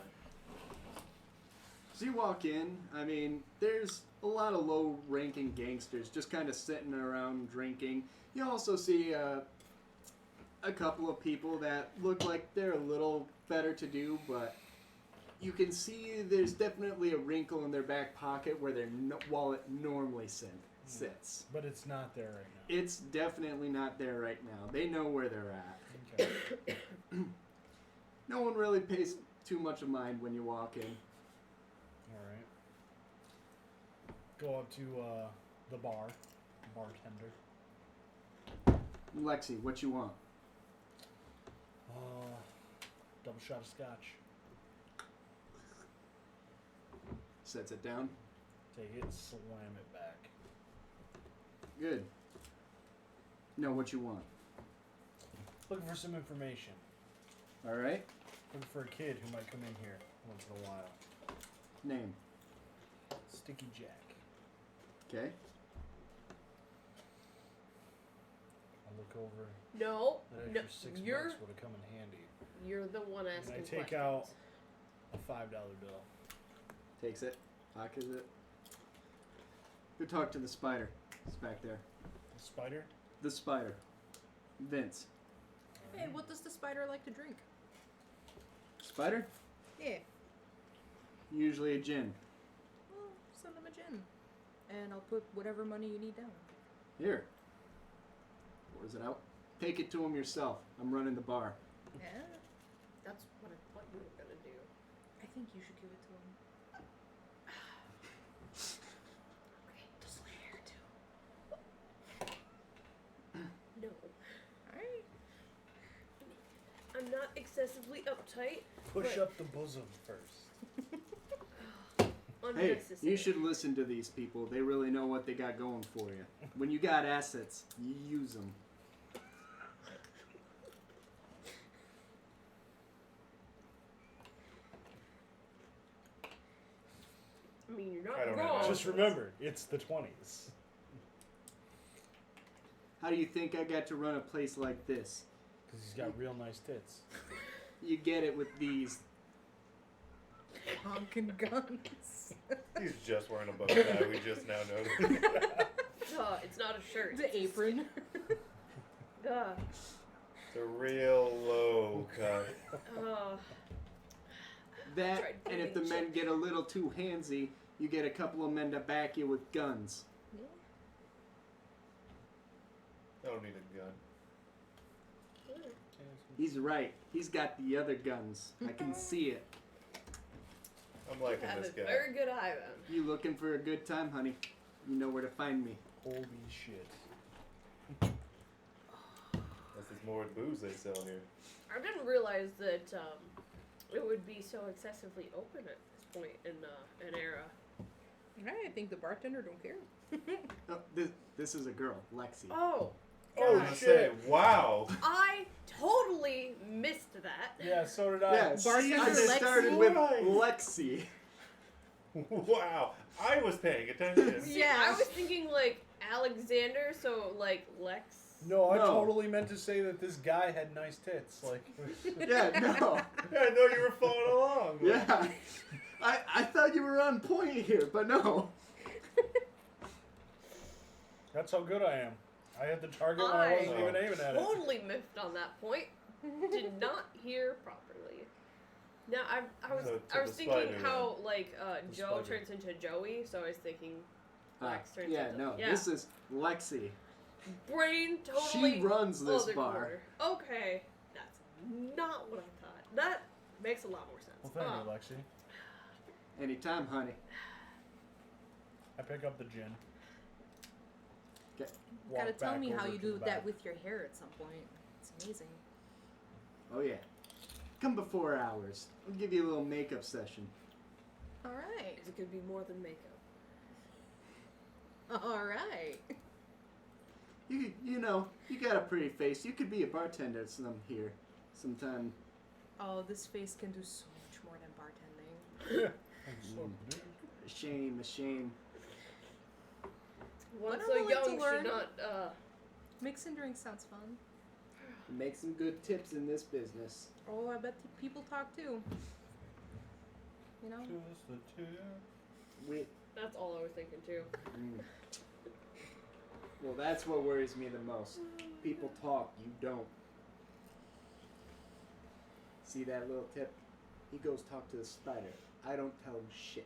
So you walk in, I mean, there's a lot of low-ranking gangsters just kind of sitting around drinking. You also see a couple of people that look like they're a little better to do, but you can see there's definitely a wrinkle in their back pocket where their wallet normally sits. But it's not there right now. It's definitely not there right now. They know where they're at. Okay. No one really pays too much of mind when you walk in. Alright. Go up to the bar. Bartender. Lexi, what you want? Double shot of scotch. Sets it down. Take it, slam it back. Good. Know what you want. Looking for some information. All right. Looking for a kid who might come in here once in a while. Name. Sticky Jack. Okay. I look over. No. That No. extra $6 You're would have come in handy. you're the one asking And I take questions. out A $5 bill. Takes it. Pockets it. Go talk to the spider. It's back there. A spider? The spider. Vince. Hey, what does the spider like to drink? Spider? Yeah. Usually a gin. Well, send them a gin. And I'll put whatever money you need down. Here. Pours it out. Take it to him yourself. I'm running the bar. Yeah. That's what I thought you were gonna do. I think you should give it to him. Okay, just here too. No. Alright. I'm not excessively uptight. Push but up the bosom first. Hey, unnecessary. you should listen to these people. They really know what they got going for you. When you got assets, you use them. I mean, you're I not don't wrong. know. Just remember, it's the 20s. How do you think I got to run a place like this? Because he's got real nice tits. You get it with these. Honking guns. He's just wearing a bow tie. We just now noticed. Duh, it's not a shirt. The apron. Duh. It's a real low cut. That, Tried and if the doing men shit. get a little too handsy, you get a couple of men to back you with guns. Yeah. I don't need a gun. He's right. He's got the other guns. I can see it. I'm You liking have this a guy. very good eye, then. You looking for a good time, honey? You know where to find me. Holy shit. This is more booze they sell here. I didn't realize that it would be so excessively open at this point in an era. I think the bartender don't care. Oh, this is a girl, Lexi. Oh, I was gonna say, wow. I totally missed that. Yeah, so did I. Yes, Bartender I started Lexi? with Right. Lexi. Wow. I was paying attention. See, Yeah. I was thinking like Alexander, so like Lex. No, I No. totally meant to say that this guy had nice tits. Like, Yeah, no. Yeah, I know you were following along. Yeah. I thought you were on point here, but no. that's how good I am. I had the target when I wasn't even aiming at it. Totally miffed on that point. Did not hear properly. Now I was So, to I was the thinking spider, how like The Joe spider. turns into Joey, so I was thinking Lex turns Yeah, into no. yeah. This is Lexi. Brain totally. She runs this other bar. quarter. Okay, that's not what I thought. That makes a lot more sense. Well, thank you, Lexi. Anytime, honey. I pick up the gin. Okay. Walk Gotta tell back me how over you to do the that back. with your hair at some point. It's amazing. Oh yeah. Come before hours. We'll give you a little makeup session. Alright. It could be more than makeup. Alright. You know, you got a pretty face. You could be a bartender sometime. Oh, this face can do so much more than bartending. A shame, a shame. One But so I'm willing to young learn. should not. Mixing drinks sounds fun. Make some good tips in this business. Oh, I bet people talk too. You know? Just the tip. We, That's all I was thinking too. well, that's what worries me the most. People talk, you don't. See that little tip? He goes talk to the spider. I don't tell him shit.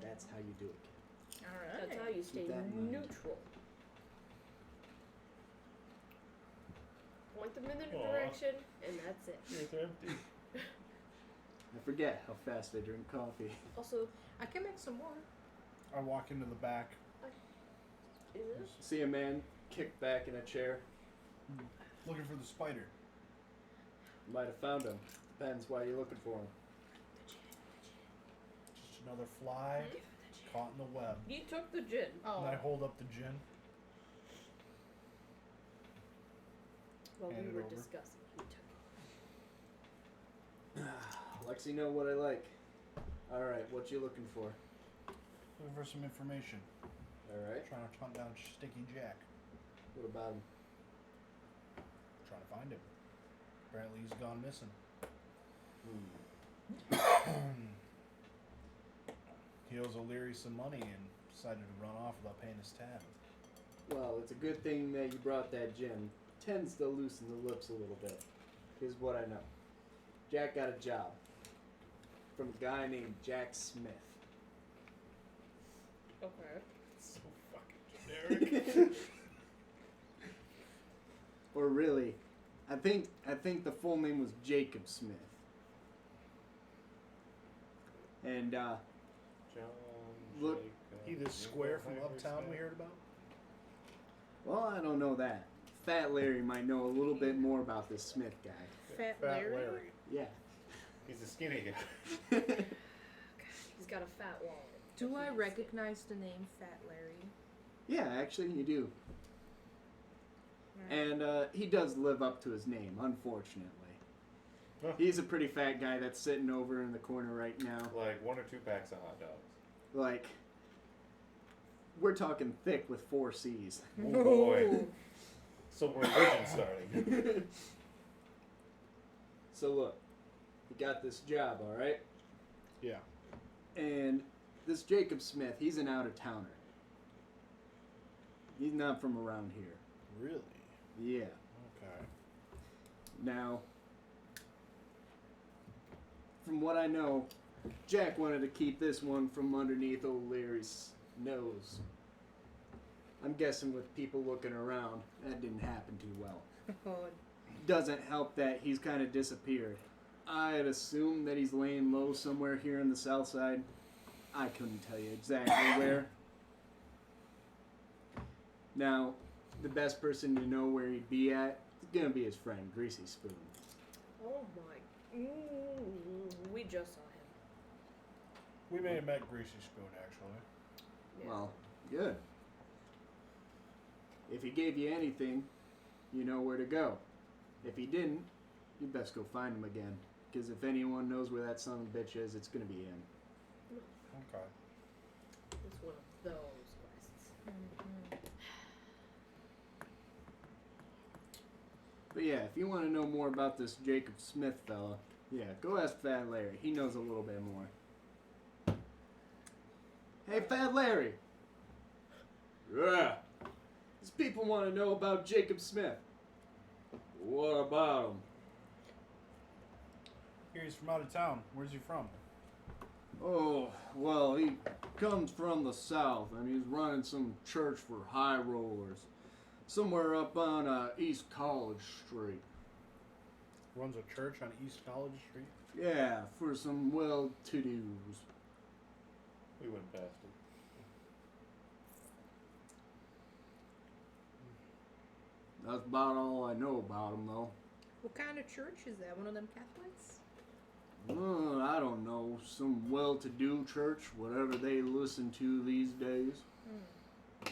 That's how you do it, kid. Alright. That's how you stay that in mind. neutral. Point them in the Aw. direction, and that's it. It's empty. I forget how fast I drink coffee. Also, I can make some more. I walk into the back. is it? See a man kick back in a chair. Looking for the spider. Might have found him. Depends why you're looking for him. Just another fly caught in the web. You took the gin. Oh. And I hold up the gin. While Hand we it were over. discussing, he took it. Lexi, know what I like. All right, what you looking for? Looking for some information. All right. Trying to hunt down Sticky Jack. What about him? Trying to find him. Apparently he's gone missing. He owes O'Leary some money and decided to run off without paying his tab. Well, it's a good thing that you brought that gem. Tends to loosen the lips a little bit. Here's what I know. Jack got a job from a guy named Jack Smith. Okay. So fucking generic. Or really, I think the full name was Jacob Smith. And John. Look, Jacob, He this square from Jacob, uptown we Smith. heard about? well, I don't know that. Fat Larry might know a little bit more about this Smith guy. Fat Fat Larry? Larry. Yeah. He's a skinny guy. He's got a fat wallet. Do I recognize the name Fat Larry? Yeah, actually, you do. Right. And he does live up to his name, unfortunately. Huh. He's a pretty fat guy that's sitting over in the corner right now. Like 1 or 2 packs of hot dogs. Like, we're talking thick with 4 C's. Oh boy. So we're vision starting. So look, you got this job, all right? Yeah. And this Jacob Smith, he's an out-of-towner. He's not from around here. Really? Yeah. Okay. Now, from what I know, Jack wanted to keep this one from underneath O'Leary's nose. I'm guessing with people looking around, that didn't happen too well. Oh, Doesn't help that he's kind of disappeared. I'd assume that he's laying low somewhere here in the south side. I couldn't tell you exactly where. Now, the best person to know where he'd be at is gonna be his friend, Greasy Spoon. Oh my. We just saw him. We may have met Greasy Spoon, actually. Yeah. Well, good. If he gave you anything, you know where to go. If he didn't, you best go find him again. Because if anyone knows where that son of a bitch is, it's gonna be him. Okay. It's one of those quests. mhm. But yeah, if you want to know more about this Jacob Smith fella, yeah, go ask Fat Larry. He knows a little bit more. Hey, Fat Larry! Yeah. These people want to know about Jacob Smith. What about him? Here he's from out of town. Where's he from? Oh, well, he comes from the south, and he's running some church for high rollers. Somewhere up on East College Street. Runs a church on East College Street. Yeah, for some well-to-dos. We went past it. That's about all I know about him, though. What kind of church is that? One of them Catholics? I don't know. Some well-to-do church, whatever they listen to these days. Hmm.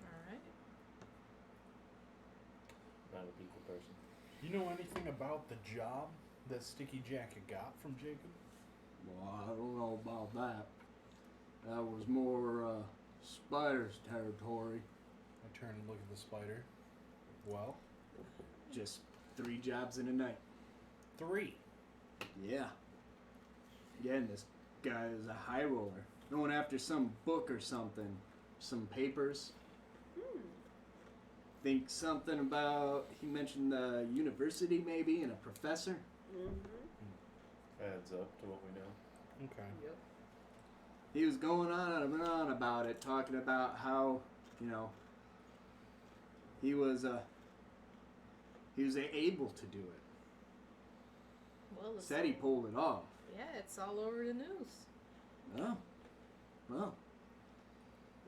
Alright. Not a people person. You know anything about the job that Sticky Jack had got from Jacob? Well, I don't know about that. That was more Spider's territory. I turn and look at the spider. Well, Just 3 jobs in a night. 3. Yeah. Again, this guy is a high roller. Going after some book or something. Some papers. Think something about, he mentioned the university maybe and a professor. Mm-hmm. Adds up to what we know. Okay. Yep. He was going on and on about it, talking about how, you know, he was able to do it. Well, it's Said he pulled it off. Yeah, it's all over the news. Oh, well,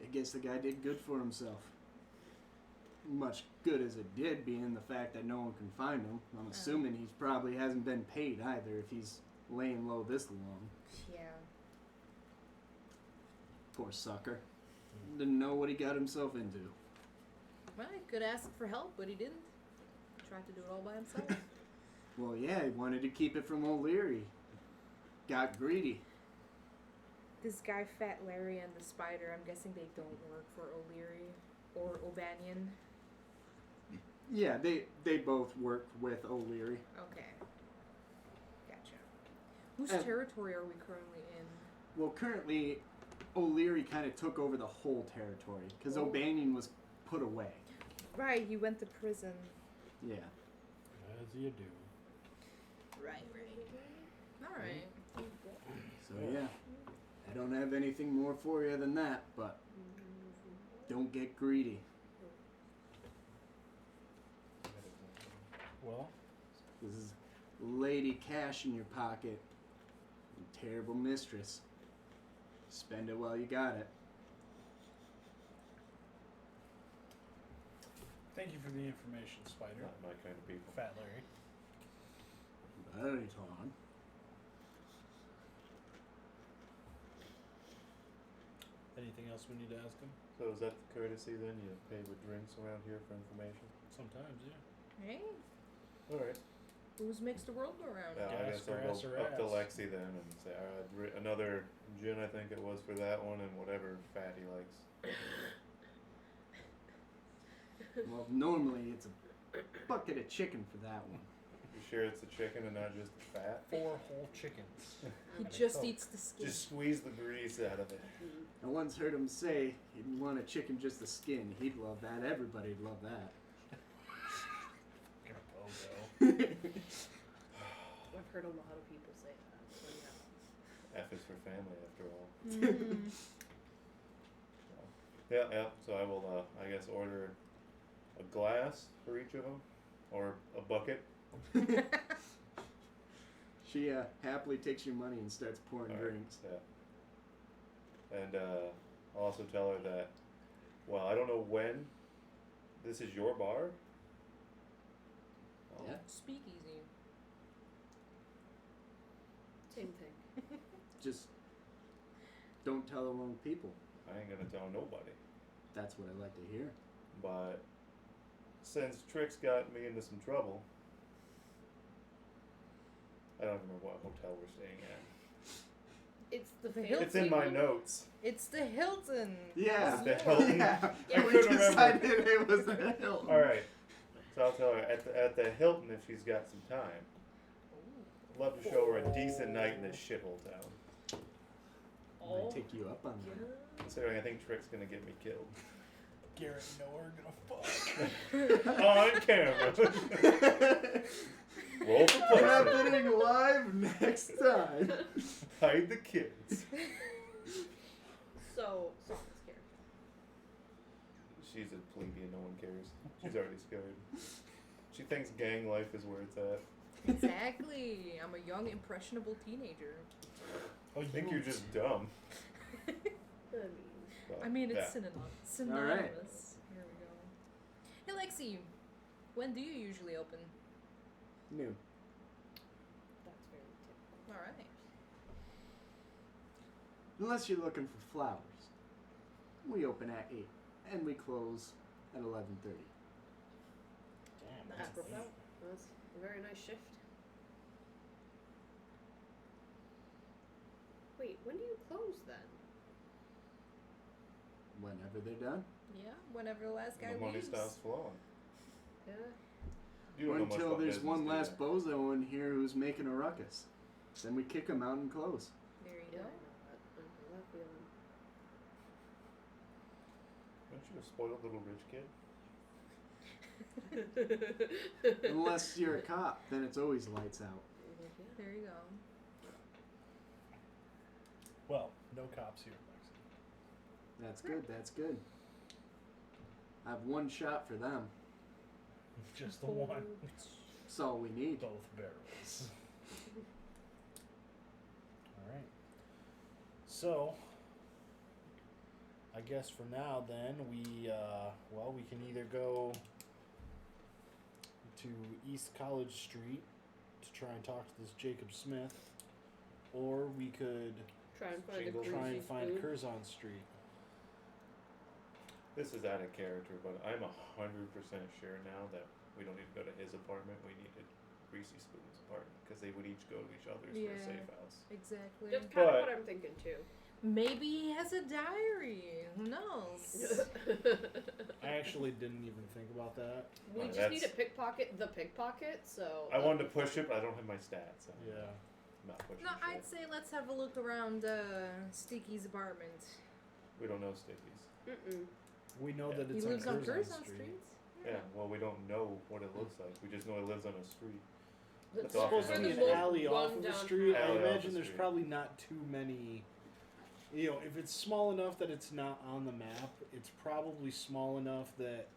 I guess the guy did good for himself. Much good as it did, being the fact that no one can find him. I'm assuming he probably hasn't been paid either if he's laying low this long. Yeah. Poor sucker. Didn't know what he got himself into. Well, he could ask for help, but he didn't. Tried to do it all by himself. Well, yeah, he wanted to keep it from O'Leary. Got greedy. This guy, Fat Larry, and the spider, I'm guessing they don't work for O'Leary or O'Banion. Yeah, they both work with O'Leary. Okay. Gotcha. Whose And- territory are we currently in? Well, currently, O'Leary kind of took over the whole territory because Oh. O'Banion was put away. Right, he went to prison. Yeah. As you do. Right. Alright. So yeah, I don't have anything more for you than that, but don't get greedy. Well, This is lady cash in your pocket. Terrible mistress. Spend it while you got it. thank you for the information, Spider. Not my kind of people. Fat Larry. Anytime. Anything else we need to ask him? So is that the courtesy then? You pay with drinks around here for information? Sometimes, yeah. Hey, Alright. who's makes the world go round? Yeah, I Gas, guess I'll grass, go or up to ass? Lexi then and say, alright, another gin I think it was for that one and whatever fat he likes. Well, normally it's a bucket of chicken for that one. You sure it's the chicken and not just the fat? 4 whole chickens. He And a just Coke. eats the skin. Just squeeze the grease out of it. I once heard him say he didn't want a chicken just the skin. He'd love that. Everybody'd love that. Get a pogo. I've heard a lot of people say that. So yeah. F is for family after all. Mm. Yeah, so I will, I guess, order a glass for each of them, or a bucket. She happily takes your money and starts pouring Alright, drinks. Yeah. And I'll also tell her that, well, I don't know when this is your bar. Yeah. Speakeasy. Same thing. Just don't tell the wrong people. I ain't gonna tell nobody. That's what I like to hear. But since Trix got me into some trouble, I don't remember what hotel we're staying at. It's the The fancy It's in my one. notes. It's the Hilton. Yeah. Is it the Hilton? Yeah. I We couldn't remember. decided it was the Hilton. Alright. So I'll tell her at the Hilton if she's got some time. Love to show her a decent night in this shithole town. Might take you up on that. Considering I think Trix's gonna get me killed. Garrett and Noah are gonna fuck. On camera. Roll for pleasure. Happening live next time. Hide the kids. So this character. She's a plebeian, no one cares. She's already scared. She thinks gang life is where it's at. Exactly. I'm a young, impressionable teenager. Oh, I think you're just dumb. But, I mean, it's yeah. synonymous. Here we go. Hey, Lexi, when do you usually open? New. That's very typical. All right. Unless you're looking for flowers. We open at 8 and we close at 11:30. Damn, That's that's apropos. That's a very nice shift. Wait, when do you close then? Whenever they're done. Yeah, whenever the last guy The money leaves. stops flowing. Yeah. You don't know much Until about there's business, one do last you? bozo in here who's making a ruckus. Then we kick him out and close. There you Yeah, go. I know that Aren't you a spoiled little rich kid? feeling. Unless you're a cop, then it's always lights out. There you go. Well, no cops here, Lexi. That's good, that's good. I have one shot for them. Just the one. That's all we need. Both barrels. Alright. So, I guess for now then, we can either go to East College Street to try and talk to this Jacob Smith, or we could Try and find Jingle. a try and greasy find spoon. Curzon Street. This is out of character, but I'm 100% sure now that we don't need to go to his apartment. We needed Greasy Spoon's apartment because they would each go to each other's for a Yeah. safe house. Exactly. That's kind of But- what I'm thinking too. Maybe he has a diary. Who knows? I actually didn't even think about that. We Well, just need to that's- pickpocket the pickpocket, so... I wanted to push it, but I don't have my stats. So Yeah. I'm not pushing No, shit. I'd say let's have a look around Sticky's apartment. We don't know Stickies. Mm-mm. We know that He it's lives on Curzon Curzon Street. Street. Yeah, well, we don't know what it looks like. We just know it lives on a street. It's It's Supposed to off be of an the alley off of the street. I Alley off imagine the there's street. probably not too many. You know, if it's small enough that it's not on the map, it's probably small enough that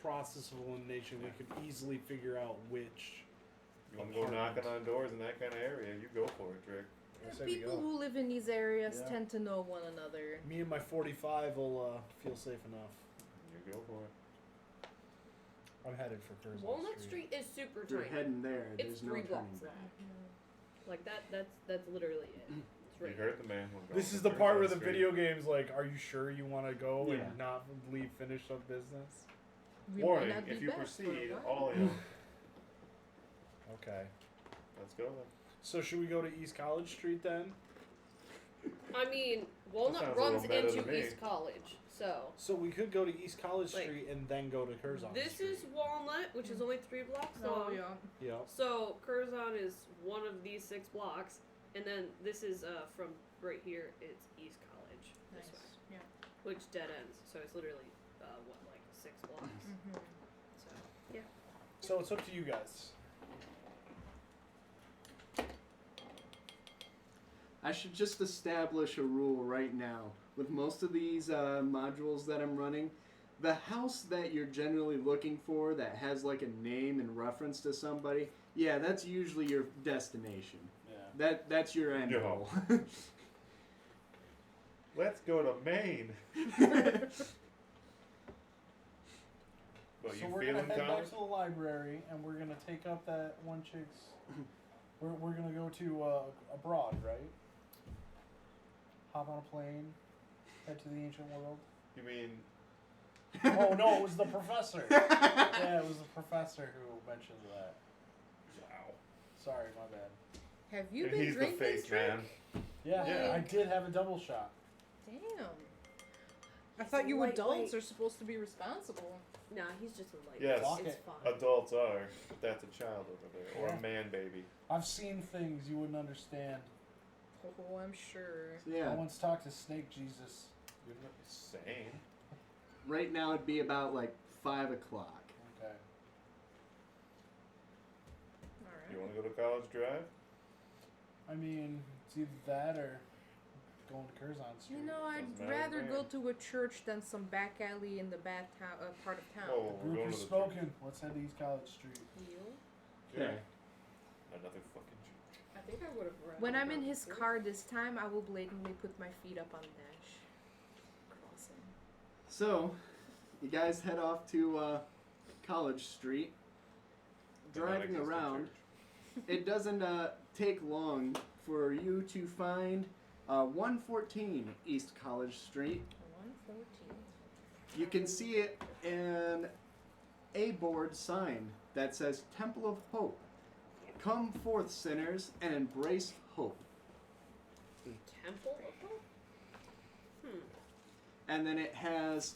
process of elimination we could easily figure out which. You want to go knocking on doors in that kind of area, you go for it, Drake. I say we People go. who live in these areas Yeah. tend to know one another. Me and my 45 will feel safe enough. You go for it. I'm headed for Curzon Walnut Street is super If you're tiny. heading there, It's there's no 3 turning blocks back. long. Like that's literally it. It's You right heard the man. We're going This for is the part where the Curzon video game's like, are you sure you want to go Yeah. and not leave finished up business? We Street. might Warning, not be if you back for a proceed, while. all in. Okay. Let's go then. So should we go to East College Street then? I mean, sounds Walnut a runs little better into to me. East College, so So we could go to East College Like, Street and then go to Curzon this Street. is Walnut, which is only 3 blocks Oh long. yeah. Yeah. So Curzon is one of these 6 blocks, and then this is from right here. It's East College, this way, Nice. Yeah. which dead ends. So it's literally what, like 6 blocks. Mm-hmm. So yeah. So it's up to you guys. I should just establish a rule right now. With most of these modules that I'm running, the house that you're generally looking for that has like a name and reference to somebody, yeah, that's usually your destination. Yeah. That's your end Yeah. goal. Let's go to Maine. Well, So you we're gonna feeling head back Thomas? to the library and we're gonna take up that one chick's. We're gonna go to abroad, right? Hop on a plane, head to the ancient world. You mean Oh no, it was the professor. Yeah, it was the professor who mentioned that. wow? Sorry, my bad. Have you And been he's the drinking, face Drake? man. Yeah, Yeah. I did have a double shot. Damn. I thought you Lightweight. adults are supposed to be responsible. Nah, he's just a light. Yes. Fuck It's it. fine. Adults are, but that's a child over there, or Yeah. a man baby. I've seen things you wouldn't understand. Oh, I'm sure. I Yeah, once talked to Snake Jesus. Sane. right now it'd be about like 5 o'clock. Okay. Alright. You want to go to College Drive? I mean, it's either that or going to Curzon Street. You know, I'd Doesn't matter rather to go me. to a church than some back alley in the bad town part of town. Oh, The we're group going has to the spoken. Let's head to East College Street. You? Okay. Another fucking church. I think I would have. When I'm in his car this time, I will blatantly put my feet up on the dash. Crossing. So, you guys head off to College Street. The Driving non-existent around, church. it doesn't take long for you to find 114 East College Street. 114. You can see it in a board sign that says Temple of Hope. Come forth, sinners, and embrace hope. Temple of Hope? And then it has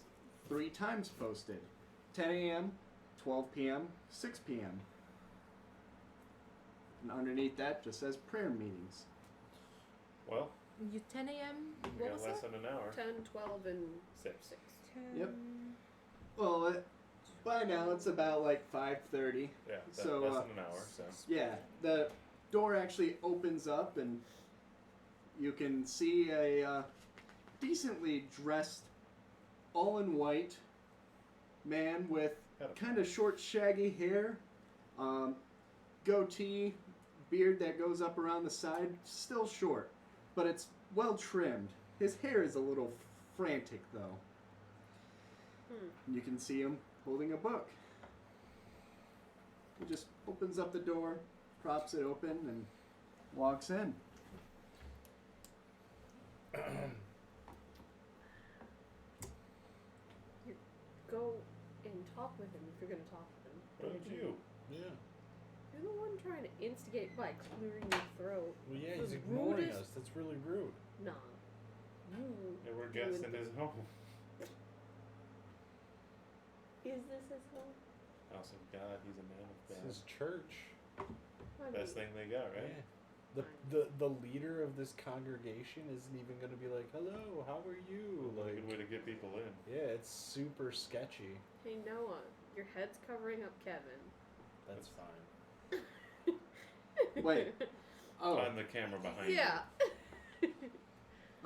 3 times posted: 10 a.m., 12 p.m., 6 p.m. And underneath that just says prayer meetings. Well, You 10 a.m. we What got was less that? than an hour. 10, 12, and 6. 6. 10. Yep. Well, by now it's about like 5:30. Yeah, that's So, less than an hour. So Yeah, the door actually opens up and you can see a decently dressed, all in white man with kind of short, shaggy hair, goatee, beard that goes up around the side, still short, but it's well trimmed. His hair is a little frantic though. You can see him holding a book. He just opens up the door, props it open, and walks in. Go and talk with him if you're going to talk with him. what did you? Yeah. You're the one trying to instigate by clearing your throat. Well, yeah, The he's ignoring rudest- us. That's really rude. Nah. you. And we're do guests in- in his home. Is this his home? House of God, he's a man of It's God. his church. I Best mean, thing they got, right? Yeah. The leader of this congregation isn't even going to be like, hello, how are you? Like, a Like, good way to get people in. yeah, it's super sketchy. Hey Noah, your head's covering up Kevin. That's fine. Wait. Oh, On the camera behind Yeah.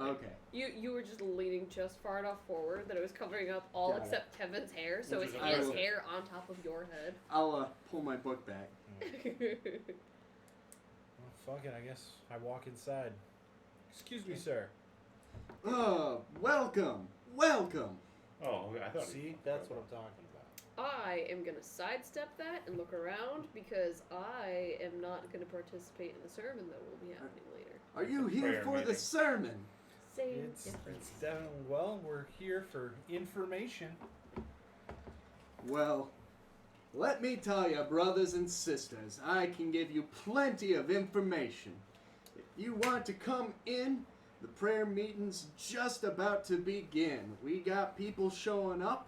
okay. You were just leaning just far enough forward that it was covering up all Got it. except Kevin's hair, so Which it's is okay. his I will- hair on top of your head. I'll pull my book back. Well, fuck it, I guess I walk inside. Excuse me, sir. Welcome. Welcome. you. Oh, okay, I thought. See, that's what I'm talking about. I am gonna sidestep that and look around because I am not gonna participate in the sermon that will be happening later. Are you It's a here prayer for the meeting. sermon? Same It's difference. definitely, well, we're here for information. Well, let me tell you, brothers and sisters, I can give you plenty of information. If you want to come in, the prayer meeting's just about to begin. We got people showing up,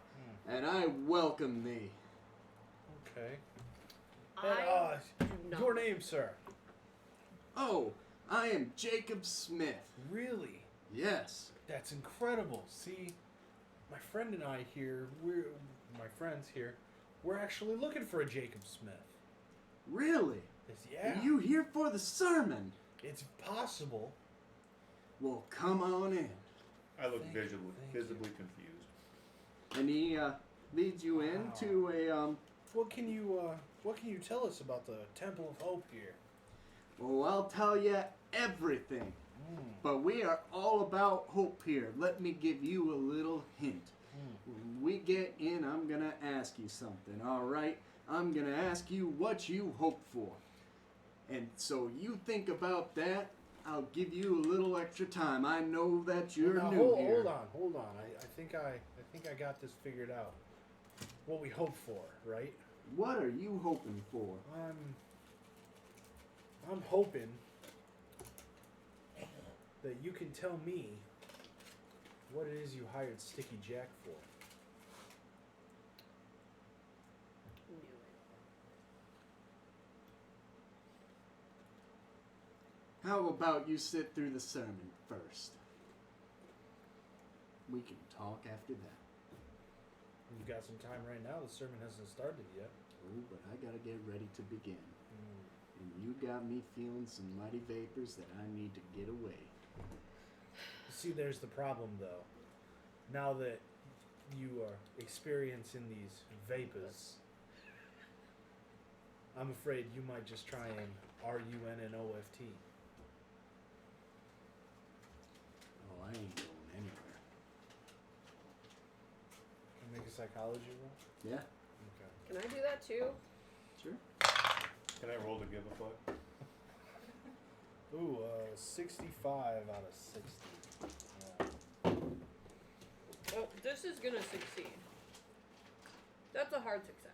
and I welcome thee. Okay. I And, do not. your name, sir? Oh, I am Jacob Smith. Really? Yes. That's incredible. See, my friend and I here, my friends here, we're actually looking for a Jacob Smith. Really? Yeah. Are you here for the sermon? It's possible. Well, come on in. I look Thank you, visibly thank you. confused. And he leads you into a What can you tell us about the Temple of Hope here? Well, I'll tell you everything. But we are all about hope here. Let me give you a little hint. When we get in, I'm going to ask you something, all right? I'm going to ask you what you hope for. And so you think about that. I'll give you a little extra time. I know that you're Now, new here. Hold on. I think I got this figured out. What we hope for, right? What are you hoping for? I'm hoping that you can tell me what it is you hired Sticky Jack for. Knew it. How about you sit through the sermon first? We can talk after that. You've got some time right now. The sermon hasn't started yet. Oh, but I gotta get ready to begin. And you got me feeling some mighty vapors that I need to get away. See, there's the problem, though. Now that you are experiencing these vapors, I'm afraid you might just try and RUNNOFT. Oh, I ain't going anywhere. Can I make a psychology roll? Yeah, Okay. Can I do that too? sure. Can I roll to give a fuck? Ooh, 65 out of 60. Yeah. Oh, this is gonna succeed. That's a hard success.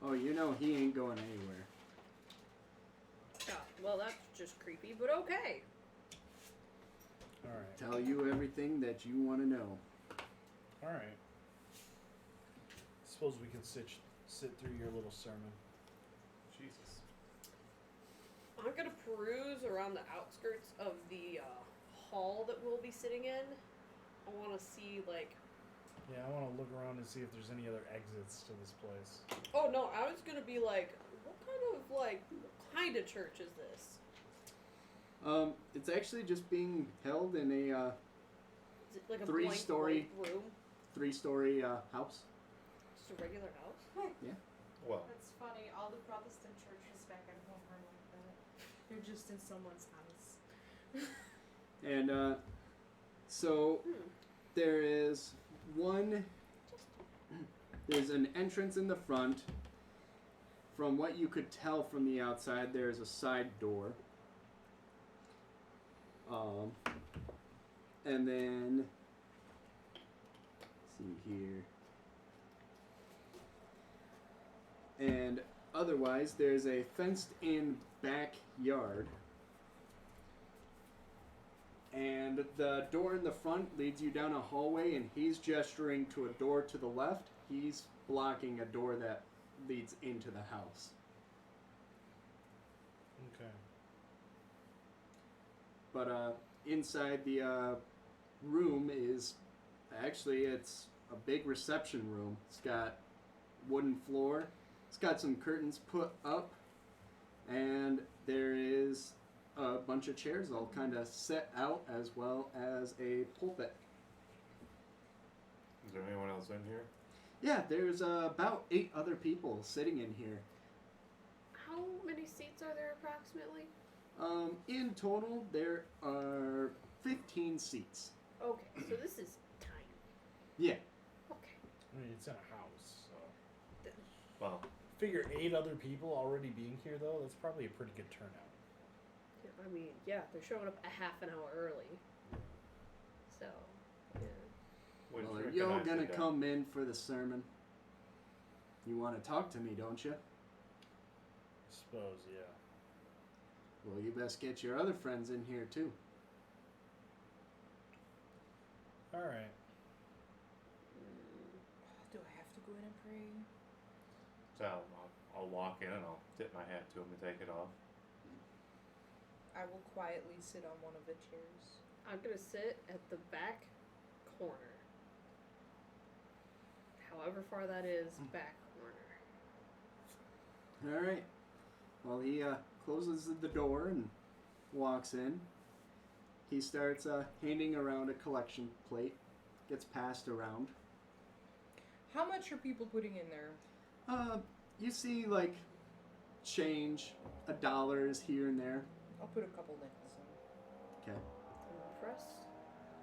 Oh, you know he ain't going anywhere. Yeah, well, that's just creepy, but okay. Alright. Tell you everything that you want to know. Alright. Suppose we can sit through your little sermon. Jesus. I'm gonna peruse around the outskirts of the hall that we'll be sitting in. I want to see, like... Yeah, I want to look around and see if there's any other exits to this place. Oh, no, I was gonna be like, what kind of church is this? It's actually just being held in a Is it like a Three-story- blank room? three-story house. Just a regular house? Well, That's funny. All the Protestant churches back at home are like that. You're just in someone's house. And so there is there's an entrance in the front. From what you could tell from the outside, there's a side door. And then, let's see here. And otherwise, there's a fenced-in backyard. And the door in the front leads you down a hallway, and he's gesturing to a door to the left. He's blocking a door that leads into the house. Okay. But inside the room is actually it's a big reception room. It's got wooden floor. It's got some curtains put up, and there is a bunch of chairs all kind of set out, as well as a pulpit. Is there anyone else in here? Yeah, there's about 8 other people sitting in here. How many seats are there approximately? In total, there are 15 seats. Okay, so this is tiny. Yeah. Okay. I mean, it's in a house, so. Well, Figure 8 other people already being here, though. That's probably a pretty good turnout. Yeah, I mean, yeah, they're showing up a half an hour early. So, yeah. which Well, are Rick y'all and I gonna sit down. come in for the sermon? You want to talk to me, don't you? I suppose, yeah. Well, you best get your other friends in here, too. Alright. Do I have to go in and pray? So I'll walk in and I'll tip my hat to him and take it off. I will quietly sit on one of the chairs. I'm gonna sit at the back corner. However far that is, back corner. All right. Well, he closes the door and walks in. He starts handing around a collection plate. Gets passed around. How much are people putting in there? You see, like, change, $1 here and there. I'll put a couple nickels in. Okay. I'm impressed.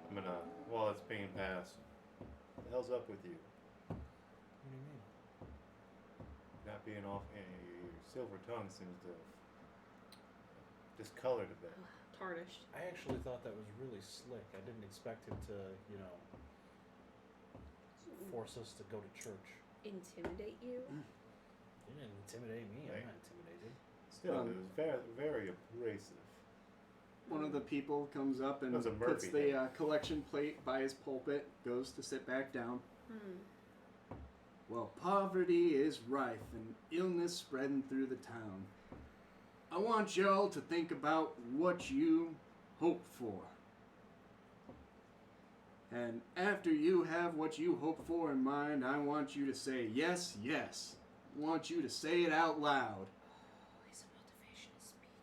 I'm gonna, while it's being passed, what the hell's up with you? What do you mean? Not being off, your silver tongue seems to have discolored a bit. Tarnished. I actually thought that was really slick. I didn't expect him to, force us to go to church. Intimidate you? He didn't intimidate me. Hey. I'm not intimidated. Still, it was very, very abrasive. One of the people comes up and That was a puts Murphy the collection plate by his pulpit, goes to sit back down. Well, poverty is rife and illness spreading through the town. I want y'all to think about what you hope for. And after you have what you hope for in mind, I want you to say yes, yes. I want you to say it out loud. Oh, he's a motivational speaker.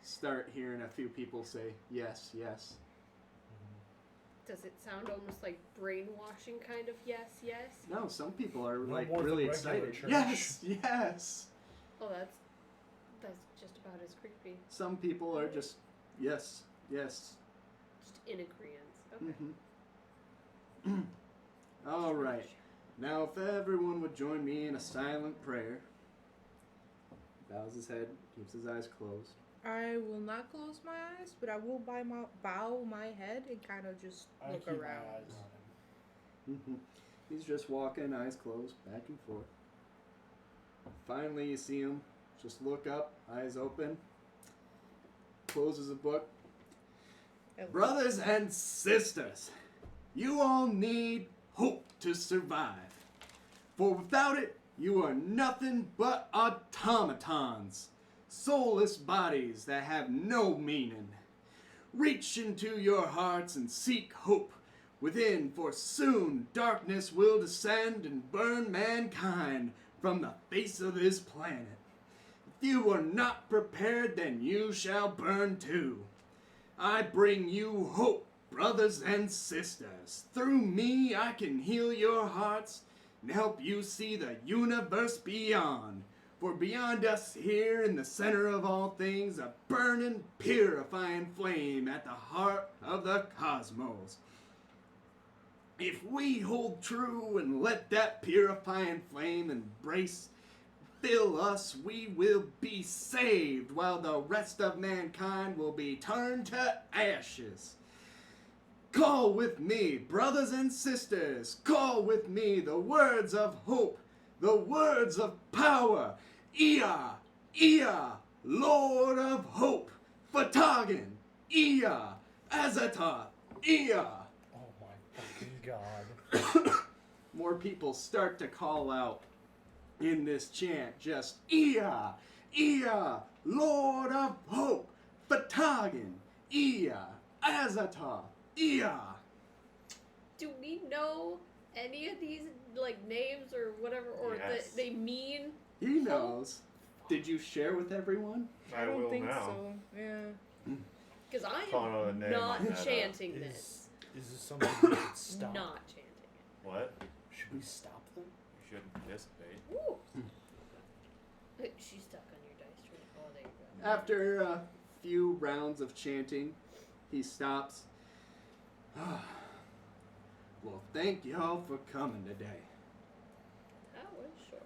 Start hearing a few people say yes, yes. Does it sound almost like brainwashing kind of yes, yes? No, some people are No like more than really regular excited. church. Yes, yes. Oh, that's just about as creepy. Some people are just yes, yes. Just in agreement. Okay. All right. Now, if everyone would join me in a silent prayer. Bows his head, keeps his eyes closed. I will not close my eyes, but I will bow my head and kind of just I look keep around. my eyes on him. He's just walking, eyes closed, back and forth. Finally, you see him just look up, eyes open, closes a book. Brothers and sisters, you all need hope to survive. For without it, you are nothing but automatons, soulless bodies that have no meaning. Reach into your hearts and seek hope within, for soon darkness will descend and burn mankind from the face of this planet. If you are not prepared, then you shall burn too. I bring you hope, brothers and sisters. Through me I can heal your hearts and help you see the universe beyond. For beyond us here in the center of all things, a burning, purifying flame at the heart of the cosmos. If we hold true and let that purifying flame embrace, fill us, we will be saved, while the rest of mankind will be turned to ashes. Call with me, brothers and sisters, call with me the words of hope, the words of power. Ia, Ia, Lord of Hope, Fatagan, Ia, Azathoth, Ia. Oh my fucking god. More people start to call out in this chant, just Ia, Ia, Lord of Hope, Fatagan, Ia, Azathoth, Ia. Do we know any of these like names or whatever, or Yes. that they mean? He knows. Did you share with everyone? I don't will think now. so. Yeah. Because I Calling out a am name not on that, chanting this. Is this something we should stop? Not chanting it. What? Should we stop them? You shouldn't participate. Woo. She's stuck on your dice tray. Oh, there you go. After a few rounds of chanting, he stops. Well, thank y'all for coming today. That was short.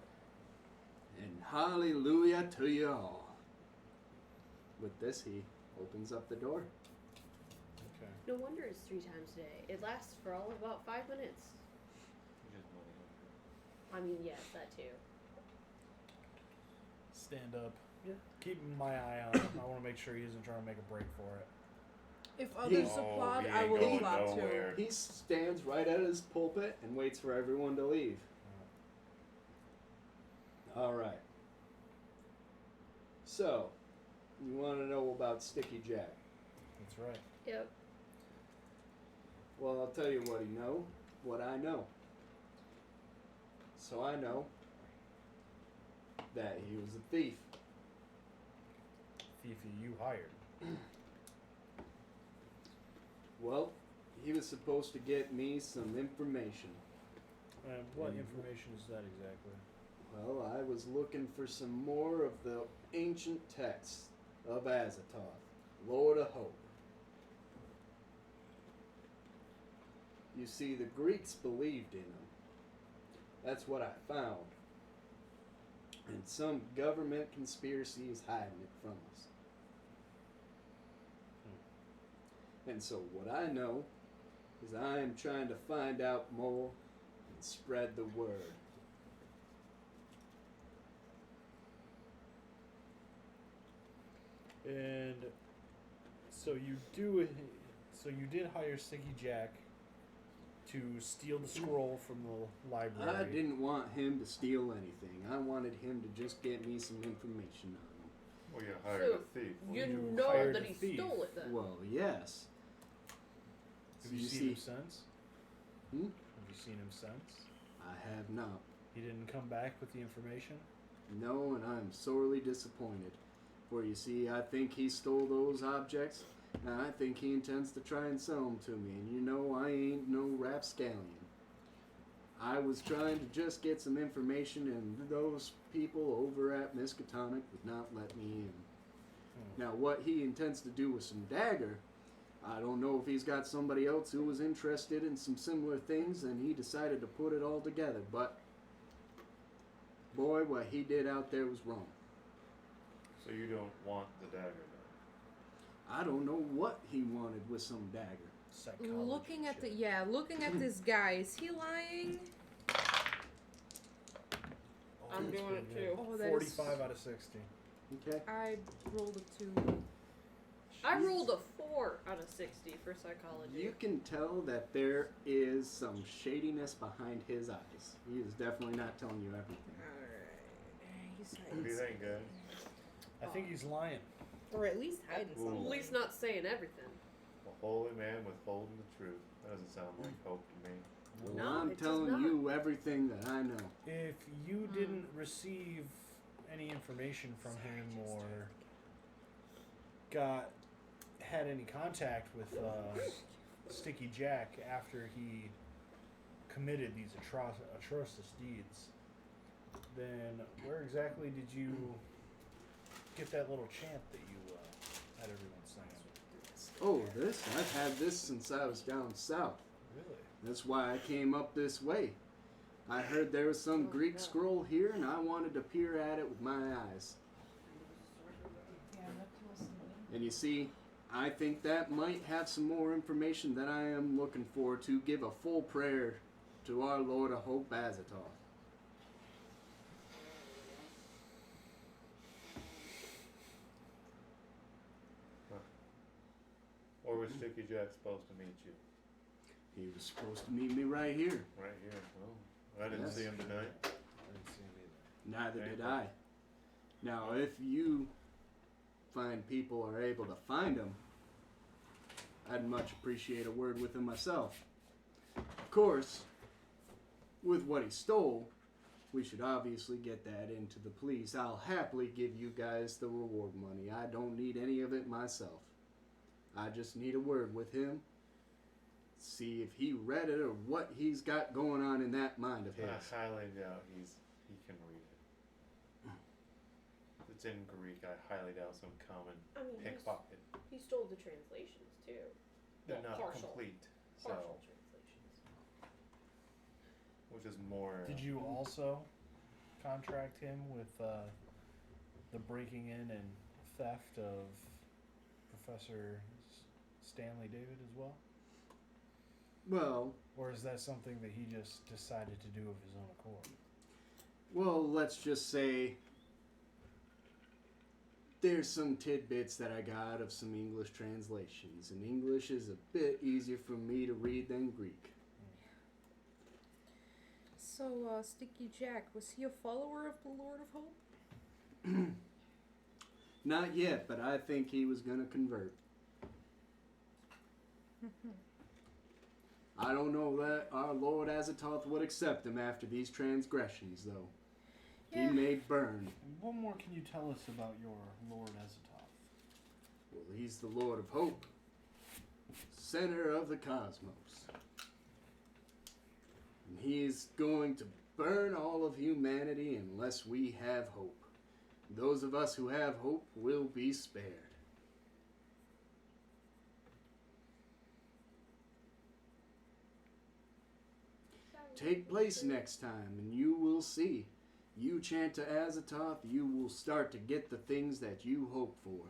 And hallelujah to y'all. With this, he opens up the door. Okay. No wonder it's 3 times a day. It lasts for all of about 5 minutes. You just money hungry. I mean, yes, that too. Stand up. Yeah. Keeping my eye on him. I want to make sure he isn't trying to make a break for it. If others Oh, applaud, he I ain't will going applaud nowhere. too. He stands right at his pulpit and waits for everyone to leave. All right. So, you want to know about Sticky Jack? That's right. Yep. Well, I'll tell you what I know. So I know that he was a thief. Fifi, you hired. Well, he was supposed to get me some information. What Mhm. information is that exactly? Well, I was looking for some more of the ancient texts of Azathoth, Lord of Hope. You see, the Greeks believed in him. That's what I found. And some government conspiracy is hiding it from us. And so what I know is I am trying to find out more and spread the word. And so you did hire Sticky Jack to steal the scroll from the library. I didn't want him to steal anything. I wanted him to just get me some information on him. Well, you hired So, a thief. You You know hired that a he thief. stole it then. Well, yes. Have you seen him since? Hmm? Have you seen him since? I have not. He didn't come back with the information? No, and I'm sorely disappointed. For you see, I think he stole those objects, and I think he intends to try and sell them to me. And you know, I ain't no rapscallion. I was trying to just get some information, and those people over at Miskatonic would not let me in. Now, what he intends to do with some dagger, I don't know if he's got somebody else who was interested in some similar things, and he decided to put it all together. But, boy, what he did out there was wrong. So you don't want the dagger then? I don't know what he wanted with some dagger. Psychology Looking at shit. looking at this guy, is he lying? Oh, I'm that's doing it pretty good. too. Oh, that is- 45 out of 60. Okay? I rolled a 2. I rolled a 4 out of 60 for psychology. You can tell that there is some shadiness behind his eyes. He is definitely not telling you everything. Alright. He's What do you think, guys? I think he's lying. Or at least hiding Ooh. something. At least not saying everything. A holy man withholding the truth. That doesn't sound like hope to me. Well, No, I'm it does telling not. you everything that I know. If you didn't receive any information from him or had any contact with Sticky Jack after he committed these atrocious deeds, then where exactly did you get that little chant that you had everyone singing? Oh, this? I've had this since I was down south. Really? That's why I came up this way. I heard there was some Greek scroll here, and I wanted to peer at it with my eyes. And you see, I think that might have some more information that I am looking for to give a full prayer to our Lord of Hope, Azathoth. Or was Sticky Jack supposed to meet you? He was supposed to meet me right here. Right here. Well, I didn't Yes. see him tonight. I didn't see him either. Neither Okay. did I. Now, if you find people are able to find him, I'd much appreciate a word with him myself. Of course, with what he stole, we should obviously get that into the police. I'll happily give you guys the reward money. I don't need any of it myself. I just need a word with him. See if he read it or what he's got going on in that mind of his. I highly doubt he can read it. It's in Greek. I highly doubt some common I mean, pickpocket. he stole the translations too. They're Well, not partial. complete. So, Partial translations. which is more. Did you also contract him with the breaking in and theft of Professor Stanley David as well? Well, Or is that something that he just decided to do of his own accord? let's just say there's some tidbits that I got of some English translations, and English is a bit easier for me to read than Greek. So, Sticky Jack, was he a follower of the Lord of Hope? Not yet, but I think he was gonna convert. I don't know that our Lord Azathoth would accept him after these transgressions, though. Yeah. He may burn. What more can you tell us about your Lord Azathoth? Well, he's the Lord of Hope, center of the cosmos. And he's going to burn all of humanity unless we have hope. Those of us who have hope will be spared. Take place next time, and you will see. You chant to Azathoth, you will start to get the things that you hope for.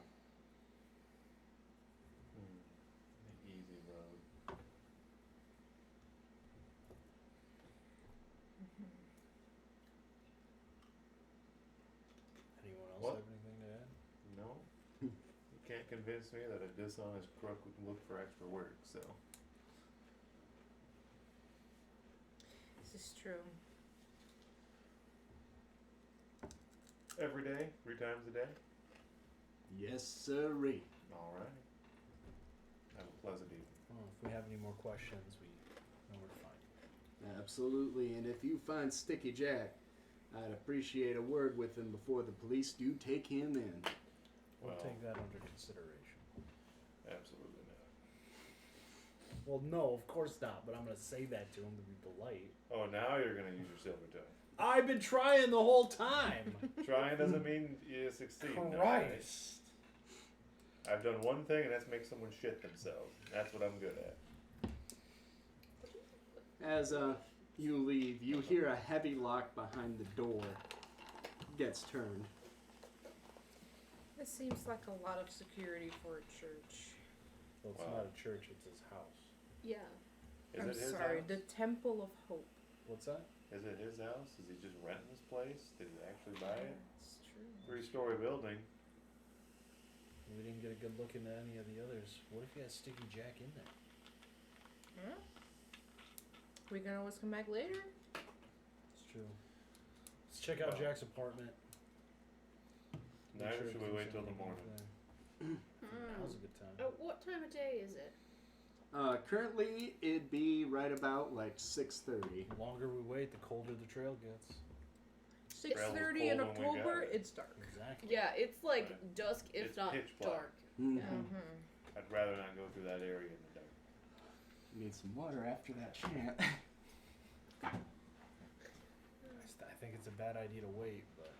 The easy road. Anyone else What? have anything to add? No. You can't convince me that a dishonest crook would look for extra work, so. This is true. Every day? 3 times a day? Yes, sirree. Alright. Have a pleasant evening. Well, if we have any more questions, we know where to find you. Absolutely, and if you find Sticky Jack, I'd appreciate a word with him before the police do take him in. We'll Well- take that under consideration. Absolutely not. Well, no, of course not, but I'm going to say that to him to be polite. Oh, now you're gonna use your silver tongue. I've been trying the whole time! Trying doesn't mean you succeed. Christ! I've done one thing, and that's make someone shit themselves. That's what I'm good at. As you leave, you hear a heavy lock behind the door gets turned. This seems like a lot of security for a church. Well, it's Wow. not a church, it's his house. Yeah. Is I'm it his sorry, house? the Temple of Hope. What's that? Is it his house? Is he just renting this place? Did he actually buy it? That's true. 3-story building. We didn't get a good look into any of the others. What if he has Sticky Jack in there? Huh? We can always come back later. It's true. Let's check out Well. Jack's apartment. Make Now, sure or should we there's wait till the anything morning? there. Now's a good time. Oh, what time of day is it? Currently, it'd be right about like 6:30. The longer we wait, the colder the trail gets. 6:30 in cold when we got October, it. it's dark. Exactly. Yeah, it's like Right. dusk, if It's not pitch black. dark. Mhm. Yeah. Mm-hmm. I'd rather not go through that area in the dark. Need some water after that chant. I think it's a bad idea to wait, but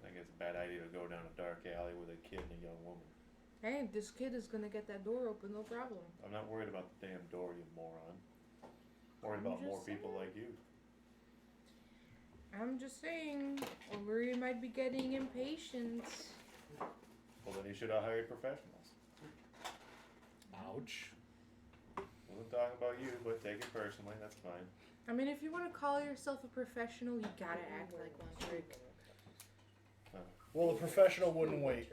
I think it's a bad idea to go down a dark alley with a kid and a young woman. Hey, this kid is gonna get that door open, no problem. I'm not worried about the damn door, you moron. Worried I'm about just more people saying. like you. I'm just saying, or we might be getting impatient. Well, then you should have hired professionals. ouch. Wasn't talking about you, but take it personally. That's fine. I mean, if you want to call yourself a professional, you gotta act like one, Rick. Well, a professional wouldn't wait.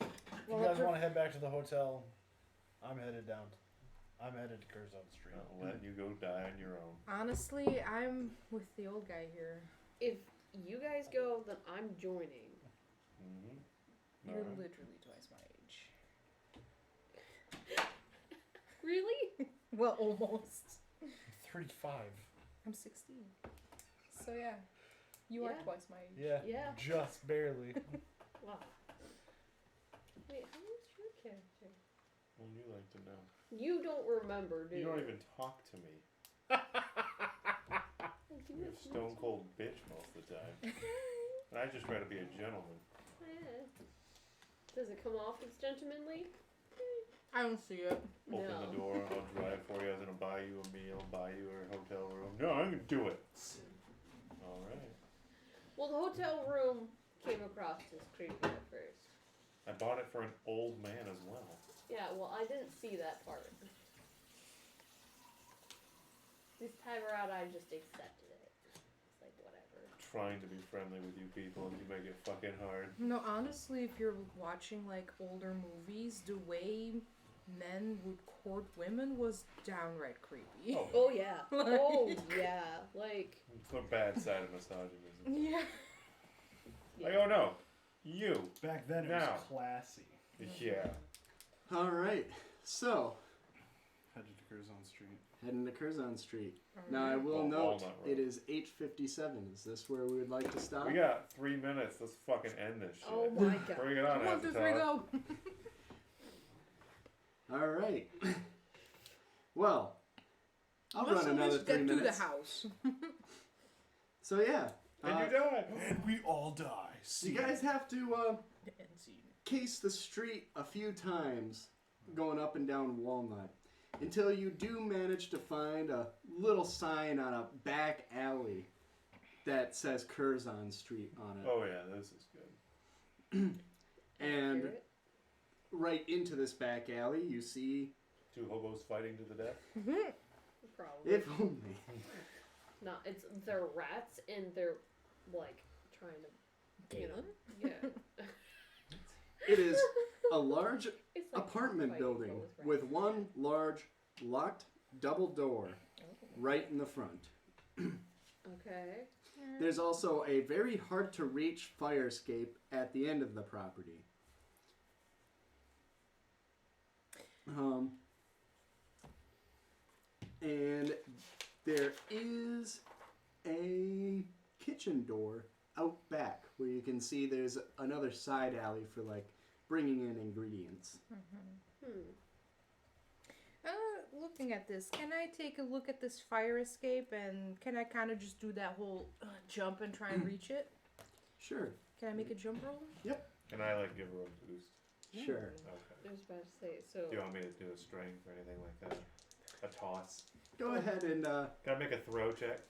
If Well, you a guys prof- want to head back to the hotel, I'm headed down. I'm headed to Curzon Street. I'll let you go die on your own. Honestly, I'm with the old guy here. If you guys go, then I'm joining. Mm-hmm. You're Alright. literally twice my age. Really? Well, almost. I'm 35. I'm 16. So yeah, you are Yeah. twice my age. Yeah. Yeah. Just barely. Wow. Wait, how old's your character? Well, you like to know. You don't remember, do you? You don't even talk to me. Like, do You're a it stone cold bitch most of the time. And I just try to be a gentleman. Yeah. Does it come off as gentlemanly? I don't see it. Open No. the door, I'll drive for you, I was gonna buy you a meal, buy you a hotel room. No, I'm gonna do it. Alright. Well, the hotel room came across as creepy at first. I bought it for an old man as well. Yeah, well, I didn't see that part. This time around, I just accepted it. It's like, whatever. Trying to be friendly with you people and you make it fucking hard. No, honestly, if you're watching like older movies, the way men would court women was downright creepy. Oh, Oh, yeah. Oh, yeah. Like, the bad side of misogynism. Yeah. Like, oh no, you. Back then it Now. was classy. Yeah. All right. So, Headed to Curzon Street. heading to Curzon Street. Now, I will Well, note Walnut Road. it is 8:57. Is this where we would like to stop? We got 3 minutes, let's fucking end this shit. oh my god. Bring it on, 1, 2, 3, Avatar. go. All right. Well, I'll Let's run at another least 3 get minutes. to the house. So yeah, And you die! And we all die. you guys have to The end scene. case the street a few times, going up and down Walnut, until you do manage to find a little sign on a back alley that says Curzon Street on it. Oh yeah, this is good. And Accurate. right into this back alley, you see, 2 hobos fighting to the death. Probably. if only, No, they're rats and they're, like, trying to, you know. Galen? Yeah. it is a large It's like apartment fighting, building but with rats. one large locked double door right in the front. Okay. There's also a very hard to reach fire escape at the end of the property. And there is a kitchen door out back where you can see there's another side alley for like bringing in ingredients. Looking at this, can I take a look at this fire escape and can I kind of just do that whole jump and try and reach it? Sure, Can I make a jump roll? Can I like give her a boost? sure. Okay. I was about to say, so. Do you want me to do a strength or anything like that? A toss? Go ahead and Can I make a throw check?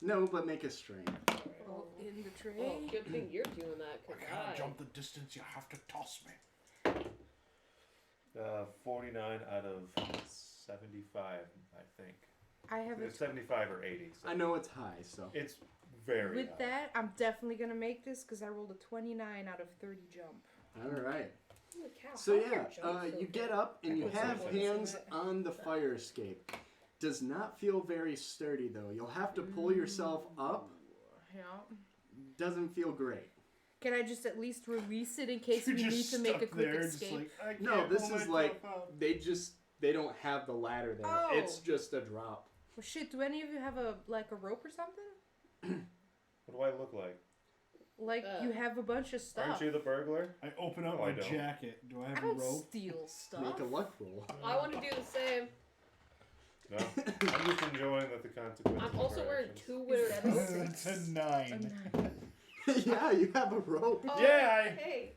no, but make a strength. Oh. In the tray. Well, good thing you're doing that, I because can't I. jump the distance, you have to toss me. 49 out of 75, I think. I have a It's 75 or 80. So I know it's high, so it's very With high. that, I'm definitely gonna make this because I rolled a 29 out of 30 jump. all right. Holy cow, So how yeah, can jump so you good? get up and you Put have some points in hands it. on the fire escape. Does not feel very sturdy though. You'll have to pull yourself up. Yeah. Doesn't feel great. Can I just at least release it in case You're we need just to make a stuck quick there, escape? Just like, I No, can't this pull is like myself up. they don't have the ladder there. Oh. It's just a drop. Well, shit. Do any of you have a rope or something? What do I look like? Like you have a bunch of stuff. Aren't you the burglar? I open up No, I my don't. jacket. Do I I have a don't rope? steal stuff. Make a luck roll. I want to do the same. No. I'm just enjoying that the consequences. I'm also of our wearing actions. 2 winter that a coats. It's a 9. Yeah, you have a rope. Oh, Yeah, Hey,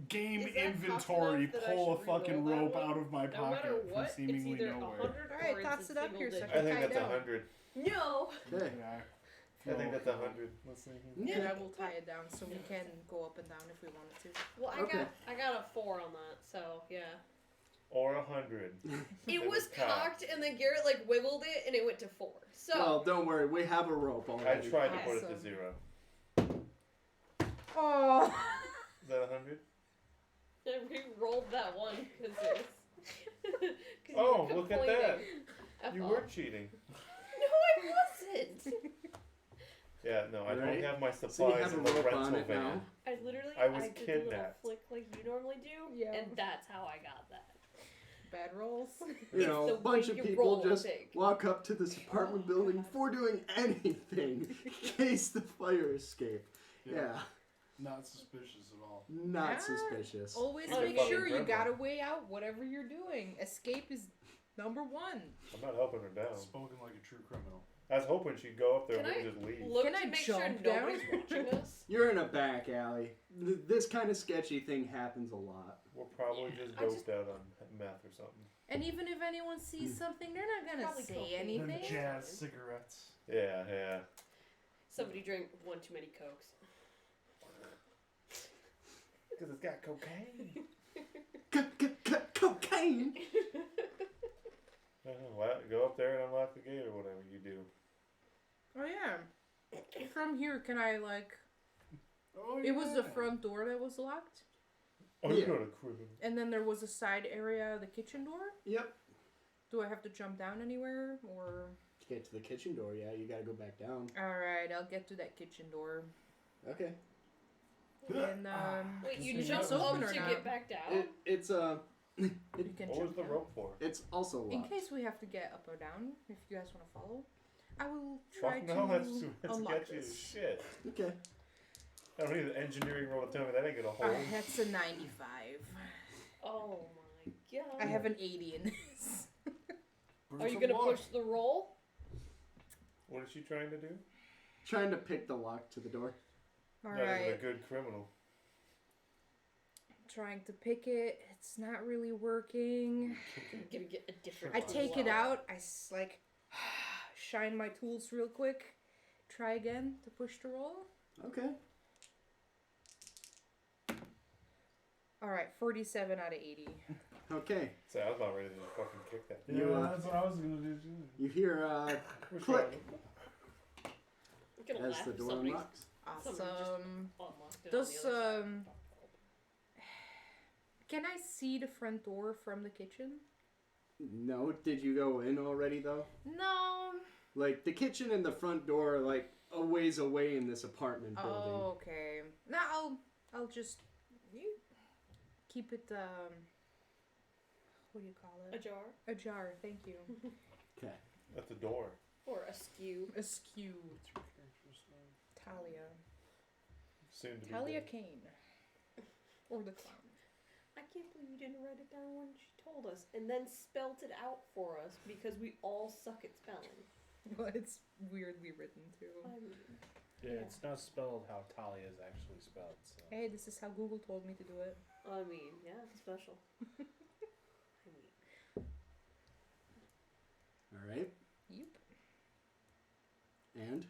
Game Is that inventory. tough enough that I Pull a should fucking re-roll rope that one? out of my no pocket matter from what, it's seemingly either nowhere. 100 Alright, or toss it's it up here, single so I think Tie that's down. 100. No. Okay. Yeah. I think that's 100. Let's see. Yeah, I will tie it down so we can go up and down if we wanted to. Well, Okay. I got a 4 on that, so yeah. Or 100. It It was was cocked. cocked, and then Garrett like wiggled it, and it went to 4. So Well, don't worry. We have a rope I already. tried to put it to Awesome. 0. Oh. Is that 100? I re-rolled that one because it was. Oh, were look at complaining. that. F You off. were cheating. No, I wasn't. Yeah, no, I Right. don't have my So you supplies have a in the rope rental on it van. now? I literally I was did the kidnapped. little flick like you normally do, Yeah. and that's how I got that. Bad rolls. You It's know, the a bunch way of you people roll, just Vic. walk up to this apartment building before doing anything in case the fire escape. Yeah, Not suspicious at all. not Yeah. suspicious. Always Oh, make fucking sure you grandma. gotta weigh out whatever you're doing. Escape is number one. I'm not helping her down. Spoken like a true criminal. I was hoping she'd go up there Can and I just leave. Look Can to I make sure jump down? nobody's watching us. You're in a back alley. This kind of sketchy thing happens a lot. We're probably just I just- doped out on meth or something. And even if anyone sees something, they're not gonna Probably say cocaine. Them anything. jazz cigarettes. Yeah, yeah. Somebody drank one too many cokes. Because it's got cocaine. Cocaine! Well, go up there and unlock the gate or whatever you do. Oh yeah. From here, can I like? Oh, It was the yeah. front door that was locked, Oh, Yeah. you're not a criminal. and then there was a side area, the kitchen door. Yep. Do I have to jump down anywhere, or? To get to the kitchen door, yeah, you gotta go back down. All right, I'll get to that kitchen door. Okay. And Wait, you Is it jumped open up or to not? get back down? It's you can What was jump the down. rope for? it's also In locked. case we have to get up or down, if you guys want to follow, I will try Fuck no, to that's unlock sketchy as this. shit. Okay. I don't need an engineering roll to tell me that ain't gonna hold. That's a 95. Oh my god. I have an 80 in this. Bring Are you some gonna luck. push the roll? What is she trying to do? Trying to pick the lock to the door. All Not even a right, good criminal. trying to pick it. It's not really working. I'm gonna get a different I tool take it out. out. I like shine my tools real quick. Try again to push the roll. Okay. All right, 47 out of 80. Okay. So I was about ready to fucking kick that. Yeah, You, that's what I was gonna do too. You hear We're click I'm gonna as laugh the if door somebody unlocks. Somebody just- Awesome. unlocked it Does on the other side. Can I see the front door from the kitchen? No, did you go in already though? No. Like the kitchen and the front door are like a ways away in this apartment building. Oh, okay. No, I'll just you keep it what do you call A it? jar Ajar. Thank you. Okay. At the door. or askew. Askew. What's your character's name? Talia. Soon to be Talia dead. Kane. Or the clown. I can't believe you didn't write it down when she told us, and then spelt it out for us because we all suck at spelling. Well, it's weirdly written too. I mean, Yeah, Yeah. it's not spelled how Talia is actually spelled. So. Hey, this is how Google told me to do it. yeah, it's special. I mean, All right. Yep. And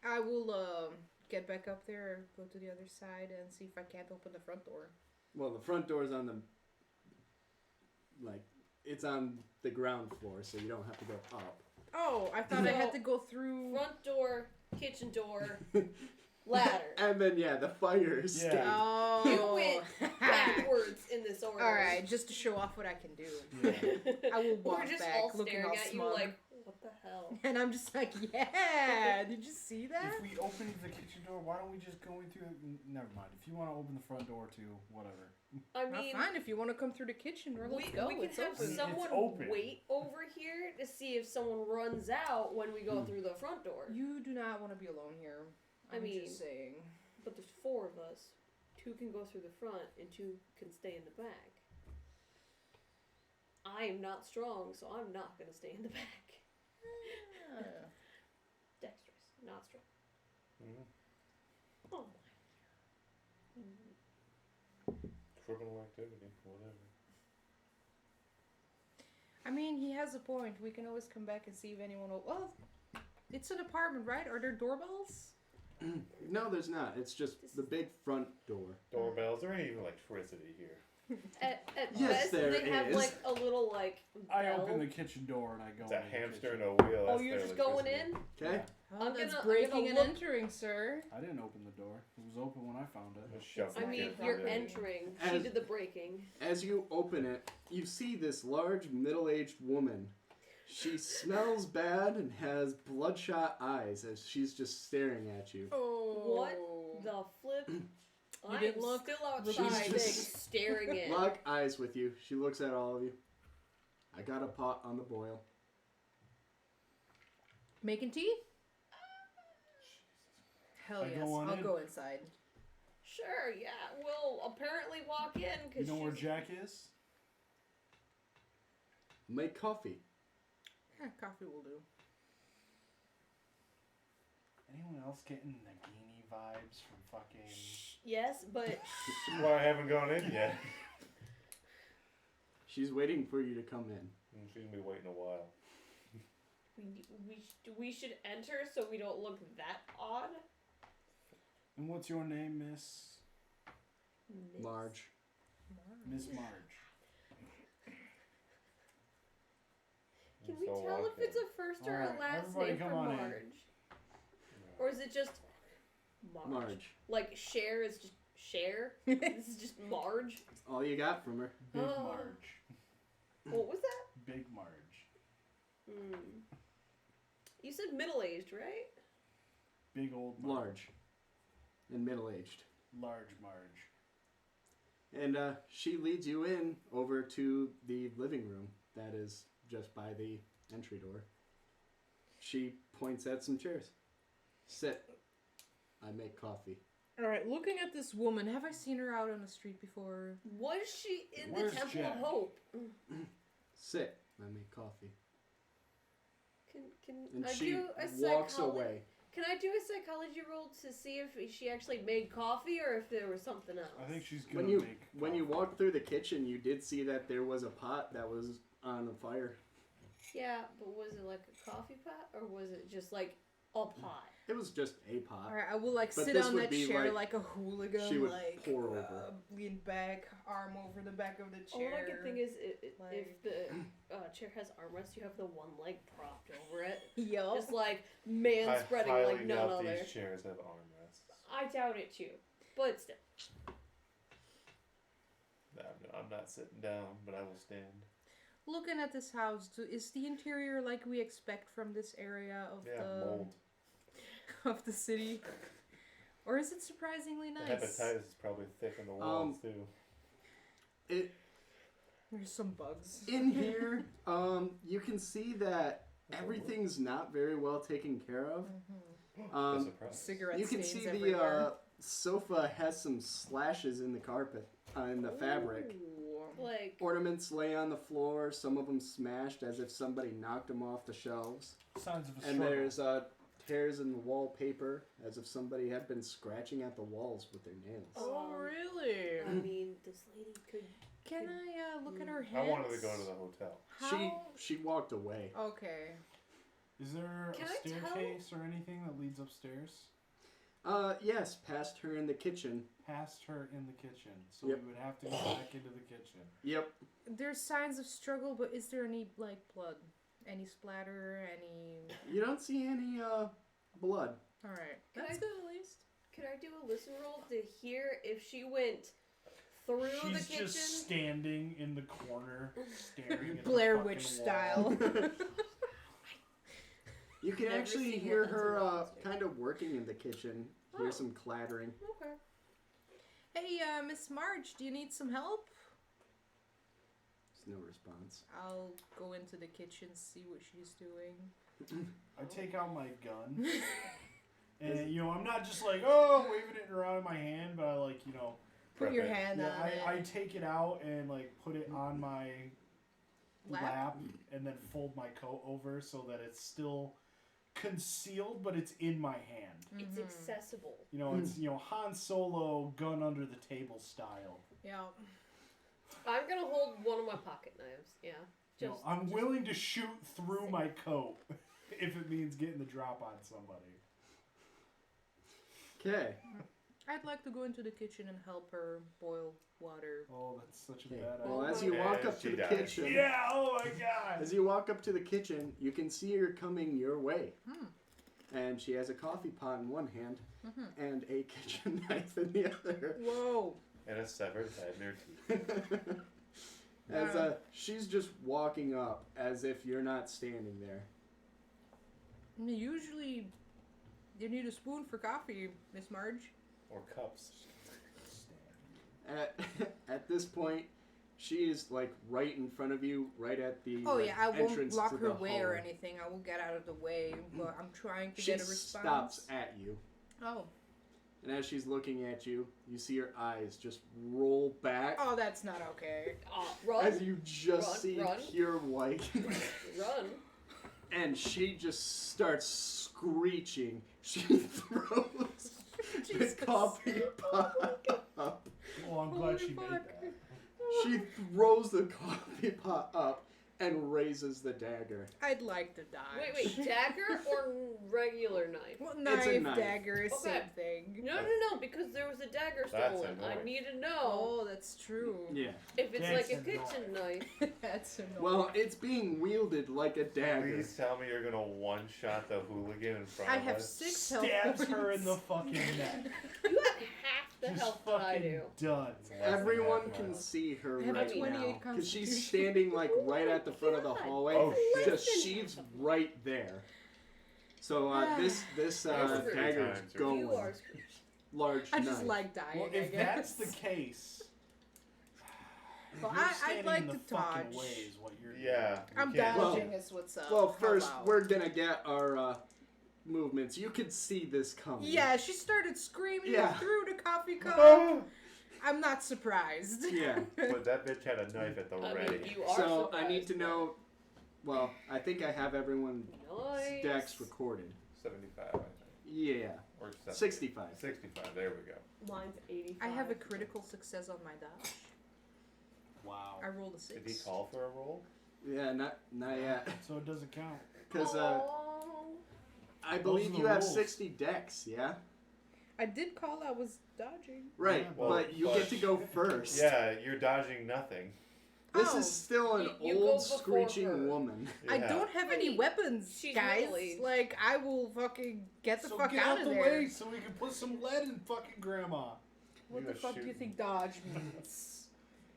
I will get back up there, go to the other side, and see if I can't open the front door. well, the front door's on the it's on the ground floor, so you don't have to go up. Oh, I thought I had to go through. front door, kitchen door, ladder. And then yeah, the fire escape. Yeah. Oh. You went backwards in this order. All right, just to show off what I can do. Yeah. I will walk We're just back, all looking staring all at smug. you like, what the hell? And I'm just like, yeah. Did you see that? If we open the kitchen door, why don't we just go into it? Never mind. If you want to open the front door too, whatever. I Well, mean, fine. If you want to come through the kitchen door, let's go. we can It's have open. someone It's open. wait over here to see if someone runs out when we go through the front door. You do not want to be alone here. I I'm mean- just saying. But there's 4 of us. 2 can go through the front and 2 can stay in the back. I am not strong, so I'm not going to stay in the back. Dexterous, not strong. Mhm. Oh Criminal activity, whatever. I mean, he has a point. We can always come back and see if anyone will. Well, it's an apartment, right? Are there doorbells? No, there's not. It's just the big front door. Doorbells. There ain't even electricity here. At Yes, best, there they have is. like a little like. I bell. open the kitchen door and I go It's a in the hamster kitchen. and a wheel. Oh, That's you're their just going electricity. in? Okay. Oh, I'm that's gonna breaking and look- entering, sir. I didn't open the door. It was open when I found it. Just shove I the mean, kid you're through there. entering. She As- did the breaking. As you open it, you see this large middle-aged woman. She smells bad and has bloodshot eyes as she's just staring at you. Oh. What the flip? I'm didn't look? still She's outside, just- staring in. Lock eyes with you. She looks at all of you. I got a pot on the boil. Making tea? Hell I yes. go on I'll in? go inside. Sure, yeah. We'll apparently walk in You because know where Jack is? Make coffee. Yeah, coffee will do. Anyone else getting Nagini vibes from fucking... Yes, but Well, I haven't gone in yet. She's waiting for you to come in. She's gonna be waiting a while. we should enter so we don't look that odd. And what's your name, Miss? Marge. Miss Marge. Can I'm we so tell if welcome. it's a first or Alright, a last everybody name come for on in. Marge? Or is it just Marge? Marge. Like Cher is just Cher? This is just Marge? That's all you got from her. Big Oh. Marge. What was that? Big Marge. You said middle-aged, right? Big old Marge. Large. And middle-aged. Large Marge. And she leads you in over to the living room that is just by the entry door. She points at some chairs. Sit. I make coffee. Alright, looking at this woman, have I seen her out on the street before? Was she in Where's the Temple Jack? of Hope? Sit. I make coffee. Can And I she do a walks psychology? away. Can I do a psychology roll to see if she actually made coffee or if there was something else? I think she's gonna When you make when you coffee. walked through the kitchen, you did see that there was a pot that was on the fire. Yeah, but was it like a coffee pot or was it just like a pot? It was just a pot. Alright, I will like But sit this on would that be chair like- like a hooligan, she would like pour over. lean back, arm over the back of the All chair. I can think is if like- the chair has armrests, you have the one leg propped over it. Yup. Just like man I spreading highly like none doubt other. these chairs have armrests. I doubt it too. But still. I'm not sitting down, but I will stand. Looking at this house, is the interior like we expect from this area of Yeah, the mold. of the city, or is it surprisingly The nice? hepatitis is probably thick in the walls too. It There's some bugs. in here, you can see that everything's not very well taken care of. The Um, surprise. Cigarette you can stains see everywhere. the sofa has some slashes in the carpet, in the fabric. Ooh. Like Ornaments lay on the floor, some of them smashed as if somebody knocked them off the shelves. Signs of a And struggle. there's tears in the wallpaper as if somebody had been scratching at the walls with their nails. Oh, really? I mean, this lady could. Can I look at her I hands? wanted to go to the hotel. How? She walked away. Okay. Is there Can a I tell? staircase or anything that leads upstairs? Yes, past her in the kitchen. Past her in the kitchen. So Yep. we would have to go back into the kitchen. Yep. There's signs of struggle, but is there any like blood? Any splatter? Any? You don't see any blood. All right. Can That's I- good at least. Could I do a listen roll to hear if she went through the She's kitchen? just standing in the corner, staring at Blair the fucking Witch wall. style. You can Never actually seen hear one that's her involved. kind of working in the kitchen. Oh. Hear some clattering. Okay. Hey, Miss Marge, do you need some help? There's no response. I'll go into the kitchen, see what she's doing. I take out my gun. And, you know, I'm not just like, oh, waving it around in my hand, but I, like, you know, Put Prep your it. hand yeah, on it. I take it out and, like, put it on my lap and then fold my coat over so that it's still concealed, but it's in my hand. It's Mhm. accessible. You know, it's, you know, Han Solo gun under the table style. Yeah. I'm gonna hold one of my pocket knives. Yeah. You know, I'm willing to shoot through my coat if it means getting the drop on somebody. Okay. I'd like to go into the kitchen and help her boil water. Oh, that's such a Okay. bad Well, idea. as you walk And up to she the dies. kitchen, Yeah, oh my god! as you walk up to the kitchen, you can see her coming your way. Hmm. And she has a coffee pot in one hand Mm-hmm. and a kitchen knife in the other. Whoa. And a severed head in her teeth. As she's just walking up as if you're not standing there. Usually, you need a spoon for coffee, Miss Marge. Or cups. At this point, she is like right in front of you, right at the Oh yeah, I won't entrance block to her the way or hallway. anything. I will get out of the way, but I'm trying to She get a response. stops at you, Oh. and as she's looking at you, you see her eyes just roll back Oh, that's not okay. Run. as you just Run, see run. pure white, Run. and she just starts screeching. She throws the Jesus. coffee pot up. Oh, I'm glad Holy she made fuck. that. She throws the coffee pot up and raises the dagger. I'd like to die. Wait, dagger or regular knife? Well, It's a knife, knife. dagger, Okay. same thing. No, because there was a dagger That's stolen. I annoying. need to know Oh, that's true. Yeah. if it's That's like a annoying. kitchen knife. That's annoying. Well, it's being wielded like a dagger. Please tell me you're gonna one-shot the hooligan in front I of have us. 6 health Stabs points. her in the fucking neck. You have half the Just health that I fucking do. done. It's less than Everyone half can mile. see her I have a right 28 now because constitution. she's standing like right at the front of the God. hallway. Oh, shit. Just she's right there. So this That's dagger times is her- going You are screwed. large I just knife. like dying. Well, I if that's guess. the case, Well, you're I'd standing like in the to fucking dodge. way is what you're doing. Yeah. I'm you can't- Well- dodging is what's up. Well, How first about? we're gonna get our movements. You could see this coming. Yeah, she started screaming Yeah. through the coffee cup. Ah! I'm not surprised. Yeah. But that bitch had a knife at the I ready. mean, you are So I need surprised, to know. Well, I think I have everyone's Nice. decks recorded. 75, I think. Yeah. Or 70. 65. 65, there we go. Mine's 85. I have a critical success on my dodge. Wow. I rolled a 6. Did he call for a roll? Yeah, not yet. So it doesn't count. Because Oh. I Those believe are the you have rules. 60 decks, yeah? I did call I was dodging. Right, Yeah, well, but you but- get to go first. Yeah, you're dodging nothing. This Oh, is still an you go old before screeching her. woman. I Yeah. don't have any Hey, weapons, she's guys. middle-aged. Like, I will fucking get the So fuck get out out of the there. way so we can put some lead in fucking grandma. What You the are fuck do you shooting. think dodge means?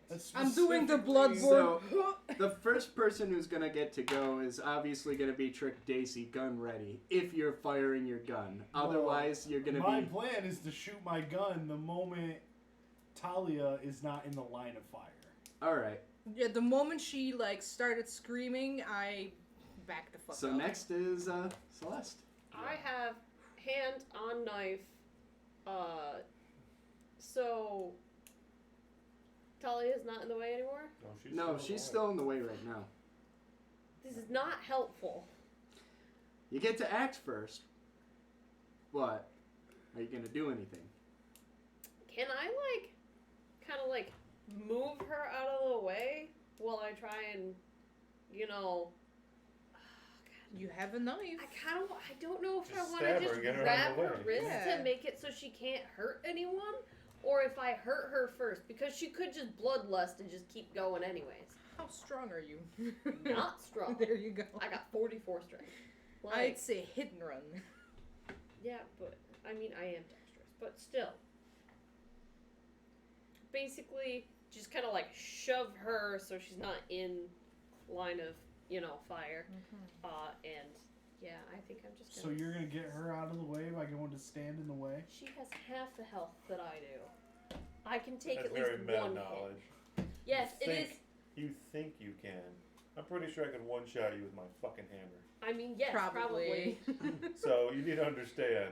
That's I'm doing the specifically- bloodborne. The first person who's gonna get to go is obviously gonna be Trick Dacey, gun ready, if you're firing your gun. Well, Otherwise, you're gonna My be. plan is to shoot my gun the moment Talia is not in the line of fire. Alright, Yeah, the moment she like started screaming, I backed the fuck so up. next is Celeste. I have hand on knife. So Talia's not in the way anymore. No, she's still in the way right now. This is not helpful. You get to act first, but are you gonna do anything? Can I kind of move her out of the way while I try and, You have a knife. I don't know if Just I want to stab her just and get her out grab of the her way. wrist Yeah. to make it so she can't hurt anyone, or if I hurt her first, because she could just bloodlust and just keep going anyways. How strong are you? Not strong. There you go. I got 44 strength. I'd say hit and run. Yeah, but I mean, I am dexterous, but still. Basically, just kind of shove her so she's not in line of, fire. And yeah, I think I'm just So gonna. you're gonna get her out of the way by going to stand in the way? She has half the health that I do. I can take That's at least very meta one knowledge. hit. Yes, it is. You think you can. I'm pretty sure I could one-shot you with my fucking hammer. I mean, yes, probably. So you need to understand.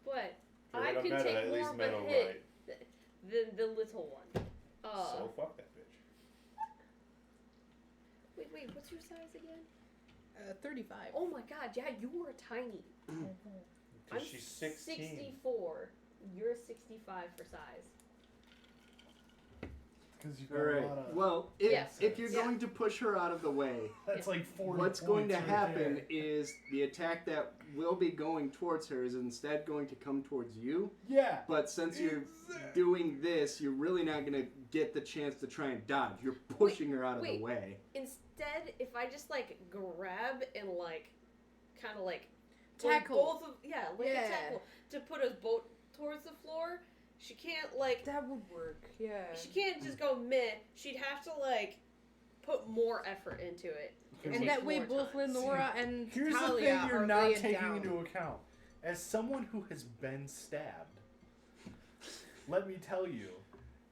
But If you're I gonna can meta, take at more least of meta a hit right. than the little one. So fuck that bitch. Wait, what's your size again? 35. Oh my god, yeah, you were tiny. Because she's 16. 64. You're 65 for size. Because you've All got right. a lot of... Well, Yes. if you're Yeah. going to push her out of the way, That's like 40 what's going to points right happen there. is the attack that will be going towards her is instead going to come towards you. Yeah. But since you're doing this, you're really not going to get the chance to try and dodge. You're pushing her out of the wait. way. Instead, if I just like grab and like kind of like Tackle. both of a Yeah. tackle to put us both towards the floor, she can't like That would work. Yeah. she can't just go meh. She'd have to like put more effort into it. It And takes that way, more both time. Lenora and Here's the Talia thing you're are not laying taking down. into account. As someone who has been stabbed, let me tell you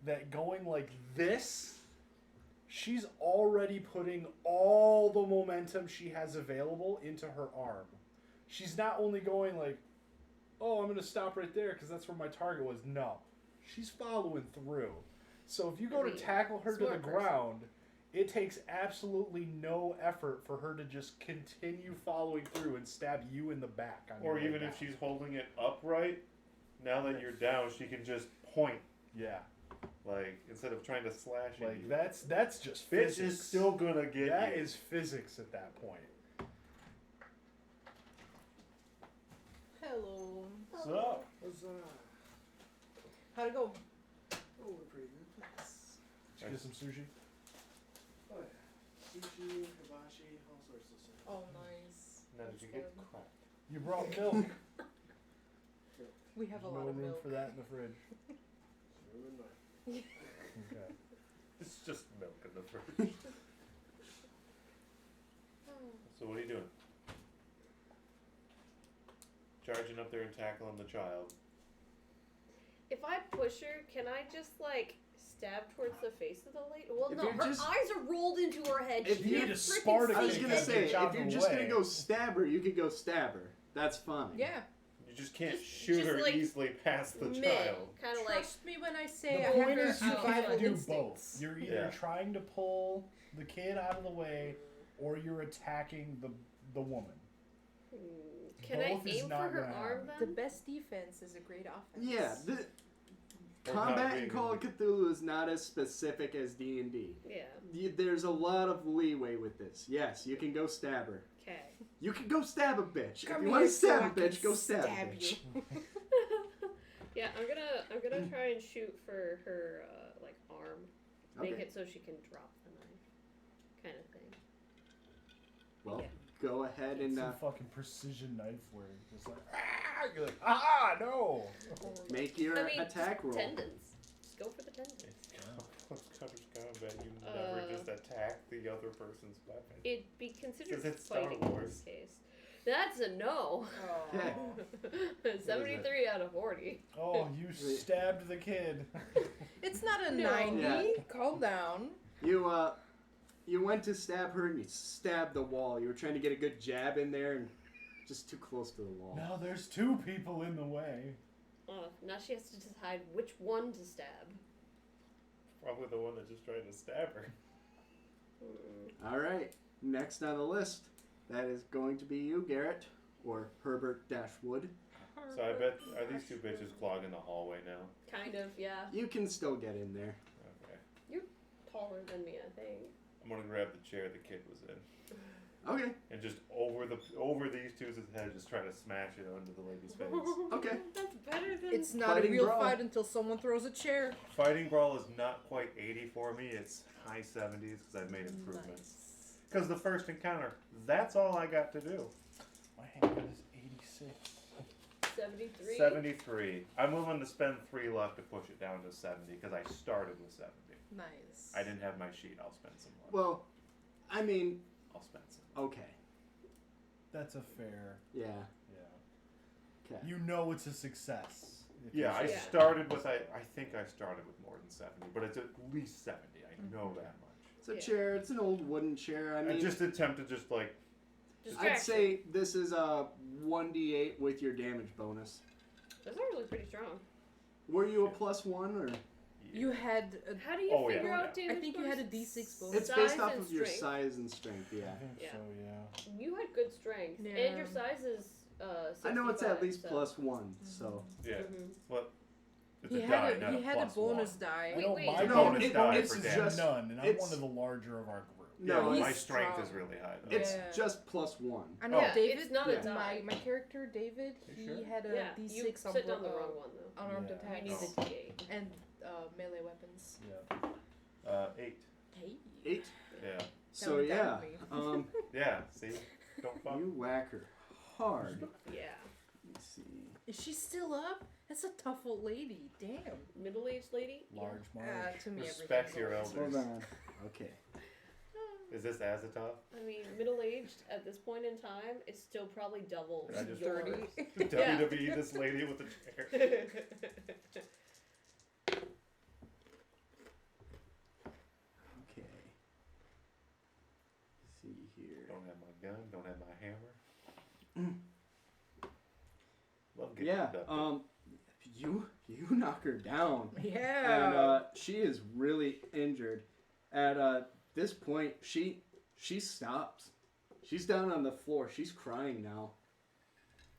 that going like this, she's already putting all the momentum she has available into her arm. She's not only going like, oh, I'm going to stop right there because that's where my target was. No. She's following through. So if you go to tackle her to the smart person. ground, it takes absolutely no effort for her to just continue following through and stab you in the back. On your Or way even down. if she's holding it upright, now that you're down, she can just point. Yeah. Like, instead of trying to slash at Like, you. that's just Bitch physics. is still gonna get That you. is physics at that point. Hello. What's up? How'd it go? Oh, we're pretty good. Did you get some sushi? Oh, yeah. Sushi, hibachi, all sorts of stuff. Oh, nice. Now did That's you get good. cracked? You brought milk. We have There's a lot no of room milk. for that in the fridge. Okay. It's just milk in the fridge. So what are you doing? Charging up there and tackling the child. If I push her, can I just like stab towards the face of the lady? Well, If no, you're her just- eyes are rolled into her head. If She you can't just frickin' Spartacus I was see gonna Get say, the job if you're just away. gonna go stab her, you could go stab her. That's fine. Yeah. You just can't Just- shoot just her like easily past the mid, child. kind of like Trust me when I say The I point have her is you survival can't do instincts. both. You're either Yeah. trying to pull the kid out of the way, or you're attacking the woman. Can I Both is aim for not her gonna arm happen. The then? best defense is a great offense. Yeah, the Or not combat being in Call of Cthulhu is not as specific as D&D. Yeah. There's a lot of leeway with this. Yes, you can go stab her. Okay. You can go stab a bitch. Come if you want here to so stab I a can bitch, go stab a stab bitch. you. Yeah, I'm gonna try and shoot for her like arm, make Okay. it so she can drop the knife, kind of thing. Well, Yeah. go ahead and Some fucking precision knife where you're just like, ah! You're like, ah, no! make your I mean, attack roll. Tendons. Just go for the tendons. Close quarters combat, you never just attack the other person's weapon. It'd be considered 'Cause it's Star fighting in Wars. this case. That's a no. Okay. 73 out of 40. Oh, you stabbed the kid. It's not a No. 90. Yeah. Calm down. You went to stab her and you stabbed the wall. You were trying to get a good jab in there and just too close to the wall. Now there's two people in the way. Now she has to decide which one to stab. Probably the one that just tried to stab her. Mm. All right. Next on the list, that is going to be you, Garrett, or Herbert Dashwood. So I bet, are these two bitches clogging the hallway now? Kind of, yeah. You can still get in there. Okay. Taller than me, I think. I'm gonna grab the chair the kid was in. Okay. And just over these two's head, just try to smash it onto the lady's face. Okay. That's better than. It's not Fighting a real brawl. fight until someone throws a chair. Fighting Brawl is not quite 80 for me, it's high 70s because I've made improvements. Nice. Because the first encounter, that's all I got to do. My handgun is 86. 73. 73. I'm willing to spend 3 luck to push it down to 70 because I started with 70. Nice. I didn't have my sheet, I'll spend some luck. Well, I mean, I'll spend some. okay. That's a fair. Yeah. Yeah. Okay. You know it's a success. if Yeah, I you- Yeah. started with, I think I started with more than 70, but it's at least 70. I know that much. It's a Yeah. chair. It's an old wooden chair. I I mean, just attempted just like, I'd say this is a 1d8 with your damage bonus. Those are really pretty strong. Were you a +1 or? You had a, How do you Oh, yeah. figure out Yeah. damage? I think you had a bonus? D6 bonus. It's Size based off and of your strength. size and strength. I Yeah. think Yeah. so, yeah. You had good strength, Yeah. and your size is 65. I know it's at least so. +1. So yeah. Mhm. Well, It's a die, not he a had a plus bonus one. die. I know Wait, my wait. bonus die it's for just- none, and I'm it's- one of the larger of our group. Yeah, No, but my he's strength is strong. really high though. It's Yeah. just +1. I know Yeah, David. it's not a Yeah. die. My character David. You He sure? had a Yeah, you D6 on set down the wrong one though. unarmed Yeah. You attacks need Oh. the D8. and melee weapons. Yeah. 8. Hey. 8. Yeah. So Don't yeah, doubt Yeah. See, don't fuck. you whack her hard. Yeah. Let me see. Is she still up? That's a tough old lady. Damn. Middle-aged lady. Large Marge. To me, Respect everything's your always- elders. Hold on. Okay. Is this as a tough? I mean, middle-aged at this point in time, it's still probably double Did I just- yours. WWE, this lady with the chair. Okay. See here. Don't have my gun. Don't have my hammer. Love getting Yeah. abducted. You knock her down. Yeah. And she is really injured. At this point, she stops. She's down on the floor. She's crying now.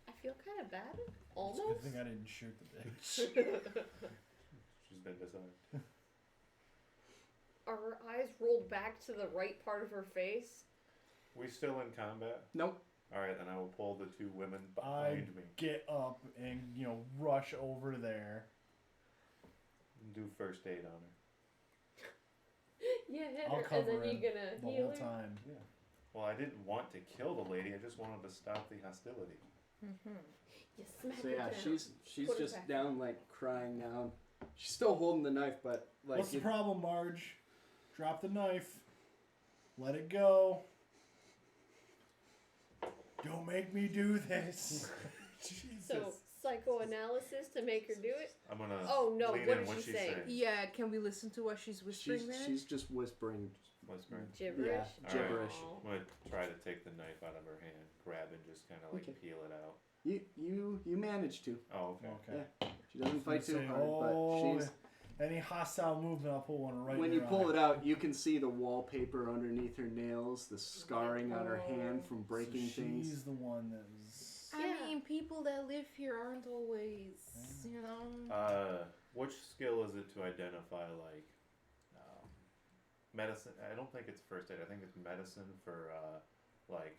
I feel kind of bad. It's a Almost. good thing I didn't shoot the bitch. She's been disarmed. Are her eyes rolled back to the right part of her face? We still in combat? Nope. All right, then I will pull the 2 women I behind me. get up and rush over there. And do first aid on her. Yeah, hit I'll her, cover and then it you're gonna the heal whole her. time. Well, I didn't want to kill the lady. I just wanted to stop the hostility. Mm-hmm. You smack So her yeah, down. she's Put her just back. down like crying down. She's still holding the knife, but like What's the problem, Marge? Drop the knife. Let it go. Don't make me do this. Jesus. So psychoanalysis to make her do it. I'm gonna. Oh, no, lean what in did she she's say? saying. Yeah, can we listen to what she's whispering there? she's just whispering. Whispering. Gibberish. Yeah, gibberish. Aw. I'm gonna try to take the knife out of her hand, grab and just kind of like Okay. peel it out. You managed to. Oh, okay. Okay. Yeah. She doesn't fight too Say, hard, but she's. Any hostile movement, I'll pull one right. When in you your pull eye. it out, you can see the wallpaper underneath her nails, the scarring on her hand from So breaking she's things. the one that's. I Yeah. mean, people that live here aren't always, you know. Which skill is it to identify like medicine? I don't think it's first aid. I think it's medicine for like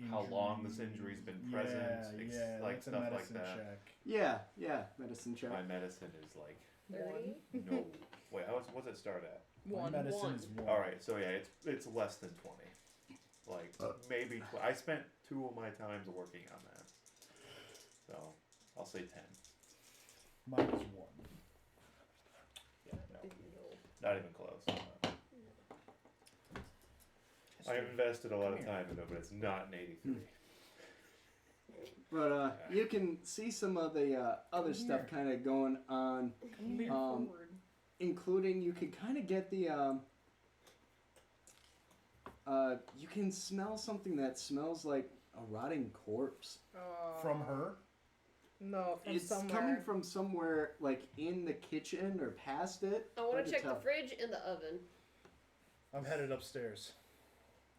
how long this injury's been present, Yeah, like that's a stuff like medicine that. check. Yeah, medicine check. My medicine is like 30? no. Wait, what's it start at? My medicine is one. All right, so yeah, it's less than 20. Like maybe I spent 2 of my times working on that, so I'll say 10. Mine is 1. Yeah, no, not even close. I invested a lot of time into it, but it's not an 83. But you can see some of the other stuff kind of going on, Come here Um, forward. including you can kind of get the you can smell something that smells like a rotting corpse. From her? No, from It's somewhere. coming from somewhere like in the kitchen or past it. I want Hard to to check the tell. fridge and the oven. I'm headed upstairs.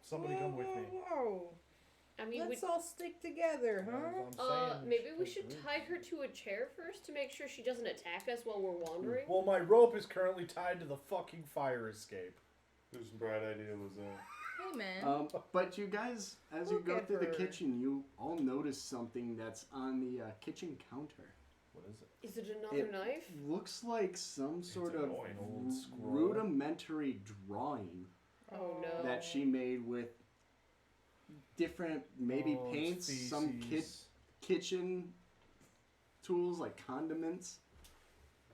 Somebody come with me. Whoa. I mean, Let's all stick together, huh? That's what I'm saying. maybe we Take should the room. tie her to a chair first to make sure she doesn't attack us while we're wandering. Well, my rope is currently tied to the fucking fire escape. Whose bright idea was that? Hey, man. But you guys, as you Look go at through the her. kitchen, you all notice something that's on the kitchen counter. What is it? Is it another It knife? looks like some sort of annoying. Old scroll. rudimentary drawing Oh, no. that she made with different, maybe Oh, it's paints, some feces. kitchen tools like condiments,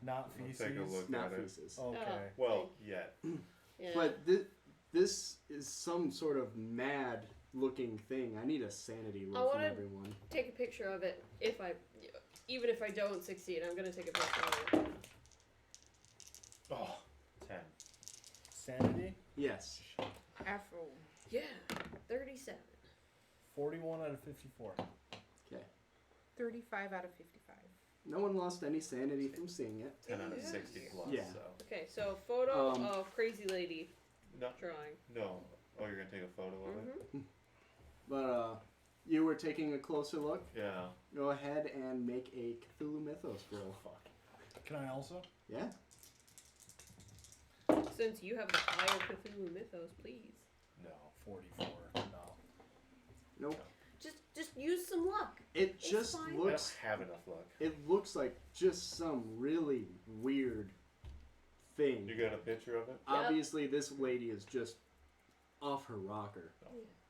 Not I'll feces. take a look not at it. feces. Okay. Well, yet. Yeah. But this is some sort of mad looking thing. I need a sanity roll from wanna- everyone. Take a picture of it. Even if I don't succeed, I'm gonna take a picture of it. Oh, 10. sanity. Yes. Afro. Yeah, 37. 41 out of 54. Okay. 35 out of 55. No one lost any sanity from seeing it. 10 out of 60 plus. Yeah. So Okay, so photo Um, of crazy lady no, drawing. no. Oh, you're gonna take a photo of it? Mm-hmm. But you were taking a closer look. Yeah. Go ahead and make a Cthulhu Mythos roll. Fuck. Can I also? Yeah. Since you have the higher Cthulhu mythos, please. No, 44. No. Nope. Just use some luck. It It's just fine. I looks. don't have enough luck. It looks like just some really weird thing. You got a picture of it? Obviously, this lady is just off her rocker.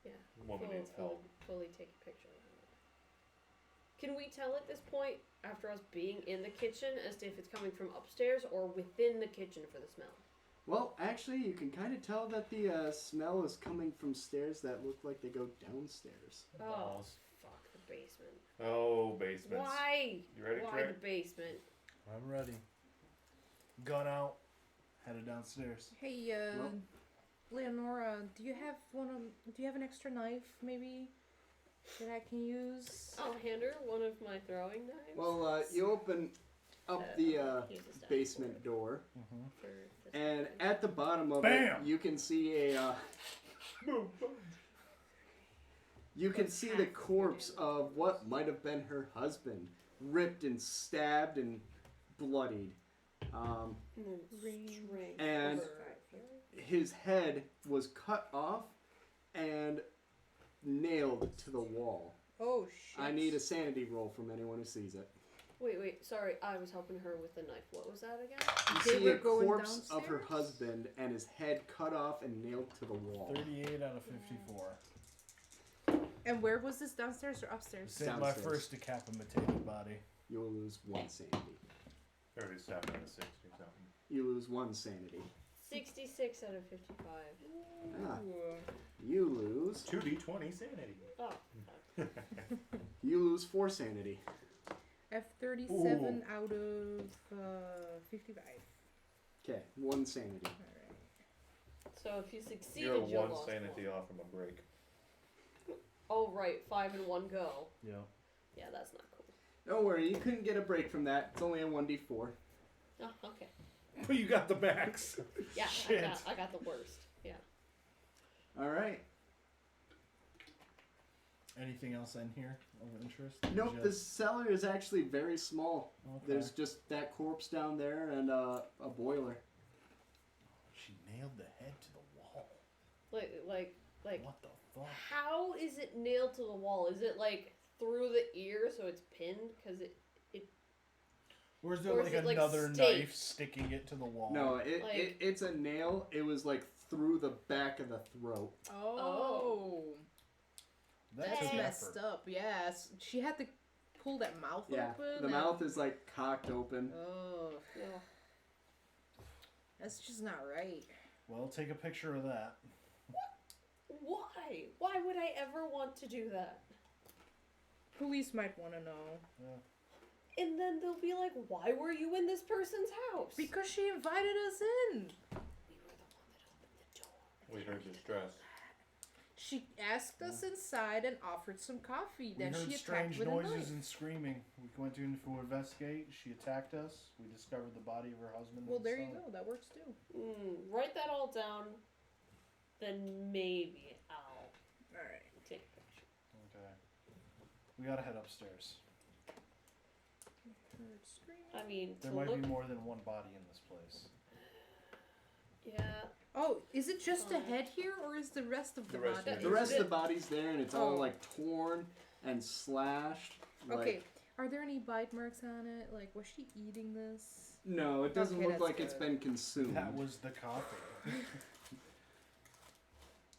Yeah. Woman needs help. Fully take a picture of it. Can we tell at this point, after us being in the kitchen, as to if it's coming from upstairs or within the kitchen for the smell? Well, actually, you can kind of tell that the smell is coming from stairs that look like they go downstairs. Oh, Balls. fuck the basement. Oh, basements. Why? You ready, Why Trey? the basement? I'm ready. Gun out. Headed downstairs. Hey, Leonora, do you have an extra knife, maybe, that I can use? I'll hand her one of my throwing knives. Well, you open up the Use the staff basement for door, for this and one. at the bottom of Bam! it, you can see a. You can see the corpse of what might have been her husband, ripped and stabbed and bloodied. String And over. his head was cut off and nailed to the wall. Oh shit! I need a sanity roll from anyone who sees it. Wait, sorry, I was helping her with the knife. What was that again? You They see were a going corpse of her downstairs? husband and his head cut off and nailed to the wall. 38 out of 54. And where was this, downstairs or upstairs? Saved my Downstairs. first decapitated body. You will lose 1 sanity. Already stopped at a 60 something. You lose 1 sanity. 66 out of 55. Ah, you lose. 2d20 sanity. Oh. You lose 4 sanity. I have 37 out of 55. Okay, 1 sanity. Alright. So if you succeeded, You're you one lost sanity one. off from a break. Oh, right. 5 in one go. Yeah. Yeah, that's not cool. Don't worry, you couldn't get a break from that. It's only a 1d4. Oh, okay. But you got the max. Yeah, Shit. I got the worst. Yeah. Alright. Anything else in here of interest? Nope, Just- the cellar is actually very small. Okay. There's just that corpse down there and a boiler. She nailed the head to the wall. Like, What the fuck? how is it nailed to the wall? Is it like through the ear so it's pinned? Because Or is there Or like is it, like, another staked? knife sticking it to the wall? No, Like- it's a nail. It was like through the back of the throat. Oh. That That's took messed effort. up. Yes, she had to pull that mouth Yeah, open. the and- mouth is like cocked open. Oh, yeah. that's just not right. Well, take a picture of that. Why? Why would I ever want to do that? Police might want to know. Yeah. And then they'll be like, why were you in this person's house? Because she invited us in. we were the one that opened the door. We heard distress. She asked us inside and offered some coffee. We Then heard she attacked strange with a noises knife. and screaming. We went to investigate. She attacked us. We discovered the body of her husband. Well, in the there you cellar. go. That works too. Write that all down. Then maybe I'll All right. take a picture. Okay. We gotta head upstairs. Heard screaming. I mean, There to might look. be more than one body in this place. Yeah. Oh, is it just the head here, or is the rest of the, The rest of body? it. The rest of the body's there, and it's all Oh. like torn and slashed. Okay. Like, Are there any bite marks on it? Like, was she eating this? no, it doesn't Okay, look that's like it's good. been consumed. That was the coffee.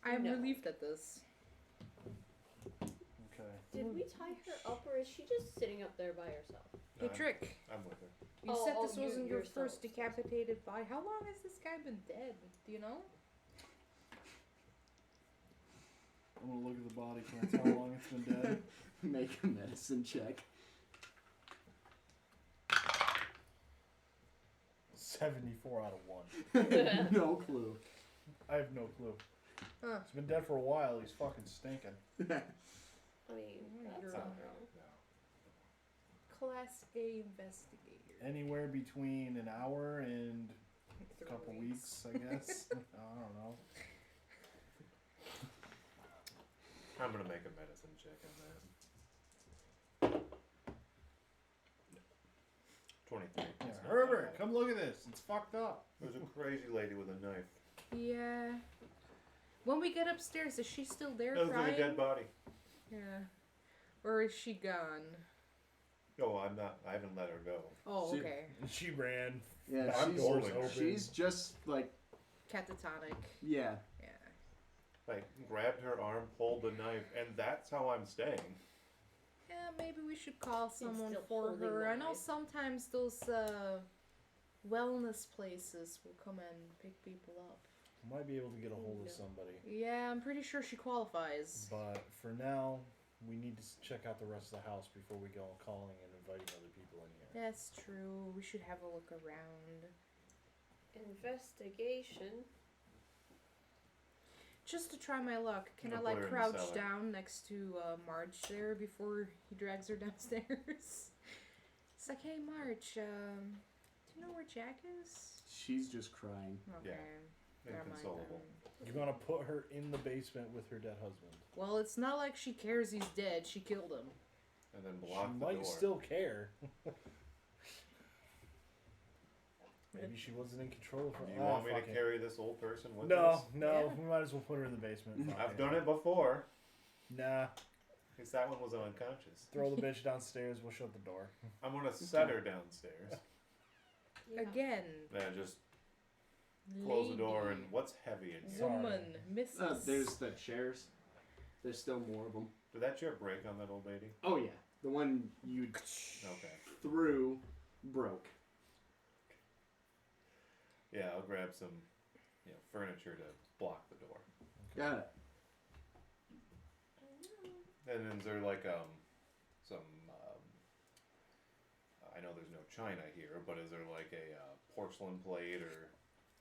I'm No. relieved at this. Okay. Did we tie her up, or is she just sitting up there by herself? Hey, I'm- Trick. I'm with her. You Oh, said oh, this you- wasn't your you're first so- decapitated body. How long has this guy been dead? Do you know? I'm gonna look at the body. Can I tell how long it's been dead? Make a medicine check. 74 out of 1. No clue. I have no clue. Huh. He's been dead for a while. He's fucking stinking. I mean, that's You're not right. wrong. Class A investigator. Anywhere between an hour and a 3 couple weeks, I guess. I don't know. I'm gonna make a medicine check on that. 23. Yeah, Herbert, come look at this. It's fucked up. There's a crazy lady with a knife. Yeah. When we get upstairs, is she still there That looks crying? like a dead body. Yeah. Or is she gone? No, I'm not. I haven't let her go. Oh, She- okay. She ran. Yeah, I'm she's, holding her. she's just like, Catatonic. yeah. Yeah. Like, grabbed her arm, pulled the knife, and that's how I'm staying. Yeah, maybe we should call someone still for holding her. the I know knife. sometimes those wellness places will come and pick people up. Might be able to get a hold of somebody. Yeah, I'm pretty sure she qualifies. But for now, we need to check out the rest of the house before we go calling and inviting other people in here. That's true. We should have a look around. Investigation. Just to try my luck, can I'm I gonna like put her in the crouch cellar. down next to March there before he drags her downstairs? It's like, hey March, do you know where Jack is? She's just crying. Okay. Never mind Inconsolable. then. You're gonna put her in the basement with her dead husband. Well, it's not like she cares he's dead. She killed him. And then She block the might door. still care. Maybe she wasn't in control of her. Do you Ah, want me to fuck it. carry this old person with No, us? no. Yeah. We might as well put her in the basement. Fuck I've done it before. Nah. Because that one was unconscious. Throw the bitch downstairs. We'll shut the door. I'm going to set her downstairs. Yeah. Again. Yeah, just close the door and what's heavy in here? Woman, Mrs. There's the chairs. There's still more of them. Did that chair break on that old lady? Oh yeah, the one you Okay. threw broke. Yeah, I'll grab some furniture to block the door. Got it. And then is there like some I know there's no china here, but is there like a porcelain plate or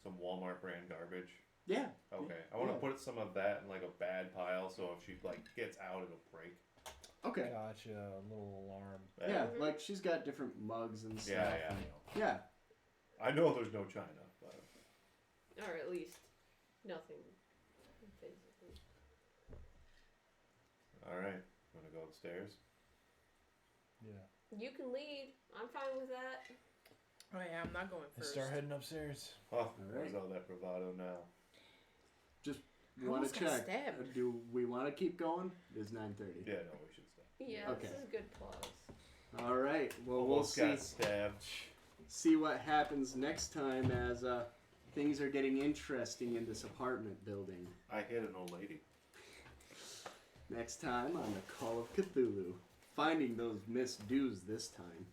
some Walmart brand garbage? Yeah. Okay, I want to Yeah. put some of that in like a bad pile, so if she like gets out, it'll break. Okay. Gotcha. A little alarm. Yeah, like she's got different mugs and stuff. Yeah, yeah. and- yeah. I know there's no china, but Or at least nothing physically. all right. Want to go upstairs? Yeah. You can lead. I'm fine with that. Oh yeah, I'm not going And first. start heading upstairs. Oh, right. where's all that bravado now? I Want almost to got check? stabbed. Do we want to keep going? It is 9:30. Yeah, no, we should stop. Yeah, Okay. this is good pause. All right. Well, we'll Almost see. got stabbed. See what happens next time as things are getting interesting in this apartment building. I hit an old lady. Next time on the Call of Cthulhu, finding those missed dues this time.